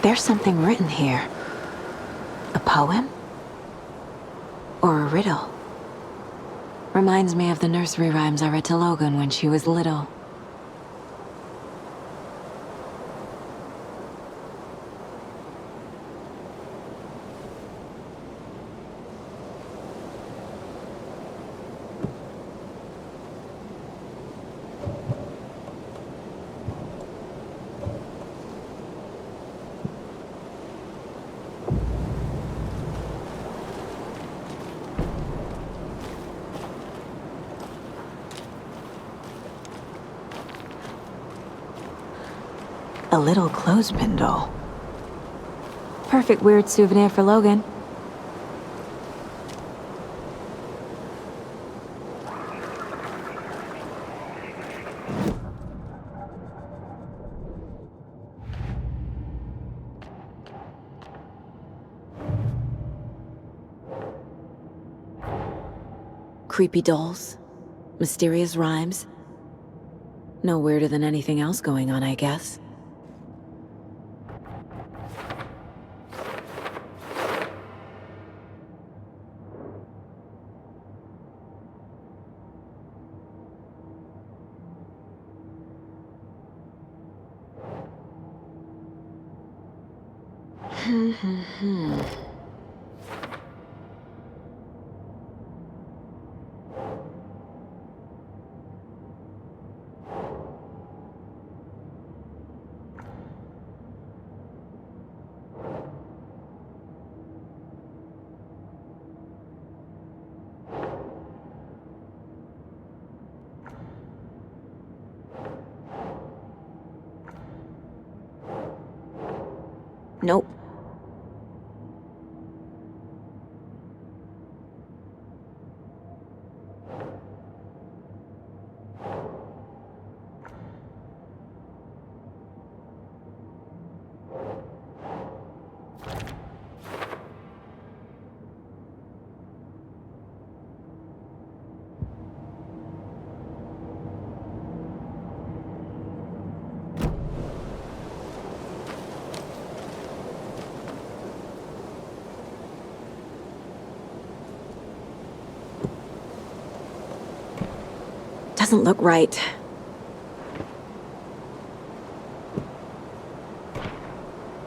There's something written here. A poem? Or a riddle? Reminds me of the nursery rhymes I read to Logan when she was little. A little clothespin doll. Perfect weird souvenir for Logan. Creepy dolls. Mysterious rhymes. No weirder than anything else going on, I guess. Nope. Doesn't look right.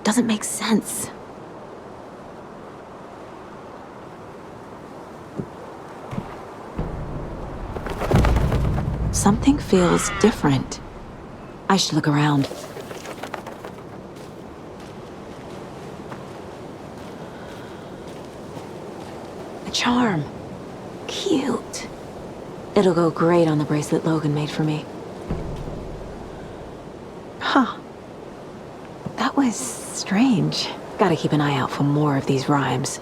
Doesn't make sense. Something feels different. I should look around. A charm. Cute. It'll go great on the bracelet Logan made for me. Huh. That was strange. Gotta keep an eye out for more of these rhymes.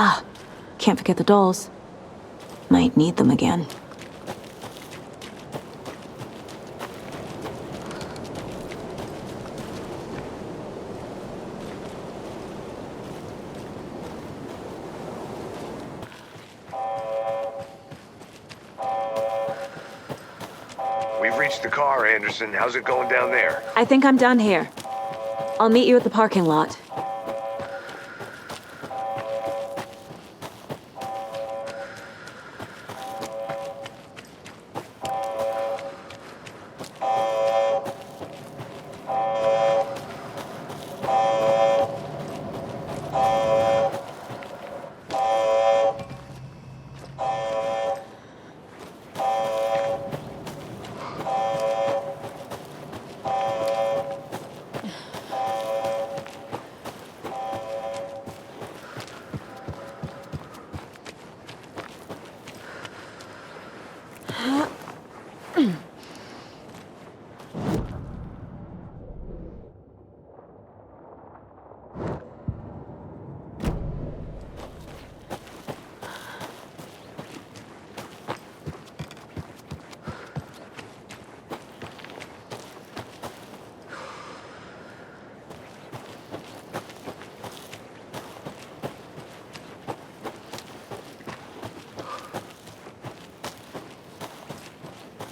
Ah, can't forget the dolls. Might need them again. the car, Anderson. How's it going down there? I think I'm done here. I'll meet you at the parking lot.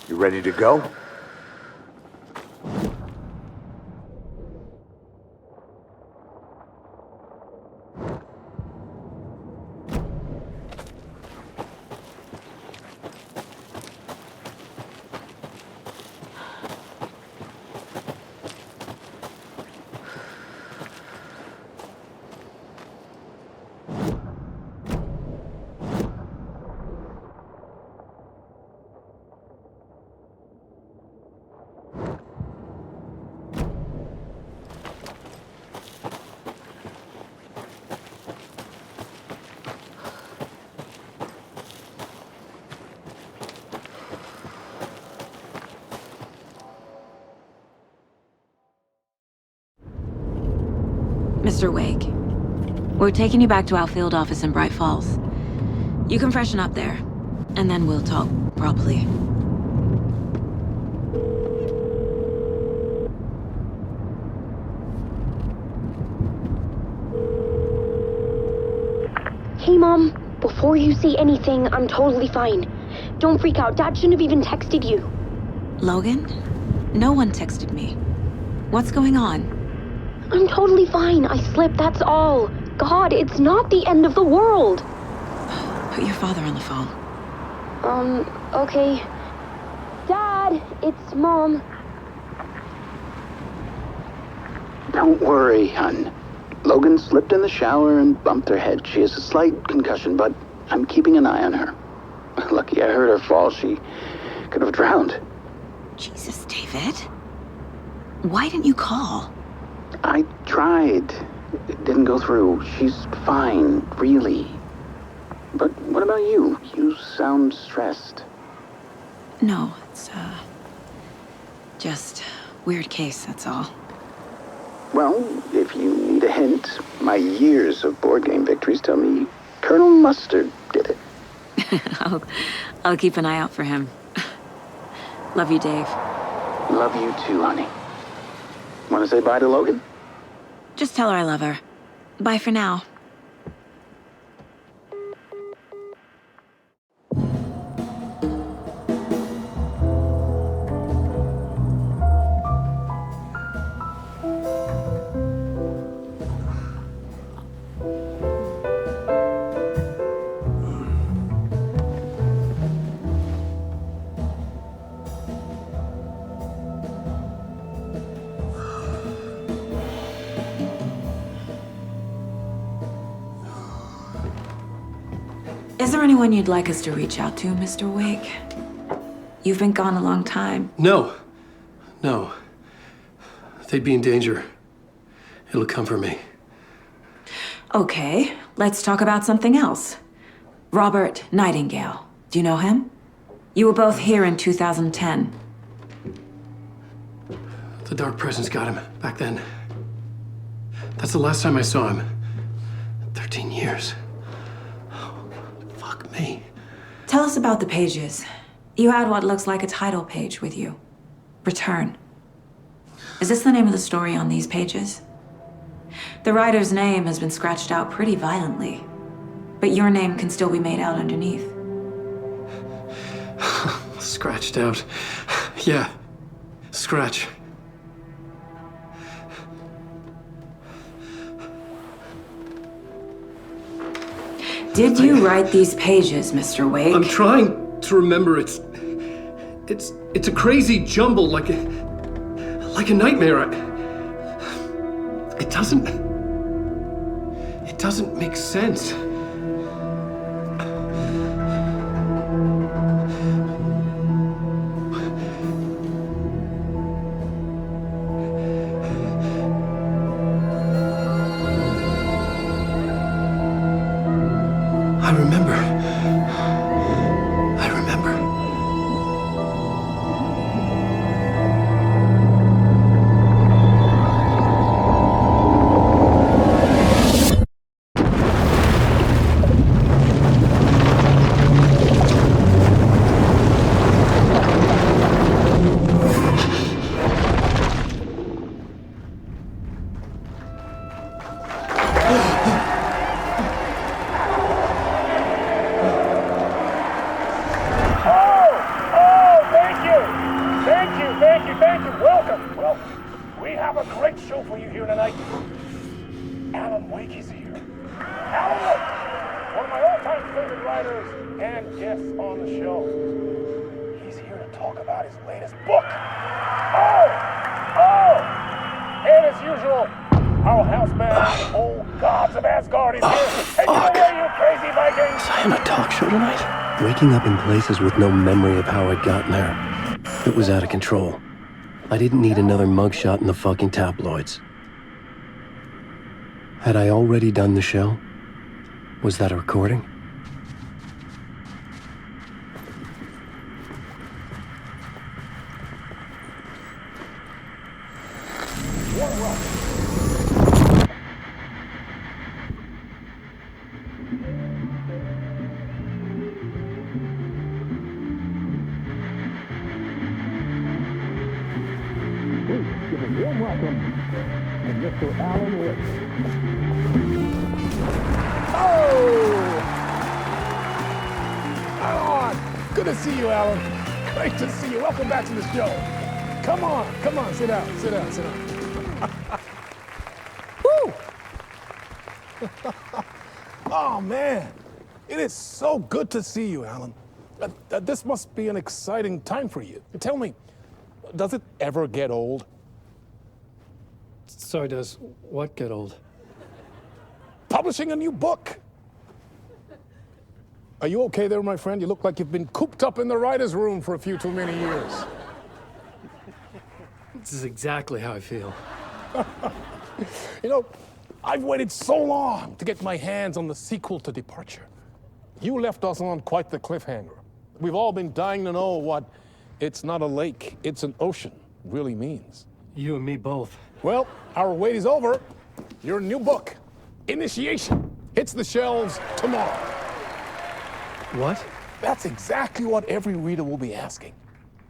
You ready to go? Mr. Wake, we're taking you back to our field office in Bright Falls. You can freshen up there, and then we'll talk properly. Hey, Mom. Before you say anything, I'm totally fine. Don't freak out. Dad shouldn't have even texted you. Logan? No one texted me. What's going on? I'm totally fine. I slipped, that's all. God, it's not the end of the world. Put your father on the phone. Okay. Dad, it's Mom. Don't worry, hon. Logan slipped in the shower and bumped her head. She has a slight concussion, but I'm keeping an eye on her. Lucky I heard her fall. She could have drowned. Jesus, David. Why didn't you call? I tried. It didn't go through. She's fine, really. But what about you? You sound stressed. No, it's, just weird case, that's all. Well, if you need a hint, my years of board game victories tell me Colonel Mustard did it. I'll keep an eye out for him. Love you, Dave. Love you too, honey. Want to say bye to Logan? Just tell her I love her. Bye for now. Is there anyone you'd like us to reach out to, Mr. Wake? You've been gone a long time. No. They'd be in danger. It'll come for me. Okay, let's talk about something else. Robert Nightingale. Do you know him? You were both here in 2010. The Dark Presence got him back then. That's the last time I saw him. 13 years. Fuck me. Tell us about the pages. You had what looks like a title page with you. Return. Is this the name of the story on these pages? The writer's name has been scratched out pretty violently, but your name can still be made out underneath. Scratched out. Yeah, Scratch. Did you write these pages, Mr. Wake? I'm trying to remember. It's a crazy jumble, like a nightmare. It doesn't make sense. I remember. Waking up in places with no memory of how I'd gotten there. It was out of control. I didn't need another mugshot in the fucking tabloids. Had I already done the show? Was that a recording? Good to see you, Alan. Great to see you. Welcome back to the show. Come on, sit down. Woo! Oh, man. It is so good to see you, Alan. This must be an exciting time for you. Tell me, does it ever get old? Sorry, does what get old? Publishing a new book. Are you okay there, my friend? You look like you've been cooped up in the writer's room for a few too many years. This is exactly how I feel. You know, I've waited so long to get my hands on the sequel to Departure. You left us on quite the cliffhanger. We've all been dying to know what "it's not a lake, it's an ocean" really means. You and me both. Well, our wait is over. Your new book, Initiation, hits the shelves tomorrow. What? That's exactly what every reader will be asking.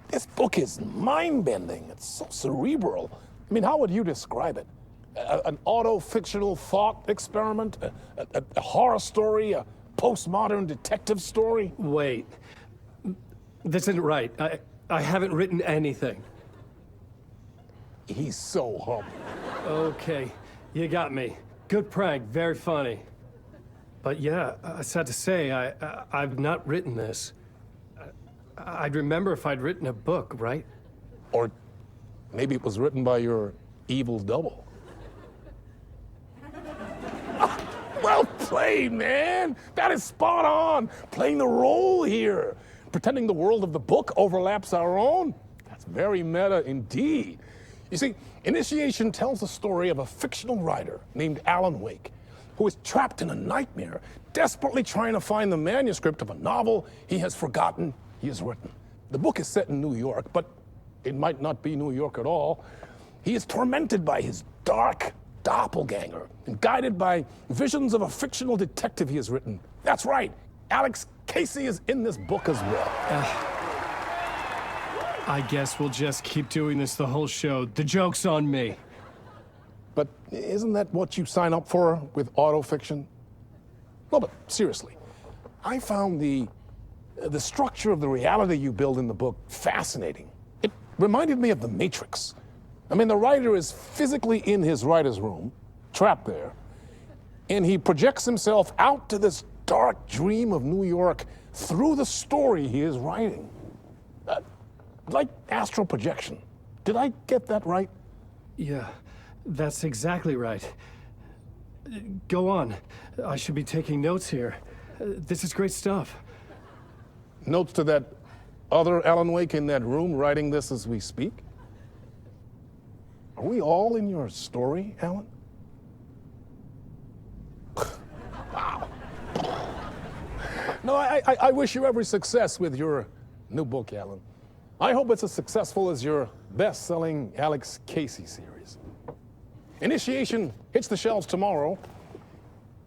This book is mind-bending. It's so cerebral. I mean, how would you describe it? An auto-fictional thought experiment? A horror story? A postmodern detective story? Wait. This isn't right. I haven't written anything. He's so humble. Okay, you got me. Good prank, very funny. But yeah, sad to say, I've not written this. I'd remember if I'd written a book, right? Or maybe it was written by your evil double. Well played, man! That is spot on! Playing the role here. Pretending the world of the book overlaps our own. That's very meta indeed. You see, Initiation tells the story of a fictional writer named Alan Wake, who is trapped in a nightmare, desperately trying to find the manuscript of a novel he has forgotten he has written. The book is set in New York, but it might not be New York at all. He is tormented by his dark doppelganger and guided by visions of a fictional detective he has written. That's right, Alex Casey is in this book as well. I guess we'll just keep doing this the whole show. The joke's on me. But isn't that what you sign up for with autofiction? No, but seriously, I found the structure of the reality you build in the book fascinating. It reminded me of The Matrix. I mean, the writer is physically in his writer's room, trapped there, and he projects himself out to this dark dream of New York through the story he is writing. Like astral projection. Did I get that right? Yeah, that's exactly right. Go on. I should be taking notes here. This is great stuff. Notes to that other Alan Wake in that room writing this as we speak? Are we all in your story, Alan? Wow. No, I wish you every success with your new book, Alan. I hope it's as successful as your best-selling Alex Casey series. Initiation hits the shelves tomorrow.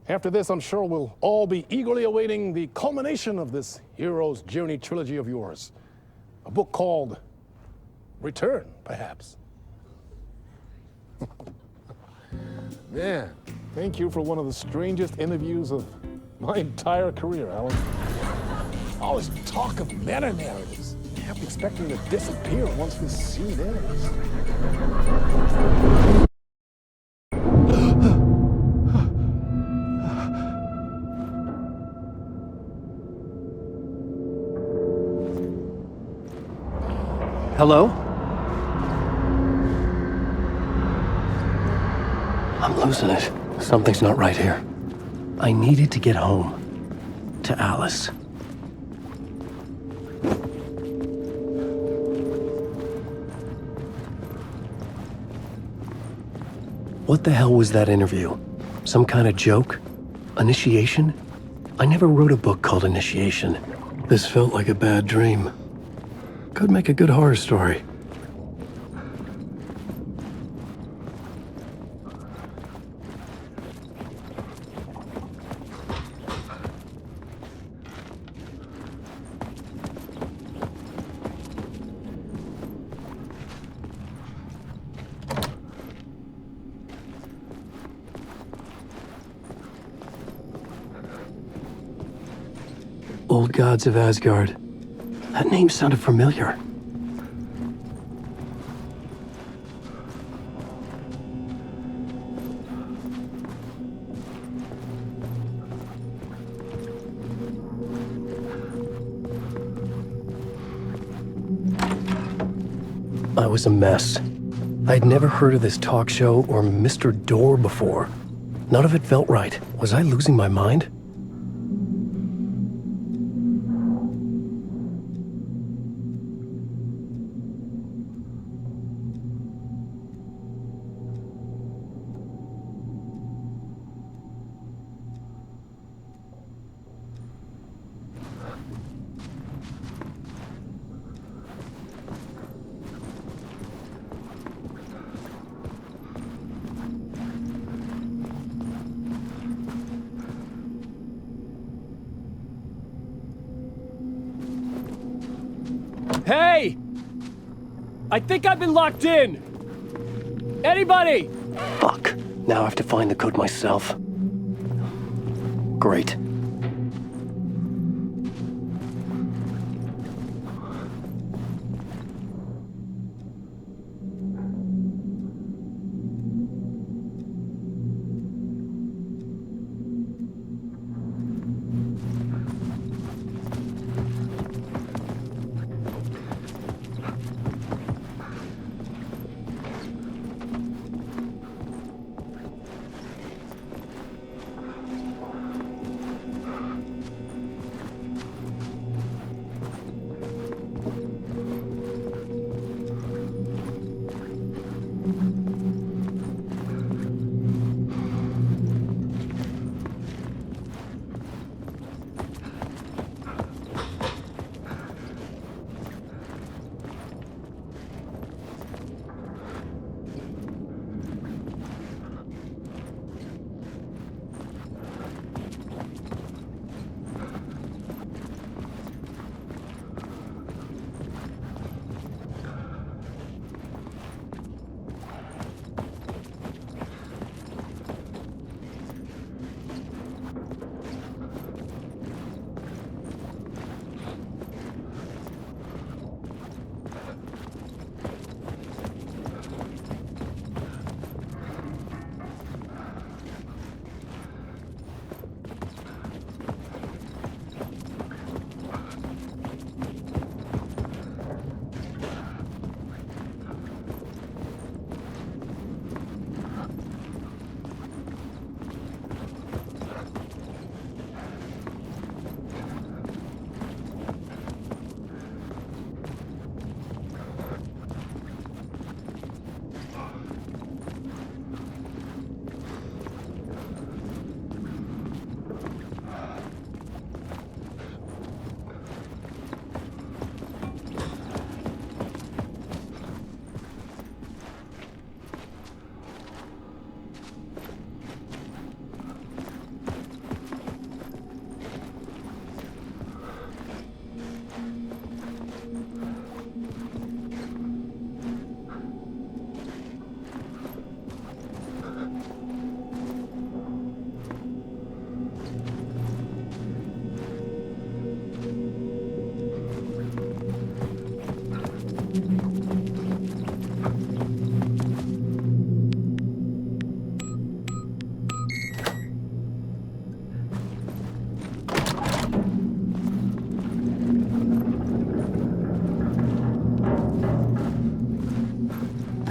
After this, I'm sure we'll all be eagerly awaiting the culmination of this hero's journey trilogy of yours. A book called Return, perhaps. Man, thank you for one of the strangest interviews of my entire career, Alan. All this talk of meta-narratives. I'm expecting to disappear once this scene ends. Hello? I'm losing it. Something's not right here. I needed to get home. To Alice. What the hell was that interview? Some kind of joke? Initiation? I never wrote a book called Initiation. This felt like a bad dream. Could make a good horror story. Old Gods of Asgard. That name sounded familiar. I was a mess. I'd never heard of this talk show or Mr. Door before. None of it felt right. Was I losing my mind? Hey! I think I've been locked in! Anybody? Fuck. Now I have to find the code myself. Great.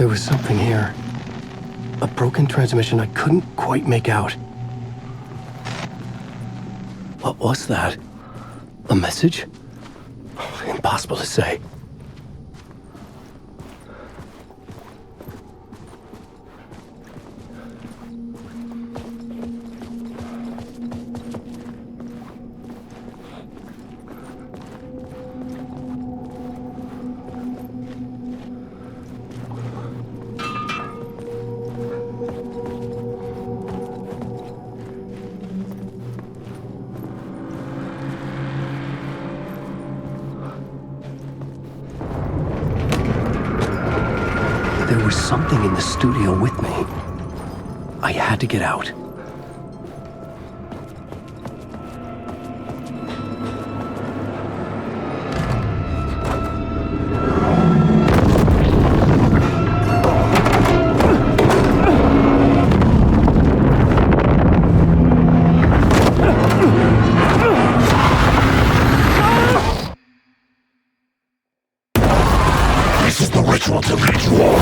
There was something here. A broken transmission I couldn't quite make out. What was that? A message? Impossible to say. There was something in the studio with me. I had to get out. This is the ritual to lead you on.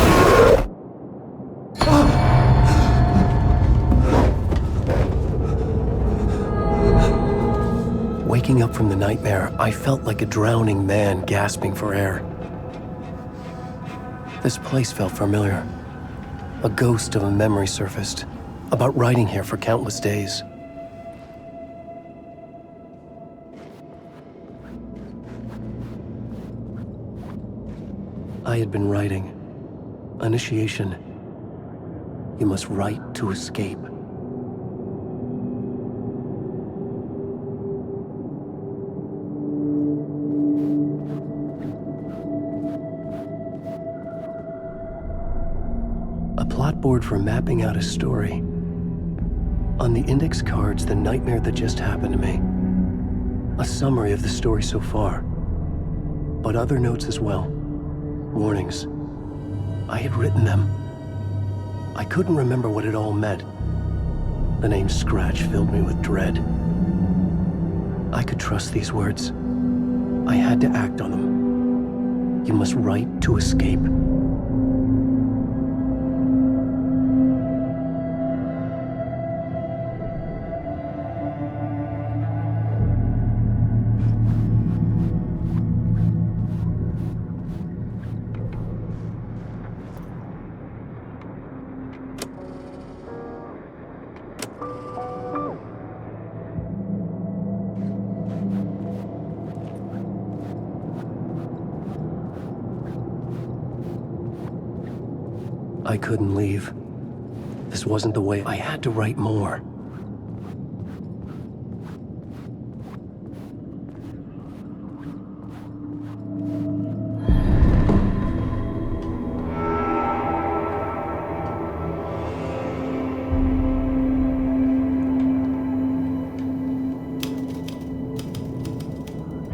Waking up from the nightmare, I felt like a drowning man gasping for air. This place felt familiar. A ghost of a memory surfaced, about writing here for countless days. I had been writing. Initiation. You must write to escape. A plot board for mapping out a story. On the index cards, the nightmare that just happened to me. A summary of the story so far. But other notes as well. Warnings. I had written them. I couldn't remember what it all meant. The name Scratch filled me with dread. I could trust these words. I had to act on them. You must write to escape. I couldn't leave. This wasn't the way. I had to write more.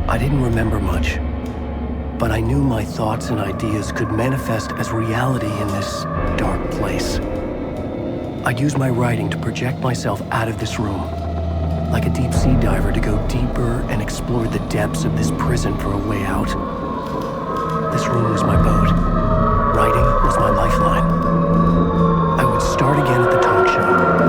I didn't remember much, but I knew my thoughts and ideas could manifest as reality in this dark place. I'd use my writing to project myself out of this room, like a deep-sea diver to go deeper and explore the depths of this prison for a way out. This room was my boat. Writing was my lifeline. I would start again at the talk show.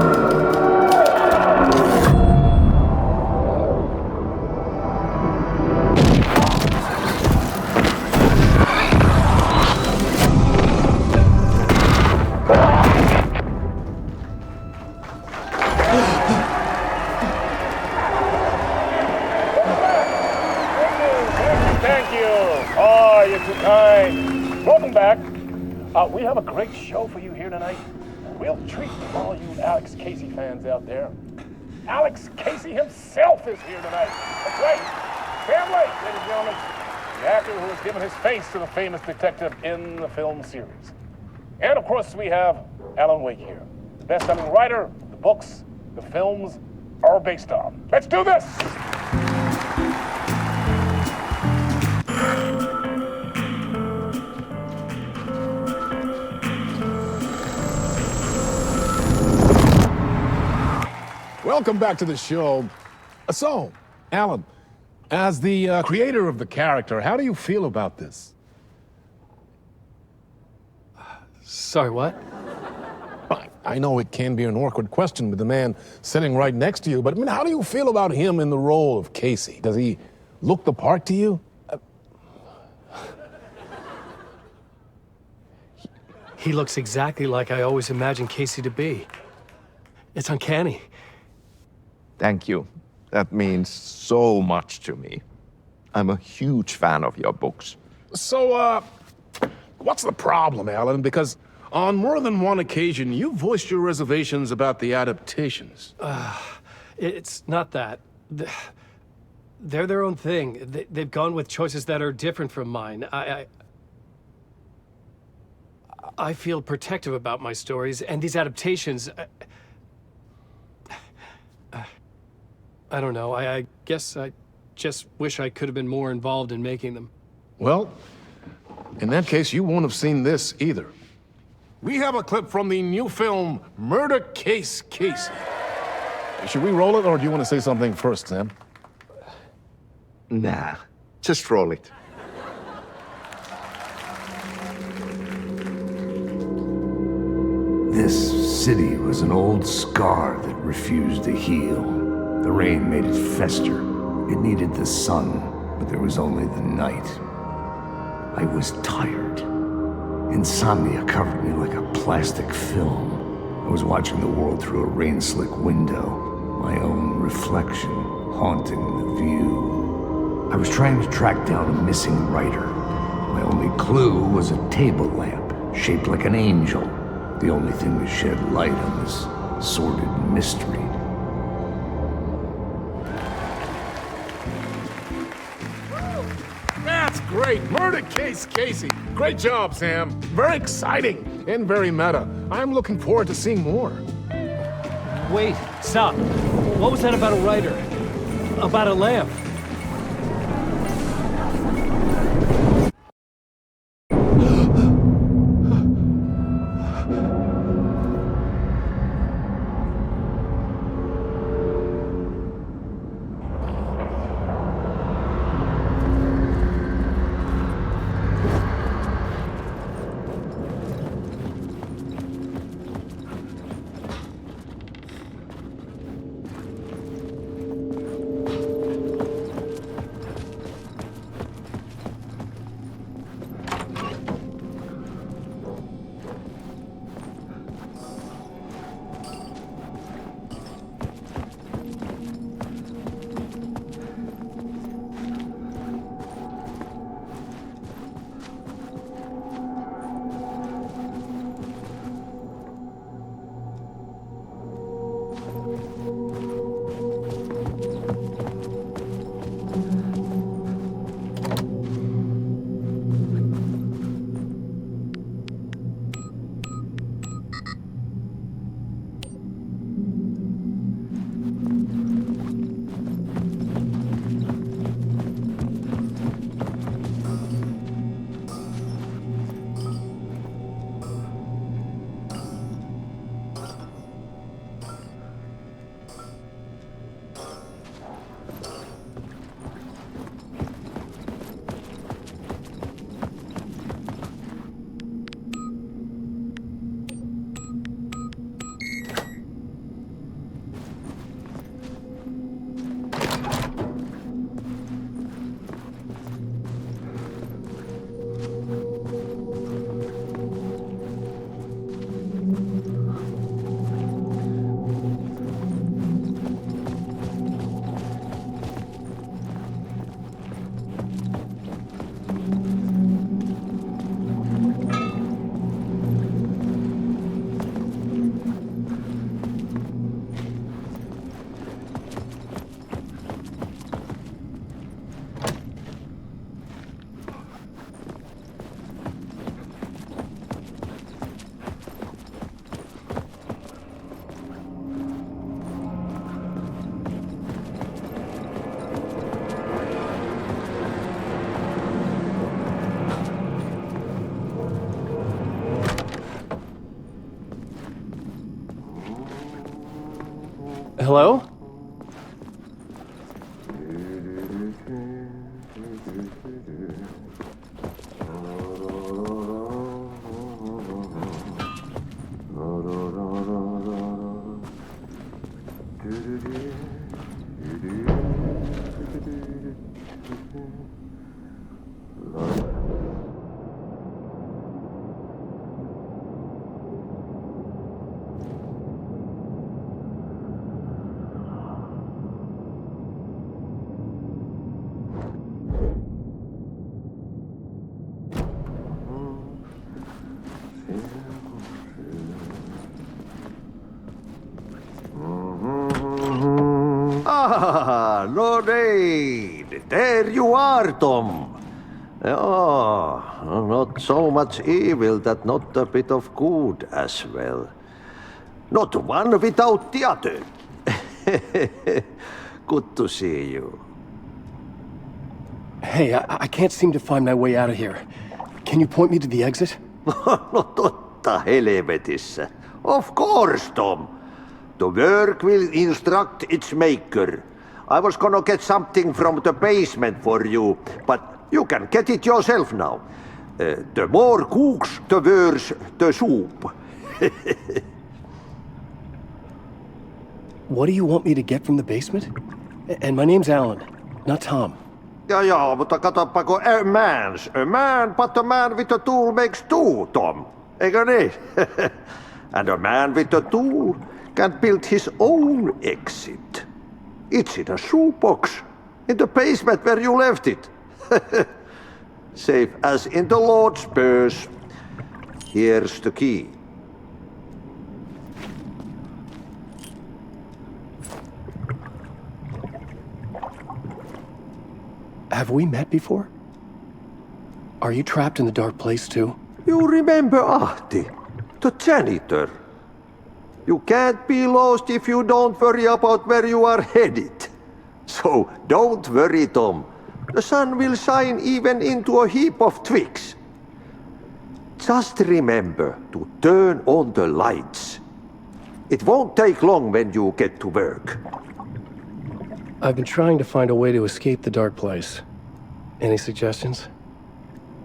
We have a great show for you here tonight. A real treat for all you Alex Casey fans out there. Alex Casey himself is here tonight. That's right. Sam Lake, ladies and gentlemen. The actor who has given his face to the famous detective in the film series. And of course, we have Alan Wake here. The best-selling writer, the books, the films are based on. Let's do this! Welcome back to the show. So, Alan, as the creator of the character, how do you feel about this? Sorry, what? I know it can be an awkward question with the man sitting right next to you, but I mean, how do you feel about him in the role of Casey? Does he look the part to you? He looks exactly like I always imagined Casey to be. It's uncanny. Thank you. That means so much to me. I'm a huge fan of your books. So, what's the problem, Alan? Because on more than one occasion, you voiced your reservations about the adaptations. It's not that. They're their own thing. They've gone with choices that are different from mine. I feel protective about my stories, and these adaptations... I don't know. I guess I just wish I could have been more involved in making them. Well, in that case, you won't have seen this either. We have a clip from the new film, Murder Case Casey. Should we roll it, or do you want to say something first, Sam? Nah, just roll it. This city was an old scar that refused to heal. The rain made it fester. It needed the sun, but there was only the night. I was tired. Insomnia covered me like a plastic film. I was watching the world through a rain-slick window, my own reflection haunting the view. I was trying to track down a missing writer. My only clue was a table lamp, shaped like an angel, the only thing to shed light on this sordid mystery. That's great! Murder Case Casey! Great job, Sam. Very exciting and very meta. I'm looking forward to seeing more. Wait, stop. What was that about a writer? About a lamp? Hello? there you are, Tom. Oh, not so much evil that not a bit of good as well. Not one without the other. Good to see you. Hey, I can't seem to find my way out of here. Can you point me to the exit? No totta helvetissä. Of course, Tom. The work will instruct its maker. I was gonna get something from the basement for you, but you can get it yourself now. The more cooks, the worse the soup. What do you want me to get from the basement? And my name's Alan, not Tom. Ja, mutta katopako, a man, but a man with a tool makes two, Tom. Eikö niin? And a man with a tool can build his own exit. It's in a shoebox, in the basement where you left it. Safe as in the Lord's purse. Here's the key. Have we met before? Are you trapped in the dark place too? You remember Ahti, the janitor. You can't be lost if you don't worry about where you are headed. So don't worry, Tom. The sun will shine even into a heap of twigs. Just remember to turn on the lights. It won't take long when you get to work. I've been trying to find a way to escape the dark place. Any suggestions?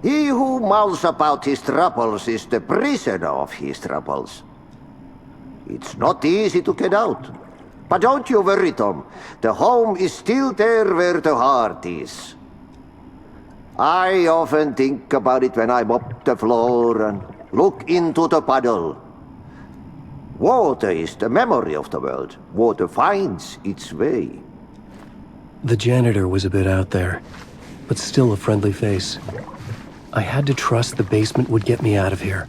He who mouths about his troubles is the prisoner of his troubles. It's not easy to get out. But don't you worry, Tom. The home is still there where the heart is. I often think about it when I mop the floor and look into the puddle. Water is the memory of the world. Water finds its way. The janitor was a bit out there, but still a friendly face. I had to trust the basement would get me out of here.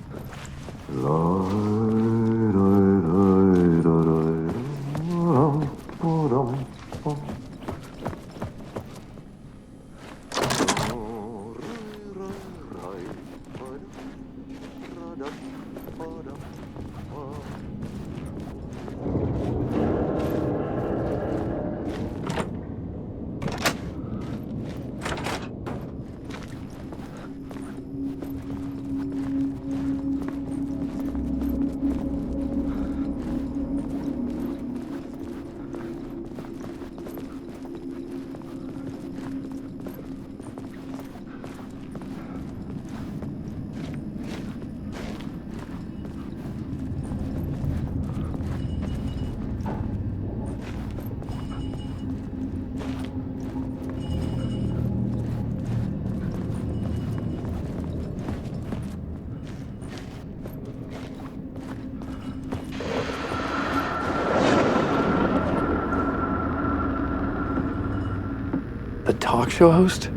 The talk show host?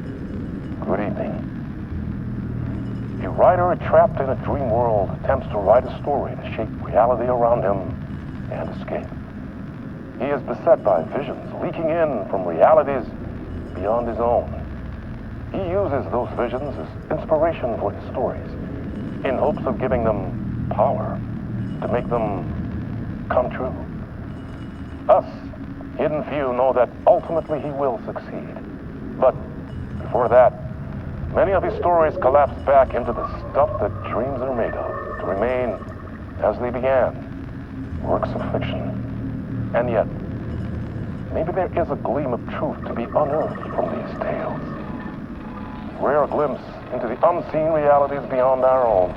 Good evening. A writer trapped in a dream world attempts to write a story to shape reality around him and escape. He is beset by visions leaking in from realities beyond his own. He uses those visions as inspiration for his stories, in hopes of giving them power, to make them come true. Us, hidden few, know that ultimately he will succeed. But before that, many of his stories collapse back into the stuff that dreams are made of, to remain as they began, works of fiction. And yet, maybe there is a gleam of truth to be unearthed from these tales. A rare glimpse into the unseen realities beyond our own,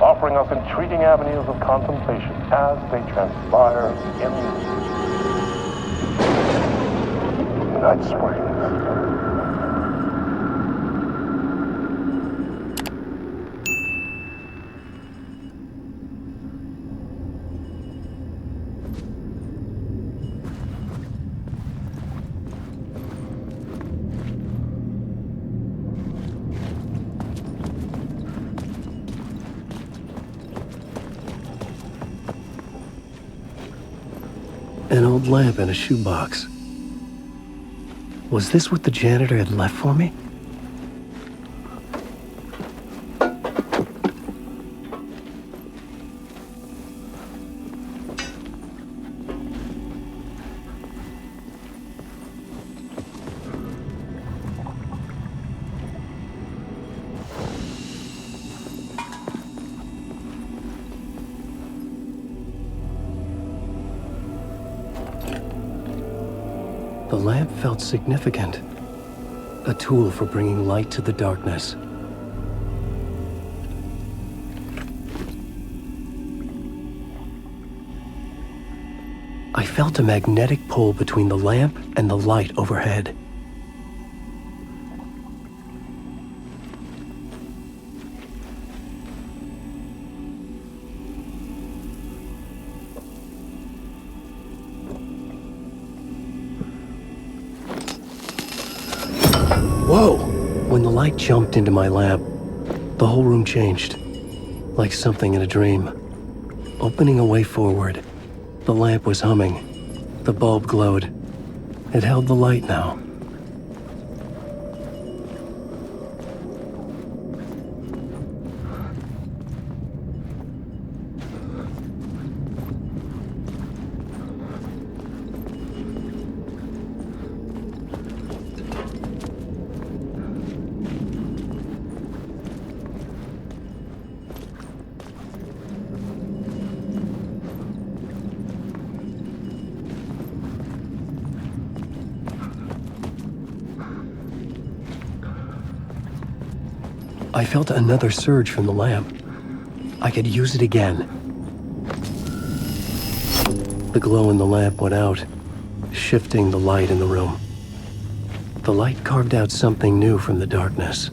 offering us intriguing avenues of contemplation as they transpire in Night Springs. An old lamp in a shoebox. Was this what the janitor had left for me? The lamp felt significant. A tool for bringing light to the darkness. I felt a magnetic pull between the lamp and the light overhead. Whoa! When the light jumped into my lamp, the whole room changed, like something in a dream. Opening a way forward, the lamp was humming. The bulb glowed. It held the light now. I felt another surge from the lamp. I could use it again. The glow in the lamp went out, shifting the light in the room. The light carved out something new from the darkness.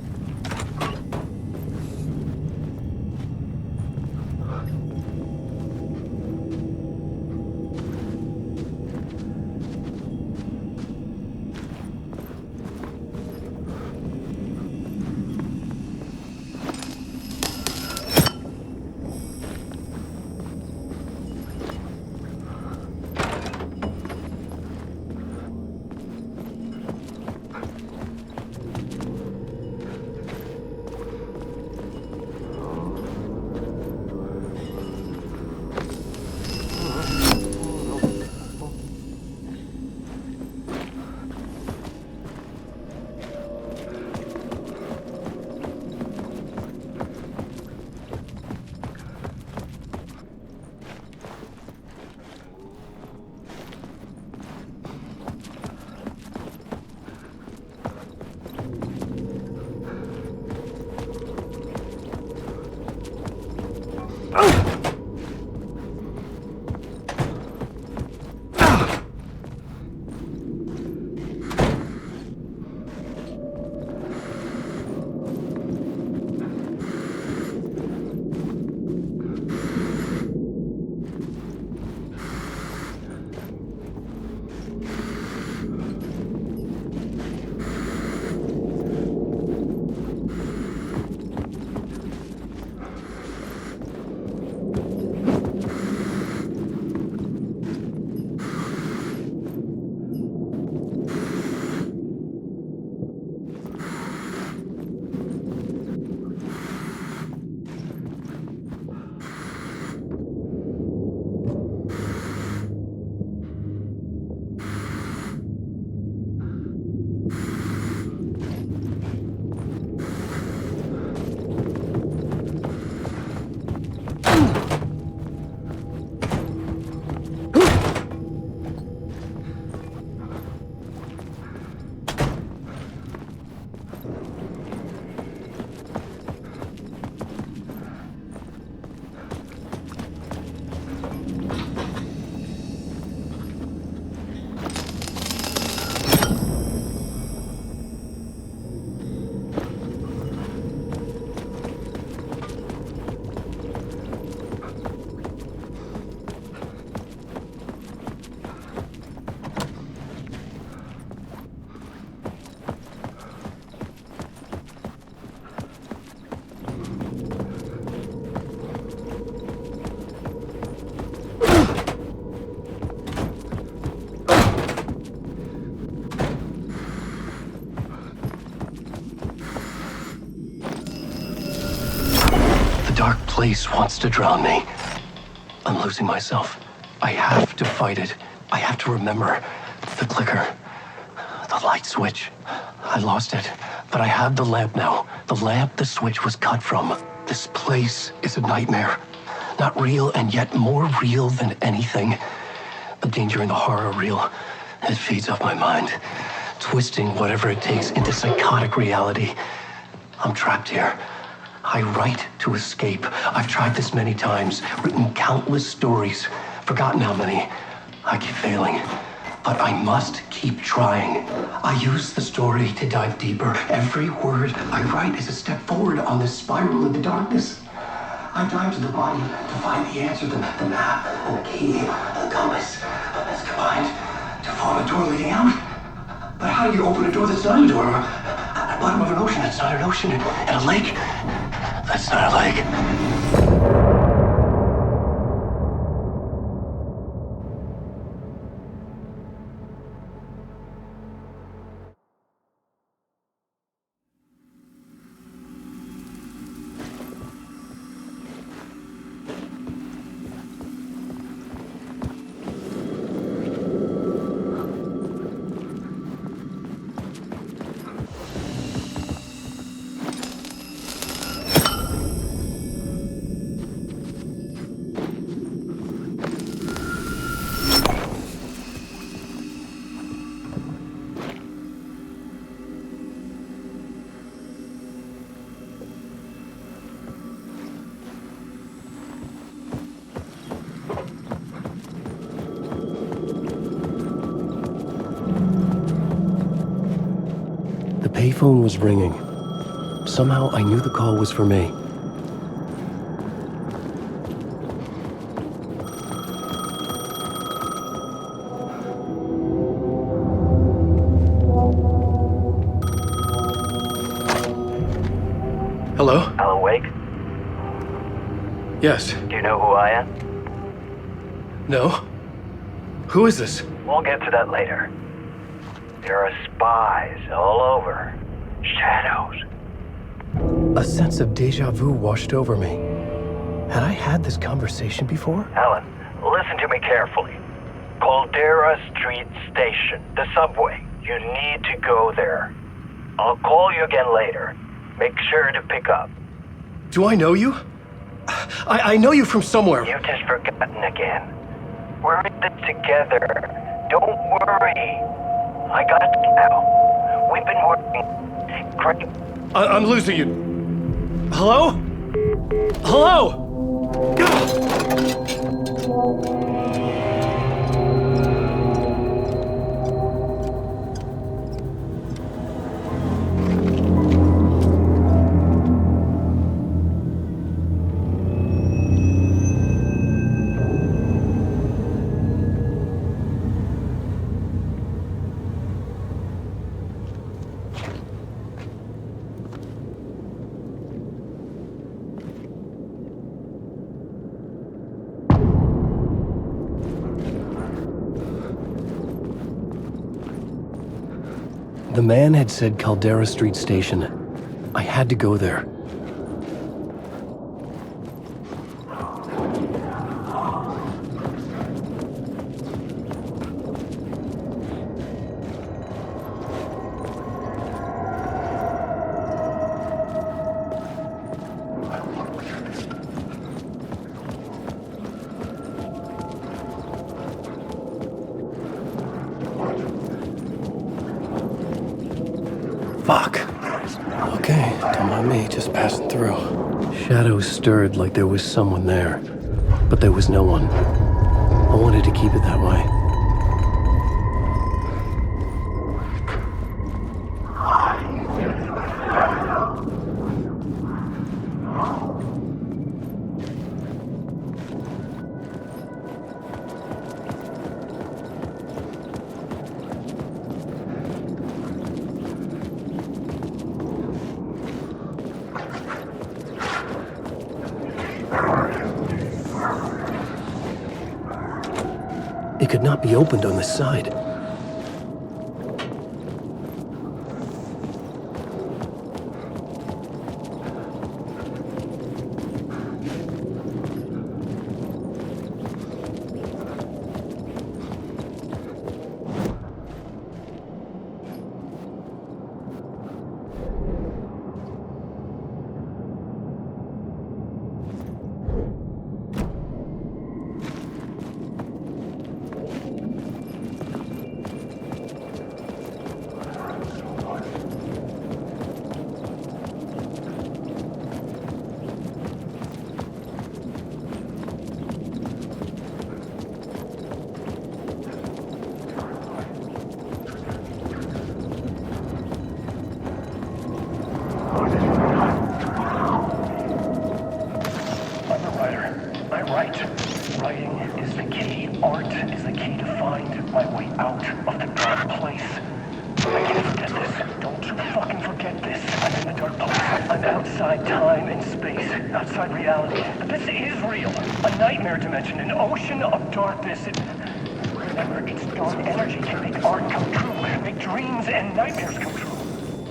place wants to drown me. I'm losing myself. I have to fight it. I have to remember. The clicker. The light switch. I lost it. But I have the lamp now. The lamp the switch was cut from. This place is a nightmare. Not real, and yet more real than anything. The danger in the horror reel. It feeds off my mind. Twisting whatever it takes into psychotic reality. I'm trapped here. I write to escape. I've tried this many times, written countless stories, forgotten how many. I keep failing, but I must keep trying. I use the story to dive deeper. Every word I write is a step forward on this spiral in the darkness. I dive to the body to find the answer, the map, and the key, and the compass. That's combined to form a door leading out. But how do you open a door that's not a door? At the bottom of an ocean that's not an ocean, and a lake that's not a lake. The payphone was ringing. Somehow I knew the call was for me. Hello? Alan Wake? Yes. Do you know who I am? No? Who is this? We'll get to that later. There are spies all over. Shadows. A sense of deja vu washed over me. Had I had this conversation before? Alan, listen to me carefully. Caldera Street Station, the subway. You need to go there. I'll call you again later. Make sure to pick up. Do I know you? I know you from somewhere. You've just forgotten again. We're in this together. Don't worry. I got you now. We've been working. Great. I'm losing you. Hello? Hello? The man had said Caldera Street Station. I had to go there. Fuck. Okay, don't mind me, just passing through. Shadows stirred like there was someone there, but there was no one. I wanted to keep it that way. It could not be opened on this side. Writing is the key. Art is the key to find my way out of the dark place. I can't forget this. Don't you fucking forget this. I'm in the dark place. I'm outside time and space. Outside reality. This is real. A nightmare dimension. An ocean of darkness. Remember, its dark energy can make art come true. Make dreams and nightmares come true.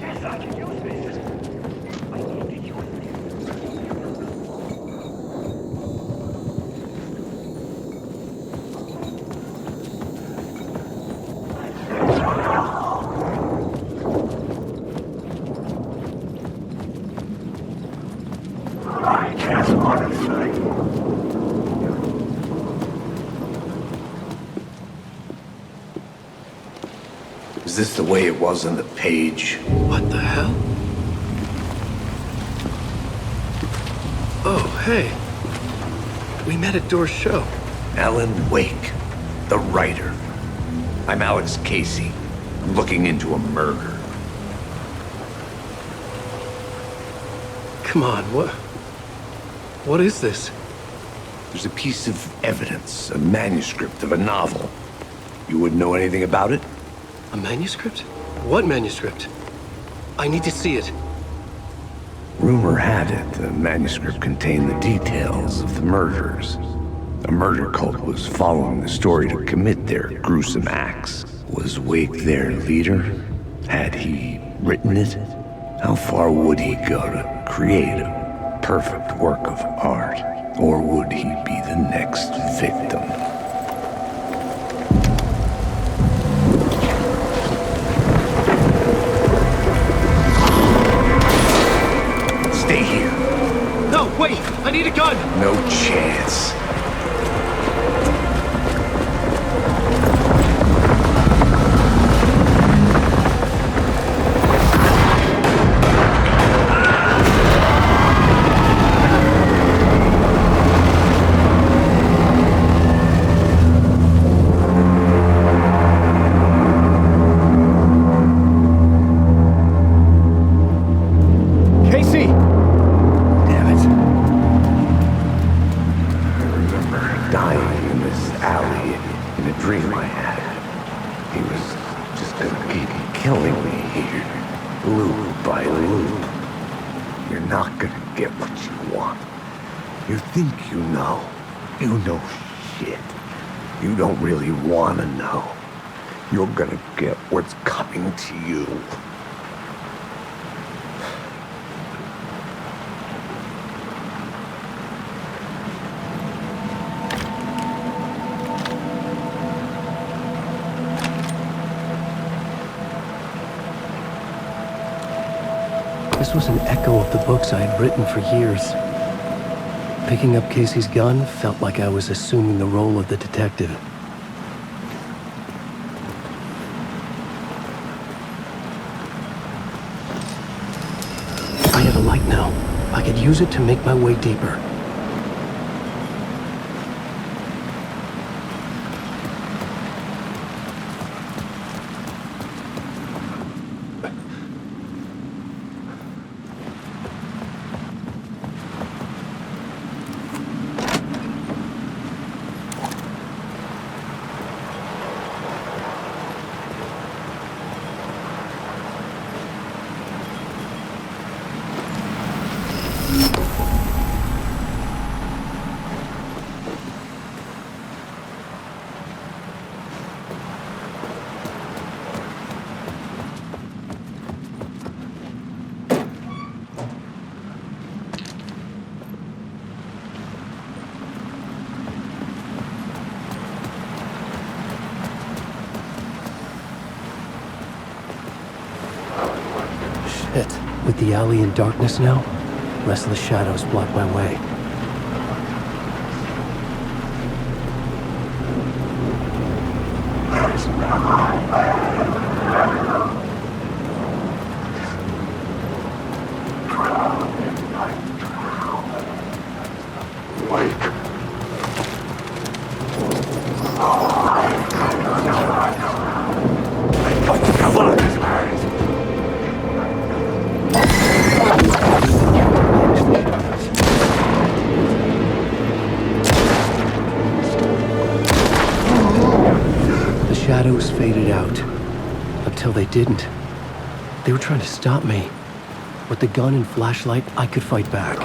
Yes, I can use this. I need to use this. I can't honestly. Is this the way it was on the page? What the hell? Oh, hey. We met at Door's show. Alan Wake, the writer. I'm Alex Casey. I'm looking into a murder. Come on, what is this? There's a piece of evidence, a manuscript of a novel. You wouldn't know anything about it? A manuscript? What manuscript? I need to see it. Rumor had it the manuscript contained the details of the murders. A murder cult was following the story to commit their gruesome acts. Was Wake their leader? Had he written it? How far would he go to create a perfect work of art? Or would he be the next victim? Stay here. No, wait! I need a gun! No chance. You don't really want to know. You're gonna get what's coming to you. This was an echo of the books I had written for years. Picking up Casey's gun felt like I was assuming the role of the detective. I had a light now. I could use it to make my way deeper. With the alley in darkness now, restless shadows block my way. shadows faded out. Until they didn't. They were trying to stop me. With the gun and flashlight, I could fight back.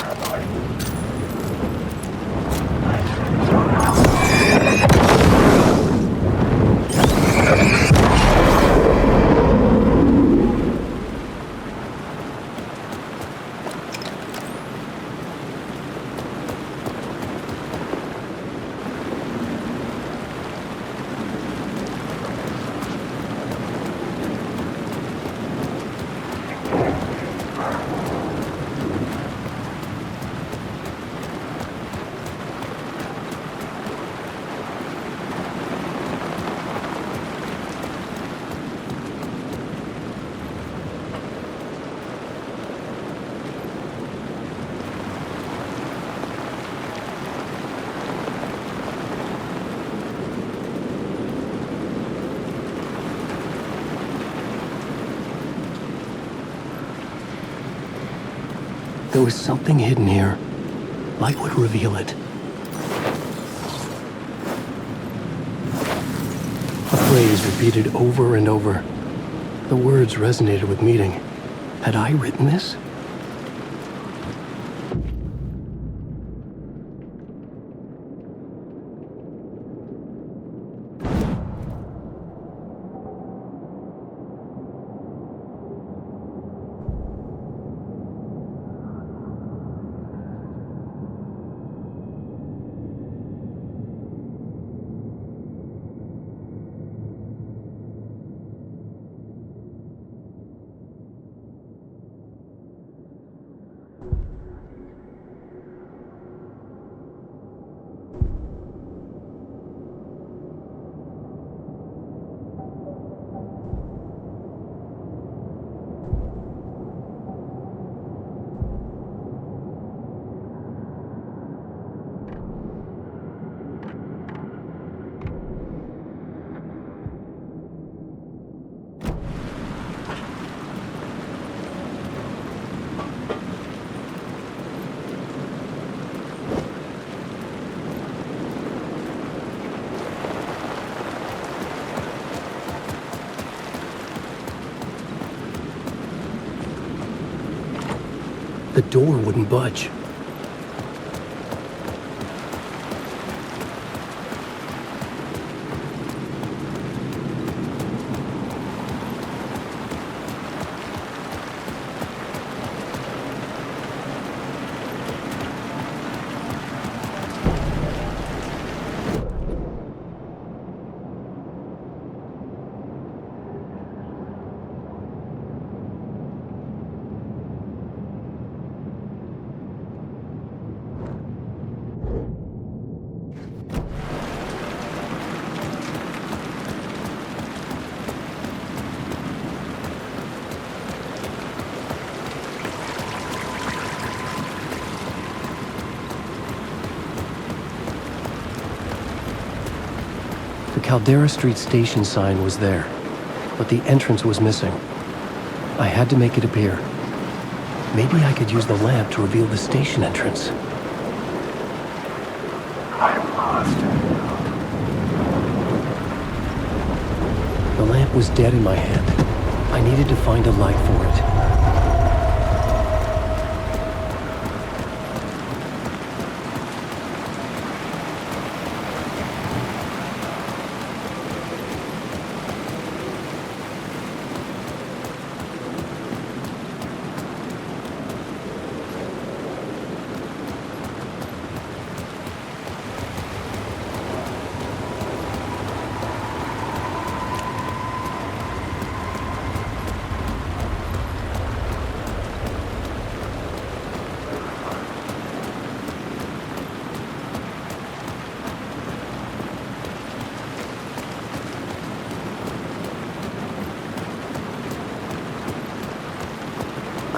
There was something hidden here. Light would reveal it. A phrase repeated over and over. The words resonated with meaning. Had I written this? The door wouldn't budge. Caldera Street station sign was there, but the entrance was missing. I had to make it appear. Maybe I could use the lamp to reveal the station entrance. I'm lost. The lamp was dead in my hand. I needed to find a light for it.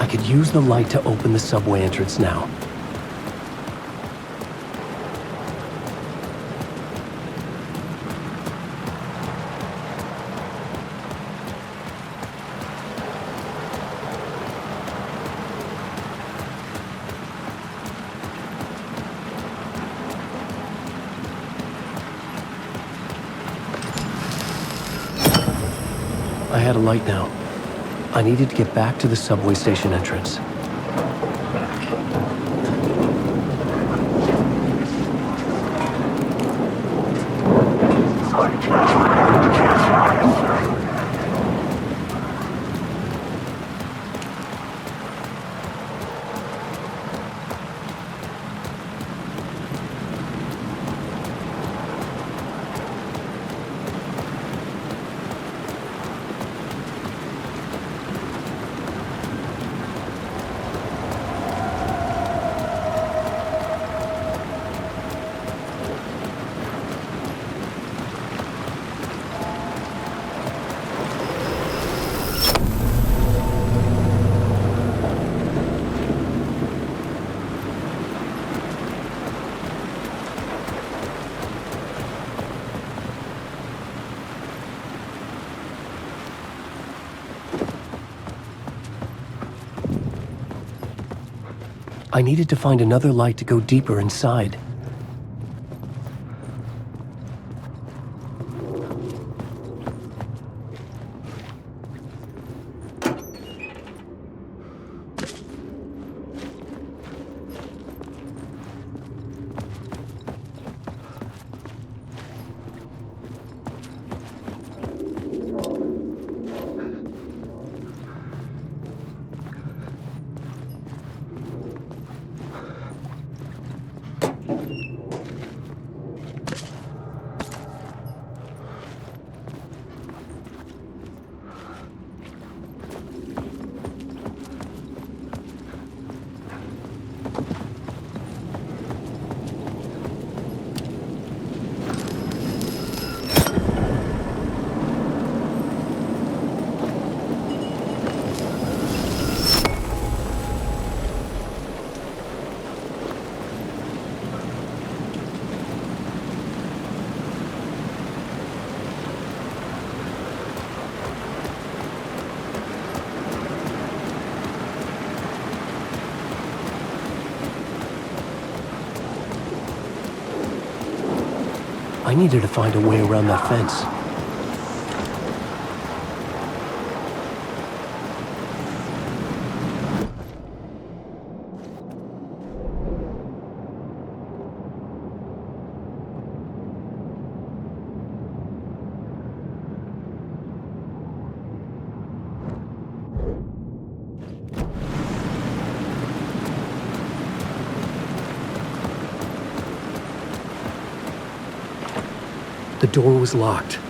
I could use the light to open the subway entrance now. I had a light now. I needed to get back to the subway station entrance. I needed to find another light to go deeper inside. I needed to find a way around that fence. The door was locked.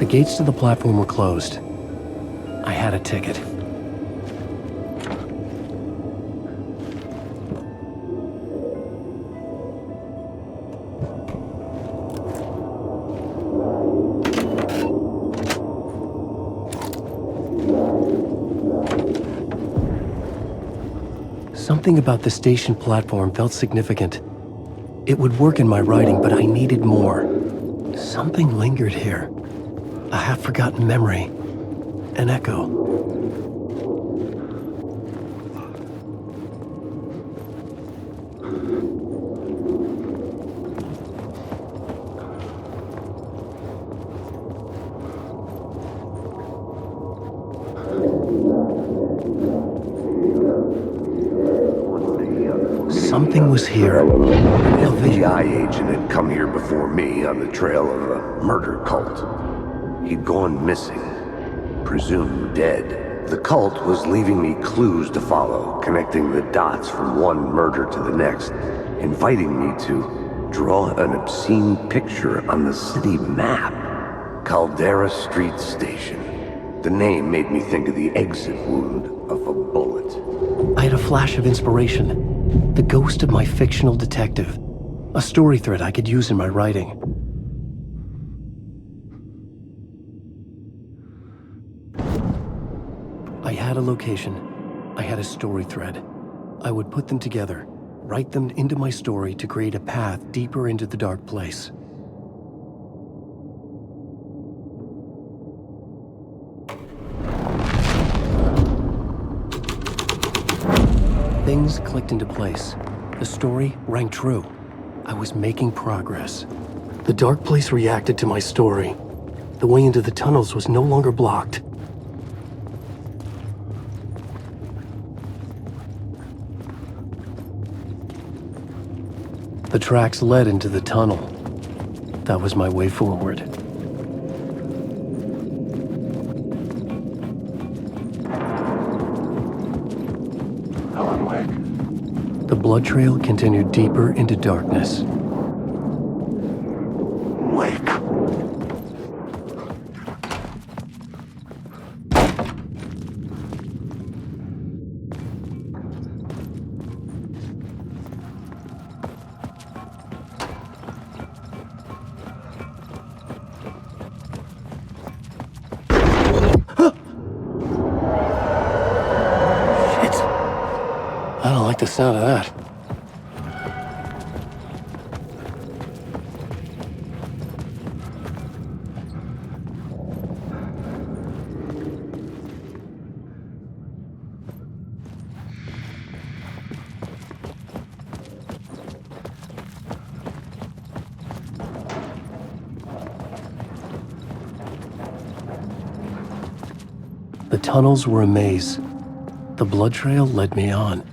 The gates to the platform were closed. I had a ticket. Something about the station platform felt significant. It would work in my writing, but I needed more. Something lingered here. A half-forgotten memory. An echo. Something was here. An FBI agent had come here before me on the trail of a murder cult. He'd gone missing, presumed dead. The cult was leaving me clues to follow, connecting the dots from one murder to the next, inviting me to draw an obscene picture on the city map. Caldera Street Station. The name made me think of the exit wound of a bullet. I had a flash of inspiration. The ghost of my fictional detective. A story thread I could use in my writing. I had a location. I had a story thread. I would put them together, write them into my story to create a path deeper into the dark place. Things clicked into place. The story rang true. I was making progress. The dark place reacted to my story. The way into the tunnels was no longer blocked. The tracks led into the tunnel. That was my way forward. The blood trail continued deeper into darkness. Wake. I don't like the sound of that. The tunnels were a maze. The blood trail led me on.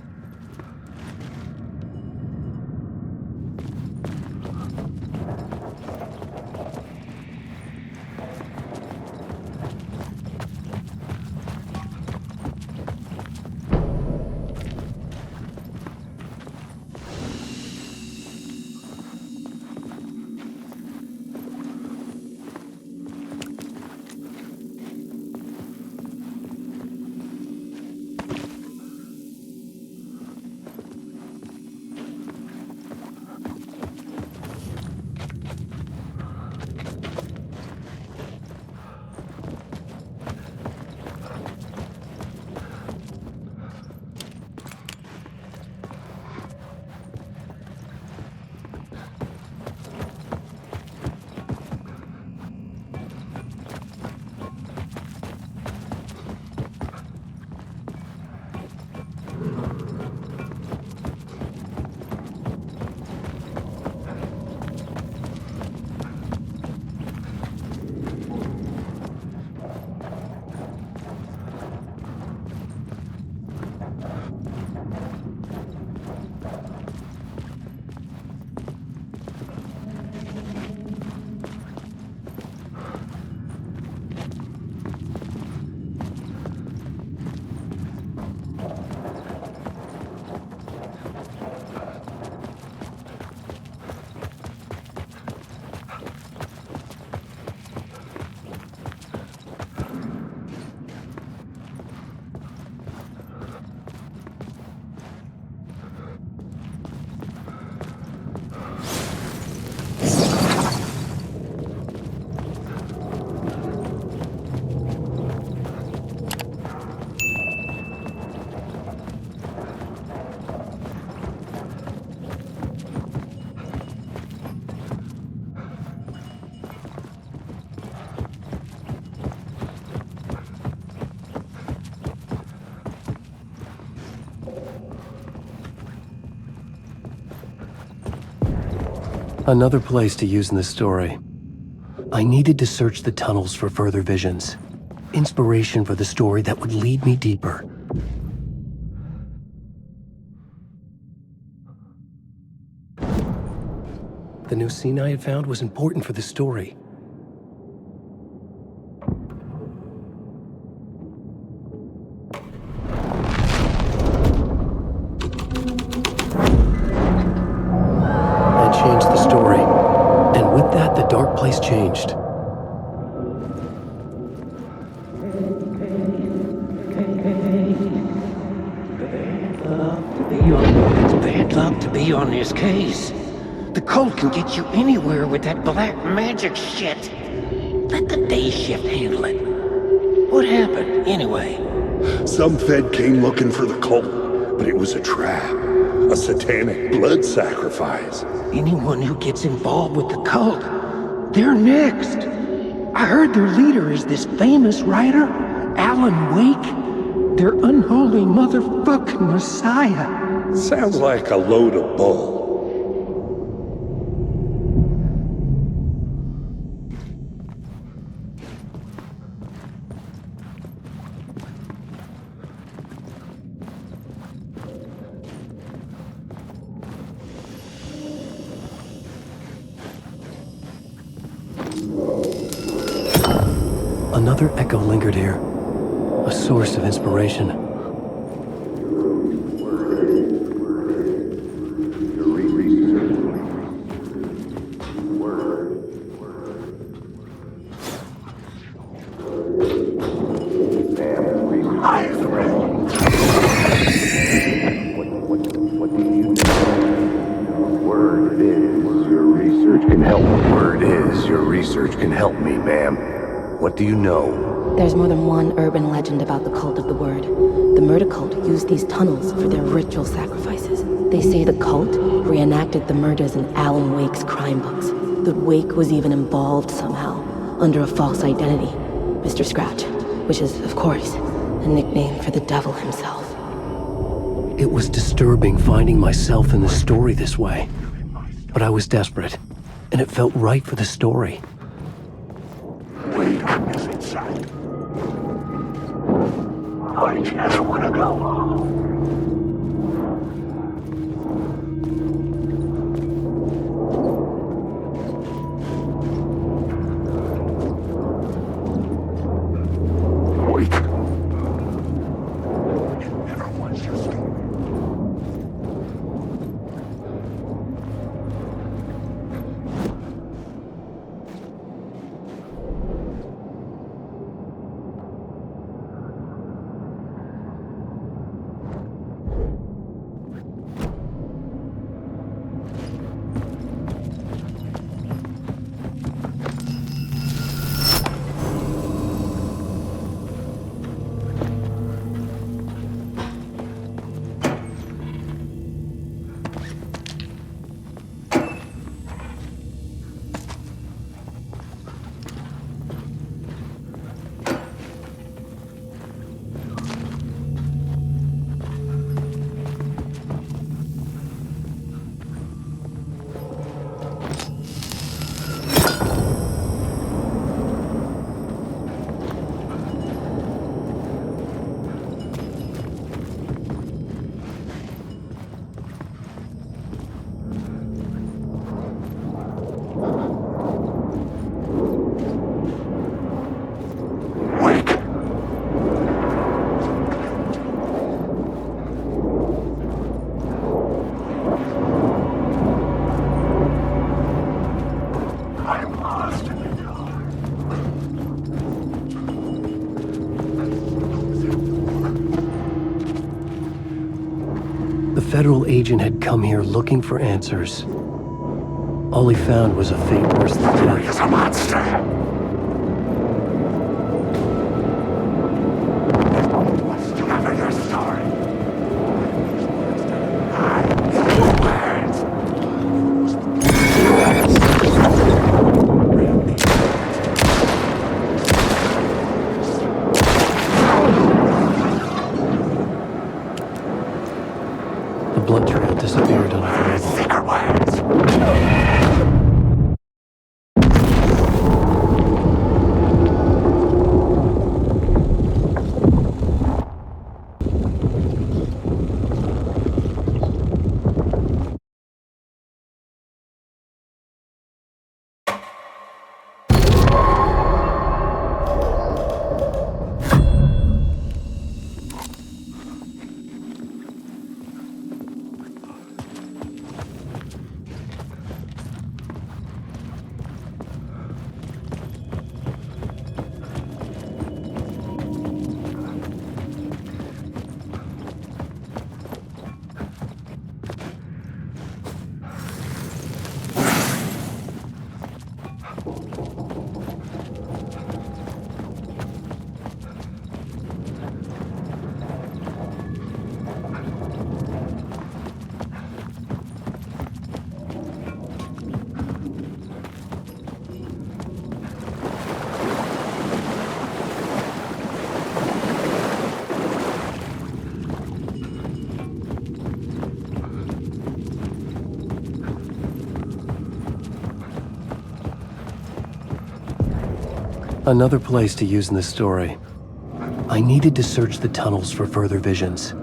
Another place to use in this story. I needed to search the tunnels for further visions. Inspiration for the story that would lead me deeper. The new scene I had found was important for the story. That changed the story. And with that, the dark place changed. It's bad luck to be on this case. The cult can get you anywhere with that black magic shit. Let the day shift handle it. What happened, anyway? Some Fed came looking for the cult, but it was a trap. A satanic blood sacrifice. Anyone who gets involved with the cult, they're next. I heard their leader is this famous writer, Alan Wake. Their unholy motherfucking messiah. Sounds like a load of bull. Another echo lingered here, a source of inspiration. What do you know? There's more than one urban legend about the cult of the word. The murder cult used these tunnels for their ritual sacrifices. They say the cult reenacted the murders in Alan Wake's crime books. That Wake was even involved somehow, under a false identity, Mr. Scratch, which is, of course, a nickname for the devil himself. It was disturbing finding myself in the story this way. But I was desperate, and it felt right for the story. Wait is inside. I just want to go. Wait. Everyone's just... The federal agent had come here looking for answers. All he found was a fate worse than death. He's a monster. The blood trail disappeared under the rubble. Secret words. Another place to use in this story. I needed to search the tunnels for further visions.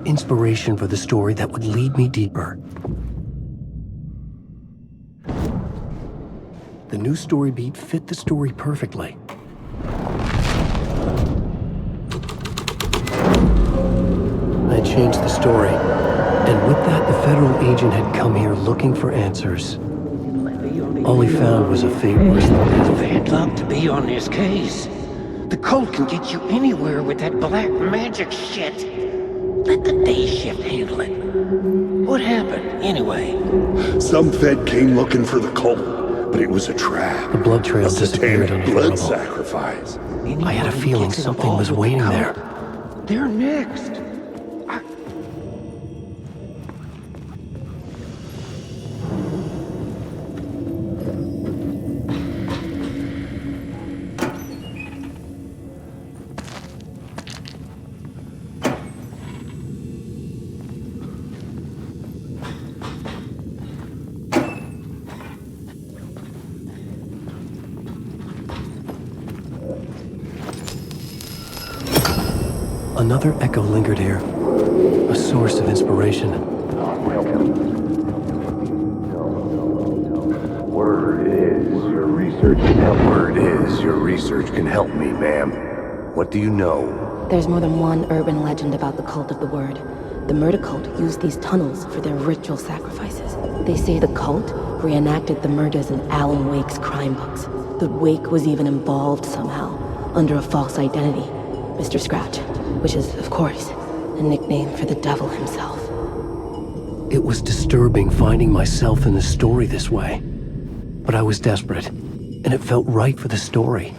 Inspiration for the story that would lead me deeper. The new story beat fit the story perfectly. I changed the story, and with that, the federal agent had come here looking for answers. All he found was a fate worse than death. Bad luck to be on this case. The cult can get you anywhere with that black magic shit. Let the day shift handle it. What happened, anyway? Some Fed came looking for the cult, but it was a trap. The blood trail disappeared under the blood rubble. sacrifice. I had a feeling something was waiting there. They're next. Another echo lingered here, a source of inspiration. Word is your research can help me, ma'am. What do you know? There's more than one urban legend about the cult of the word. The murder cult used these tunnels for their ritual sacrifices. They say the cult reenacted the murders in Alan Wake's crime books. The Wake was even involved somehow, under a false identity, Mr. Scratch, which is, of course, a nickname for the devil himself. It was disturbing finding myself in the story this way. But I was desperate, and it felt right for the story.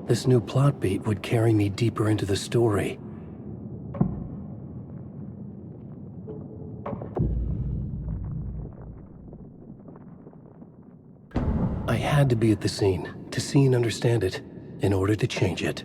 This new plot beat would carry me deeper into the story. I had to be at the scene, to see and understand it, in order to change it.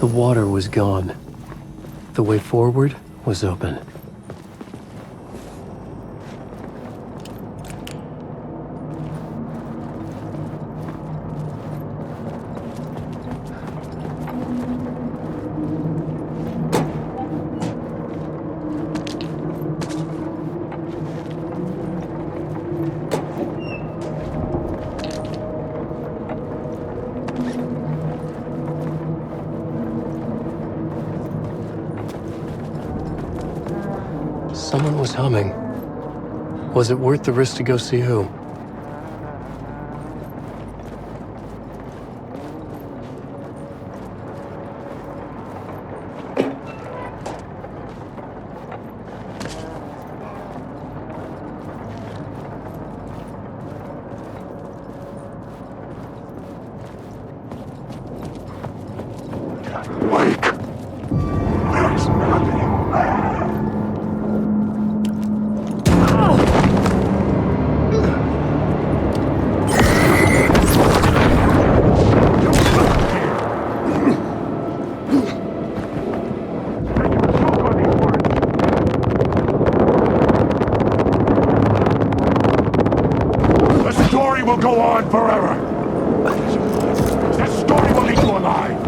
The water was gone. The way forward was open. Someone was humming. Was it worth the risk to go see who? Wake. There's nothing left. story will go on forever. That story will eat you alive.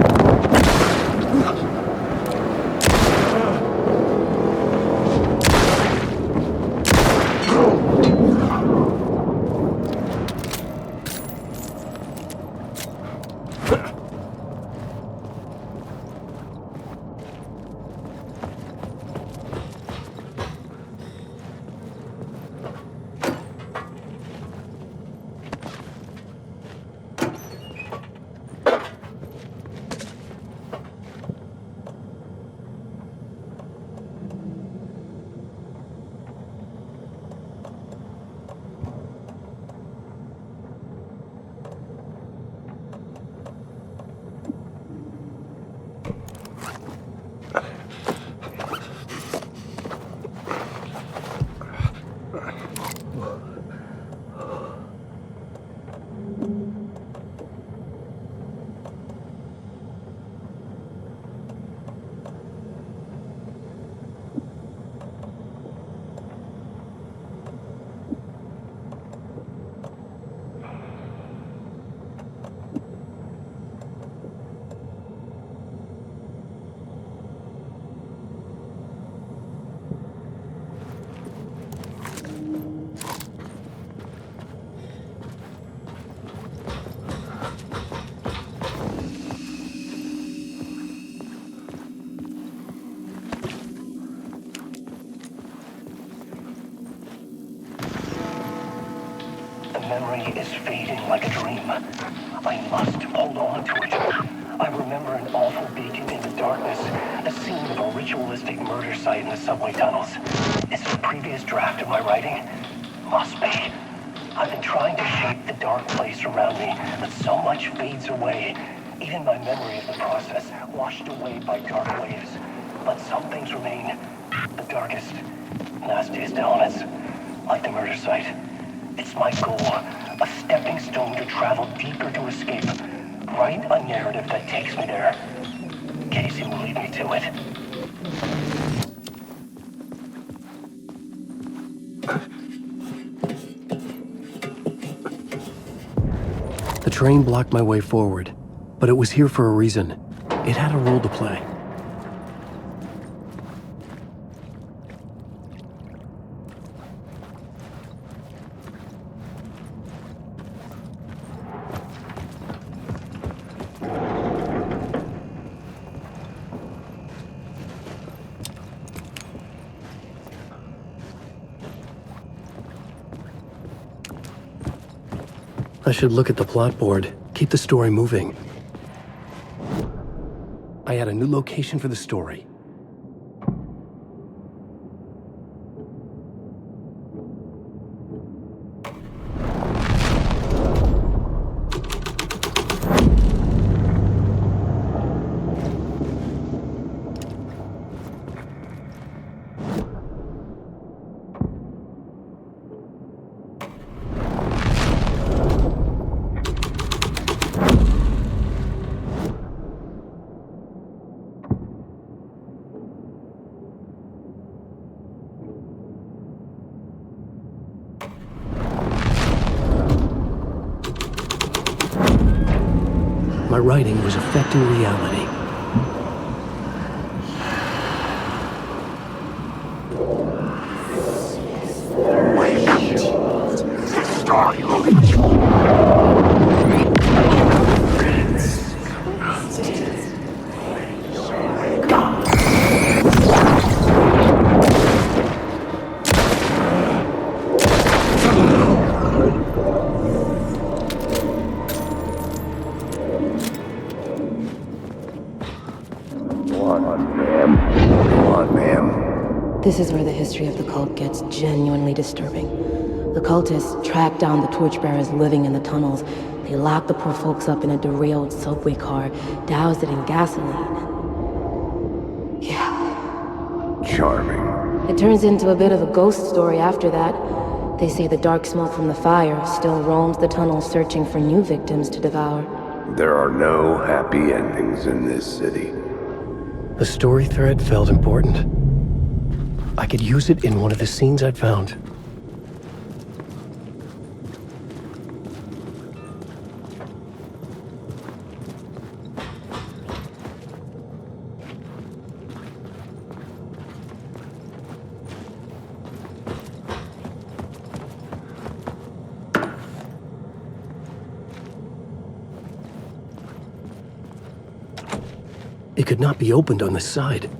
Memory is fading like a dream. I must hold on to it. I remember an awful beacon in the darkness, a scene of a ritualistic murder site in the subway tunnels. Is it a previous draft of my writing? Must be. I've been trying to shape the dark place around me, but so much fades away. Even my memory of the process, washed away by dark waves. But some things remain. The darkest, nastiest elements, like the murder site. It's my goal, a stepping stone to travel deeper to escape. Write a narrative that takes me there. Casey will lead me to it. The train blocked my way forward, but it was here for a reason. It had a role to play. I should look at the plot board, keep the story moving. I had a new location for the story. My writing was affecting reality. This is where the history of the cult gets genuinely disturbing. The cultists tracked down the torchbearers living in the tunnels. They locked the poor folks up in a derailed subway car, doused it in gasoline. Yeah. Charming. It turns into a bit of a ghost story after that. They say the dark smoke from the fire still roams the tunnels searching for new victims to devour. There are no happy endings in this city. The story thread felt important. I could use it in one of the scenes I'd found. It could not be opened on the side.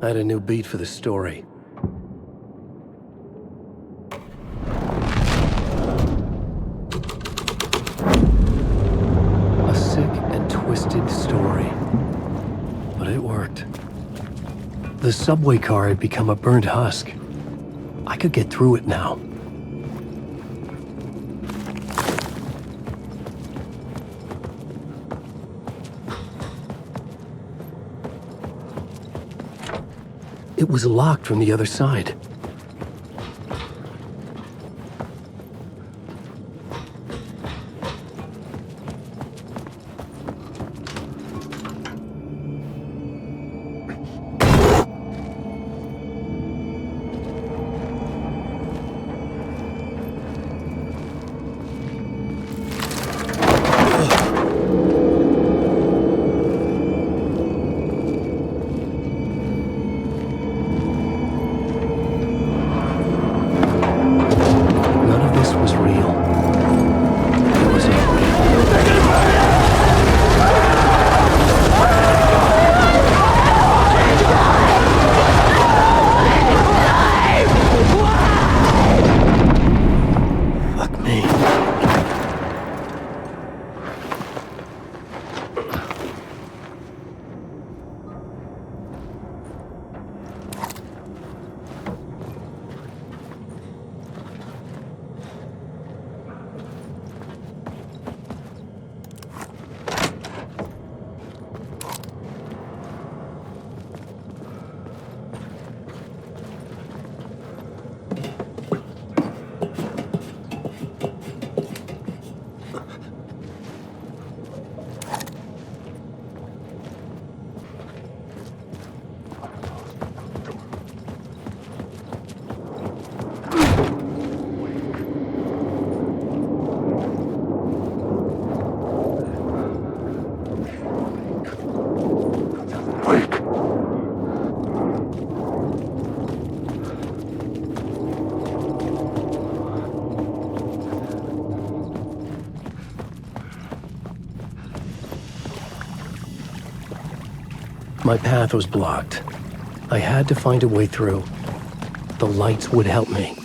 I had a new beat for the story. A sick and twisted story. But it worked. The subway car had become a burnt husk. I could get through it now. It was locked from the other side. My path was blocked. I had to find a way through. The lights would help me.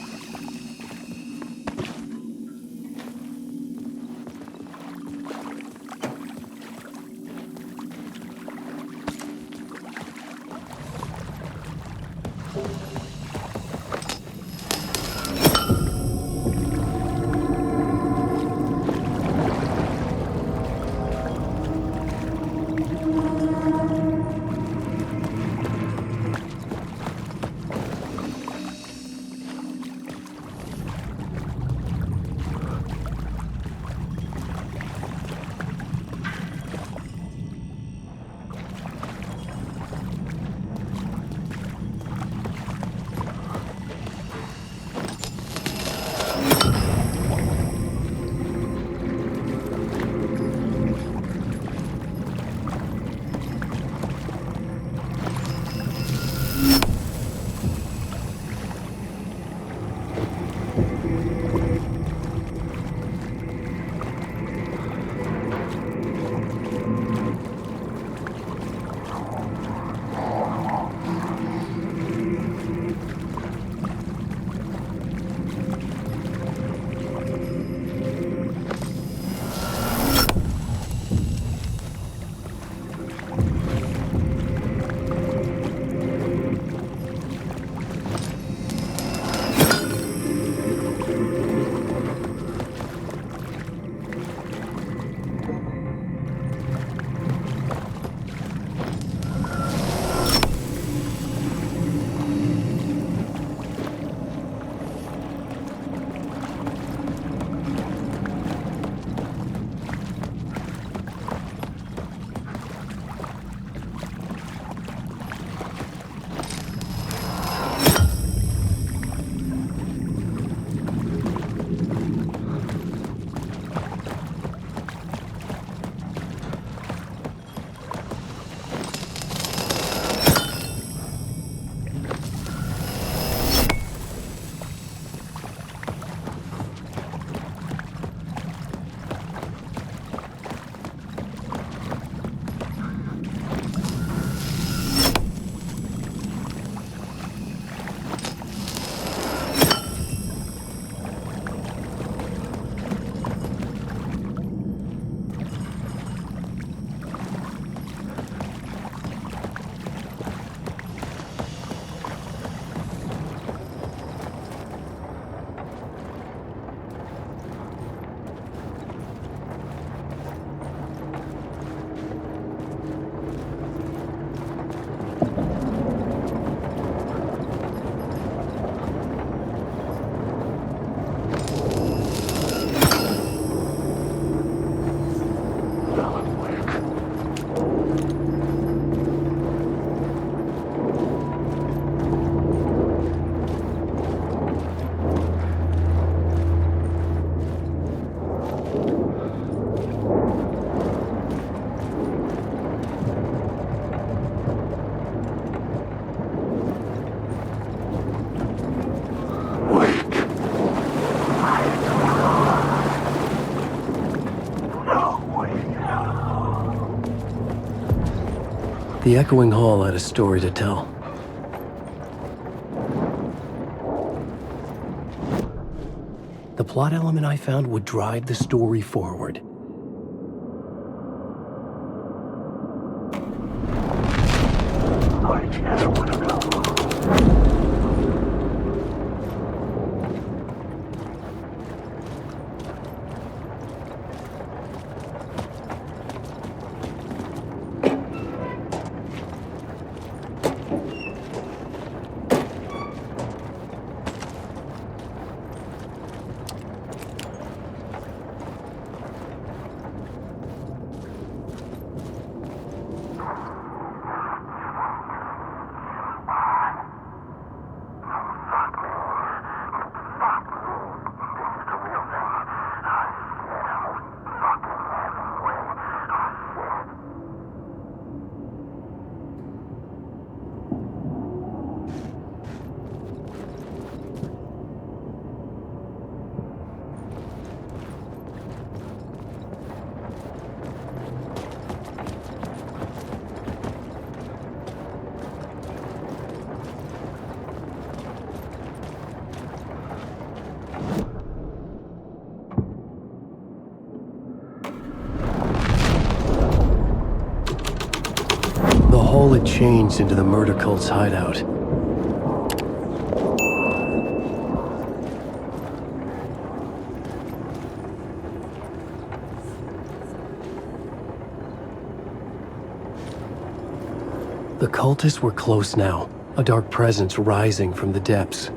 The echoing hall had a story to tell. The plot element I found would drive the story forward. I just want to know. The hall had changed into the murder cult's hideout. The cultists were close now, a dark presence rising from the depths.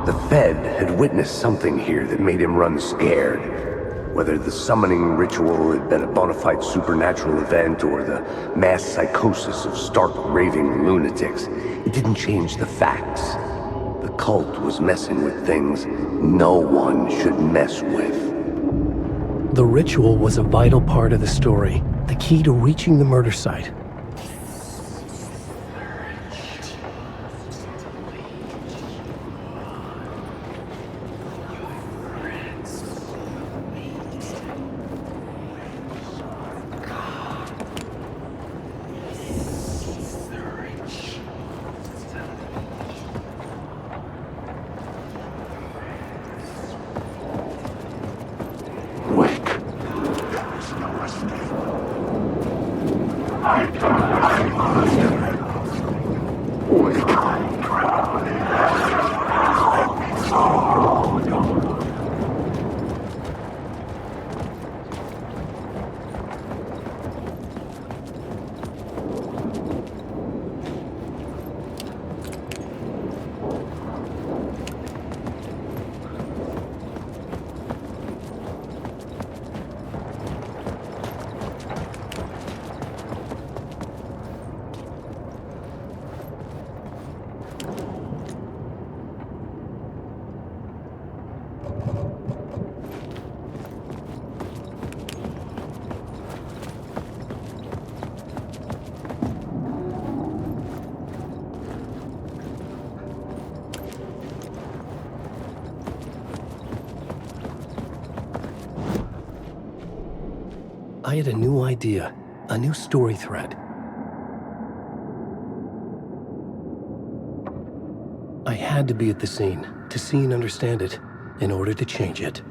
The Fed had witnessed something here that made him run scared. Whether the summoning ritual had been a bona fide supernatural event or the mass psychosis of stark raving lunatics, it didn't change the facts. The cult was messing with things no one should mess with. The ritual was a vital part of the story, the key to reaching the murder site. I I had a new idea, a new story thread. I had to be at the scene, to see and understand it, in order to change it.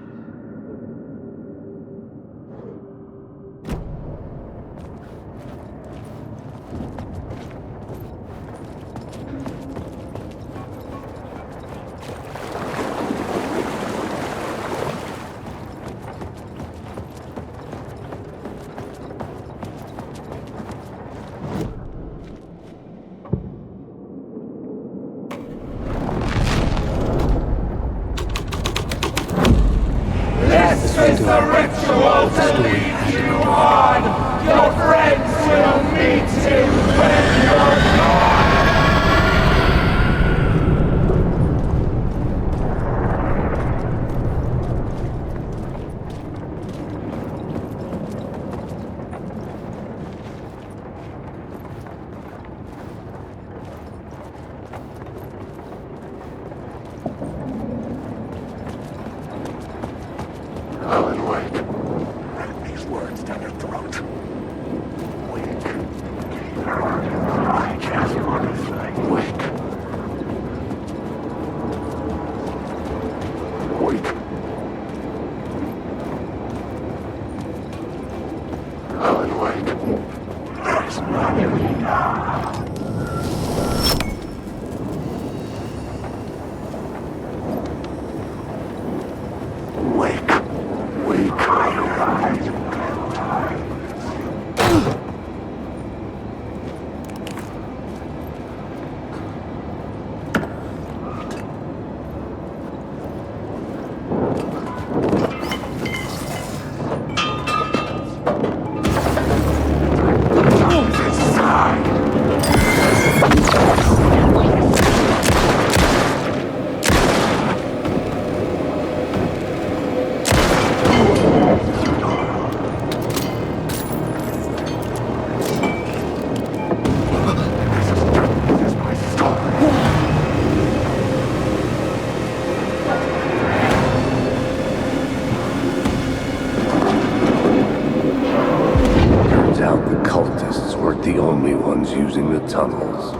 This is the ritual to lead you on. Your friends will meet you when you're gone. Using the tunnels.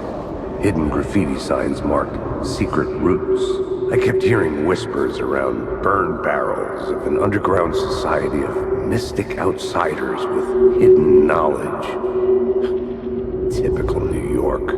Hidden graffiti signs marked secret routes. I kept hearing whispers around burn barrels of an underground society of mystic outsiders with hidden knowledge. Typical New York.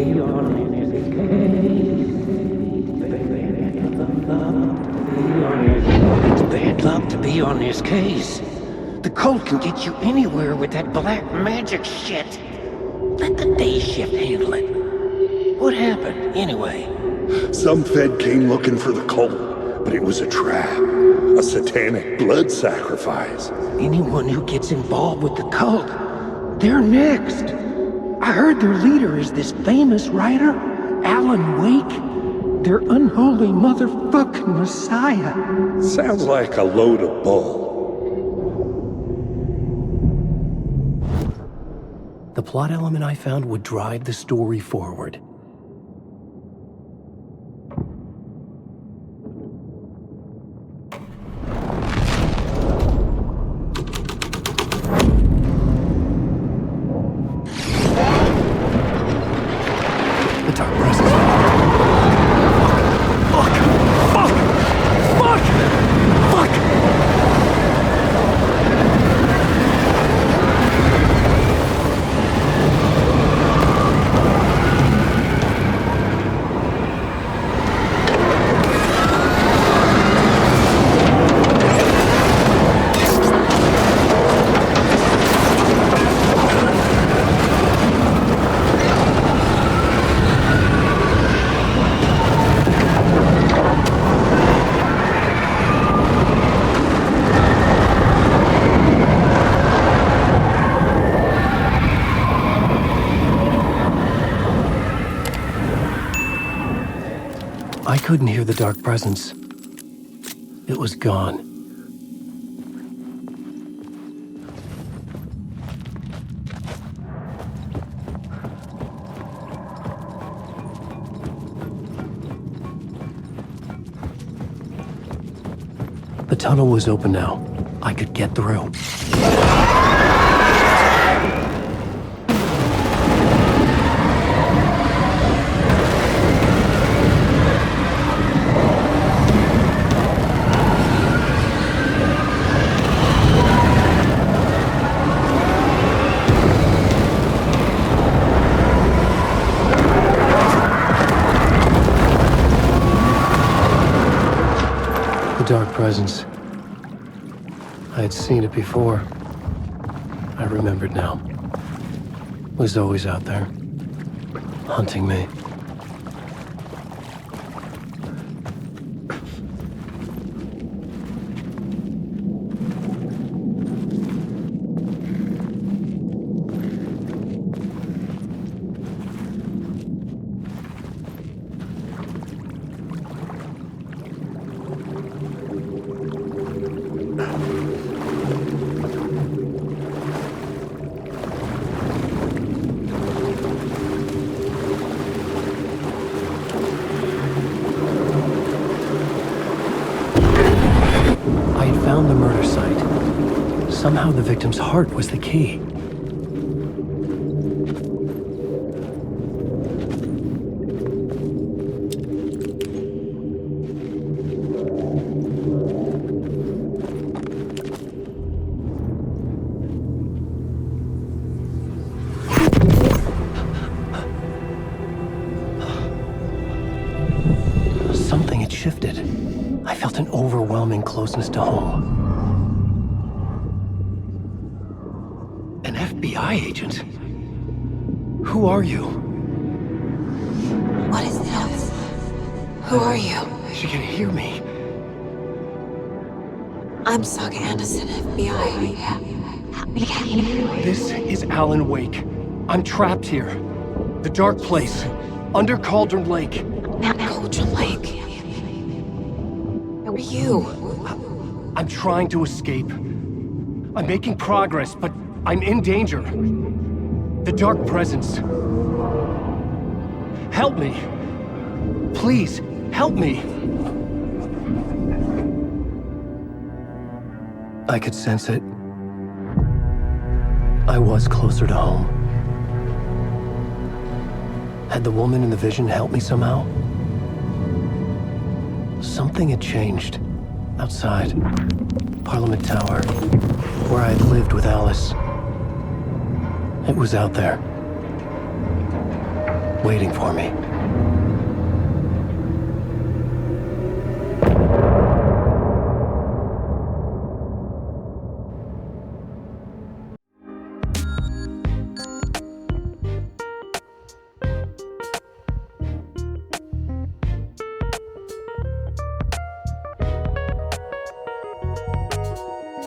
be on his case. It's bad luck to be on this case. The cult can get you anywhere with that black magic shit. Let the day shift handle it. What happened, anyway? Some Fed came looking for the cult, but it was a trap. A satanic blood sacrifice. Anyone who gets involved with the cult, they're next. I heard their leader is this famous writer, Alan Wake. Their unholy motherfucking messiah. Sounds like a load of bull. The plot element I found would drive the story forward. The dark presence. I couldn't hear the dark presence. It was gone. The tunnel was open now. I could get through. The dark presence. I had seen it before. I remembered now. It was always out there, hunting me. Found the murder site. Somehow the victim's heart was the key. Something had shifted. I felt an overwhelming closeness to home. An FBI agent? Who are you? What is this? Who are you? She can hear me. I'm Saga Anderson, FBI. This is Alan Wake. I'm trapped here. The dark place. Under Cauldron Lake. Cauldron Lake? Where are you? I'm trying to escape. I'm making progress, but I'm in danger. The dark presence. Help me. Please, help me. I could sense it. I was closer to home. Had the woman in the vision helped me somehow? Something had changed. Outside. Parliament Tower. Where I had lived with Alice. It was out there. waiting for me.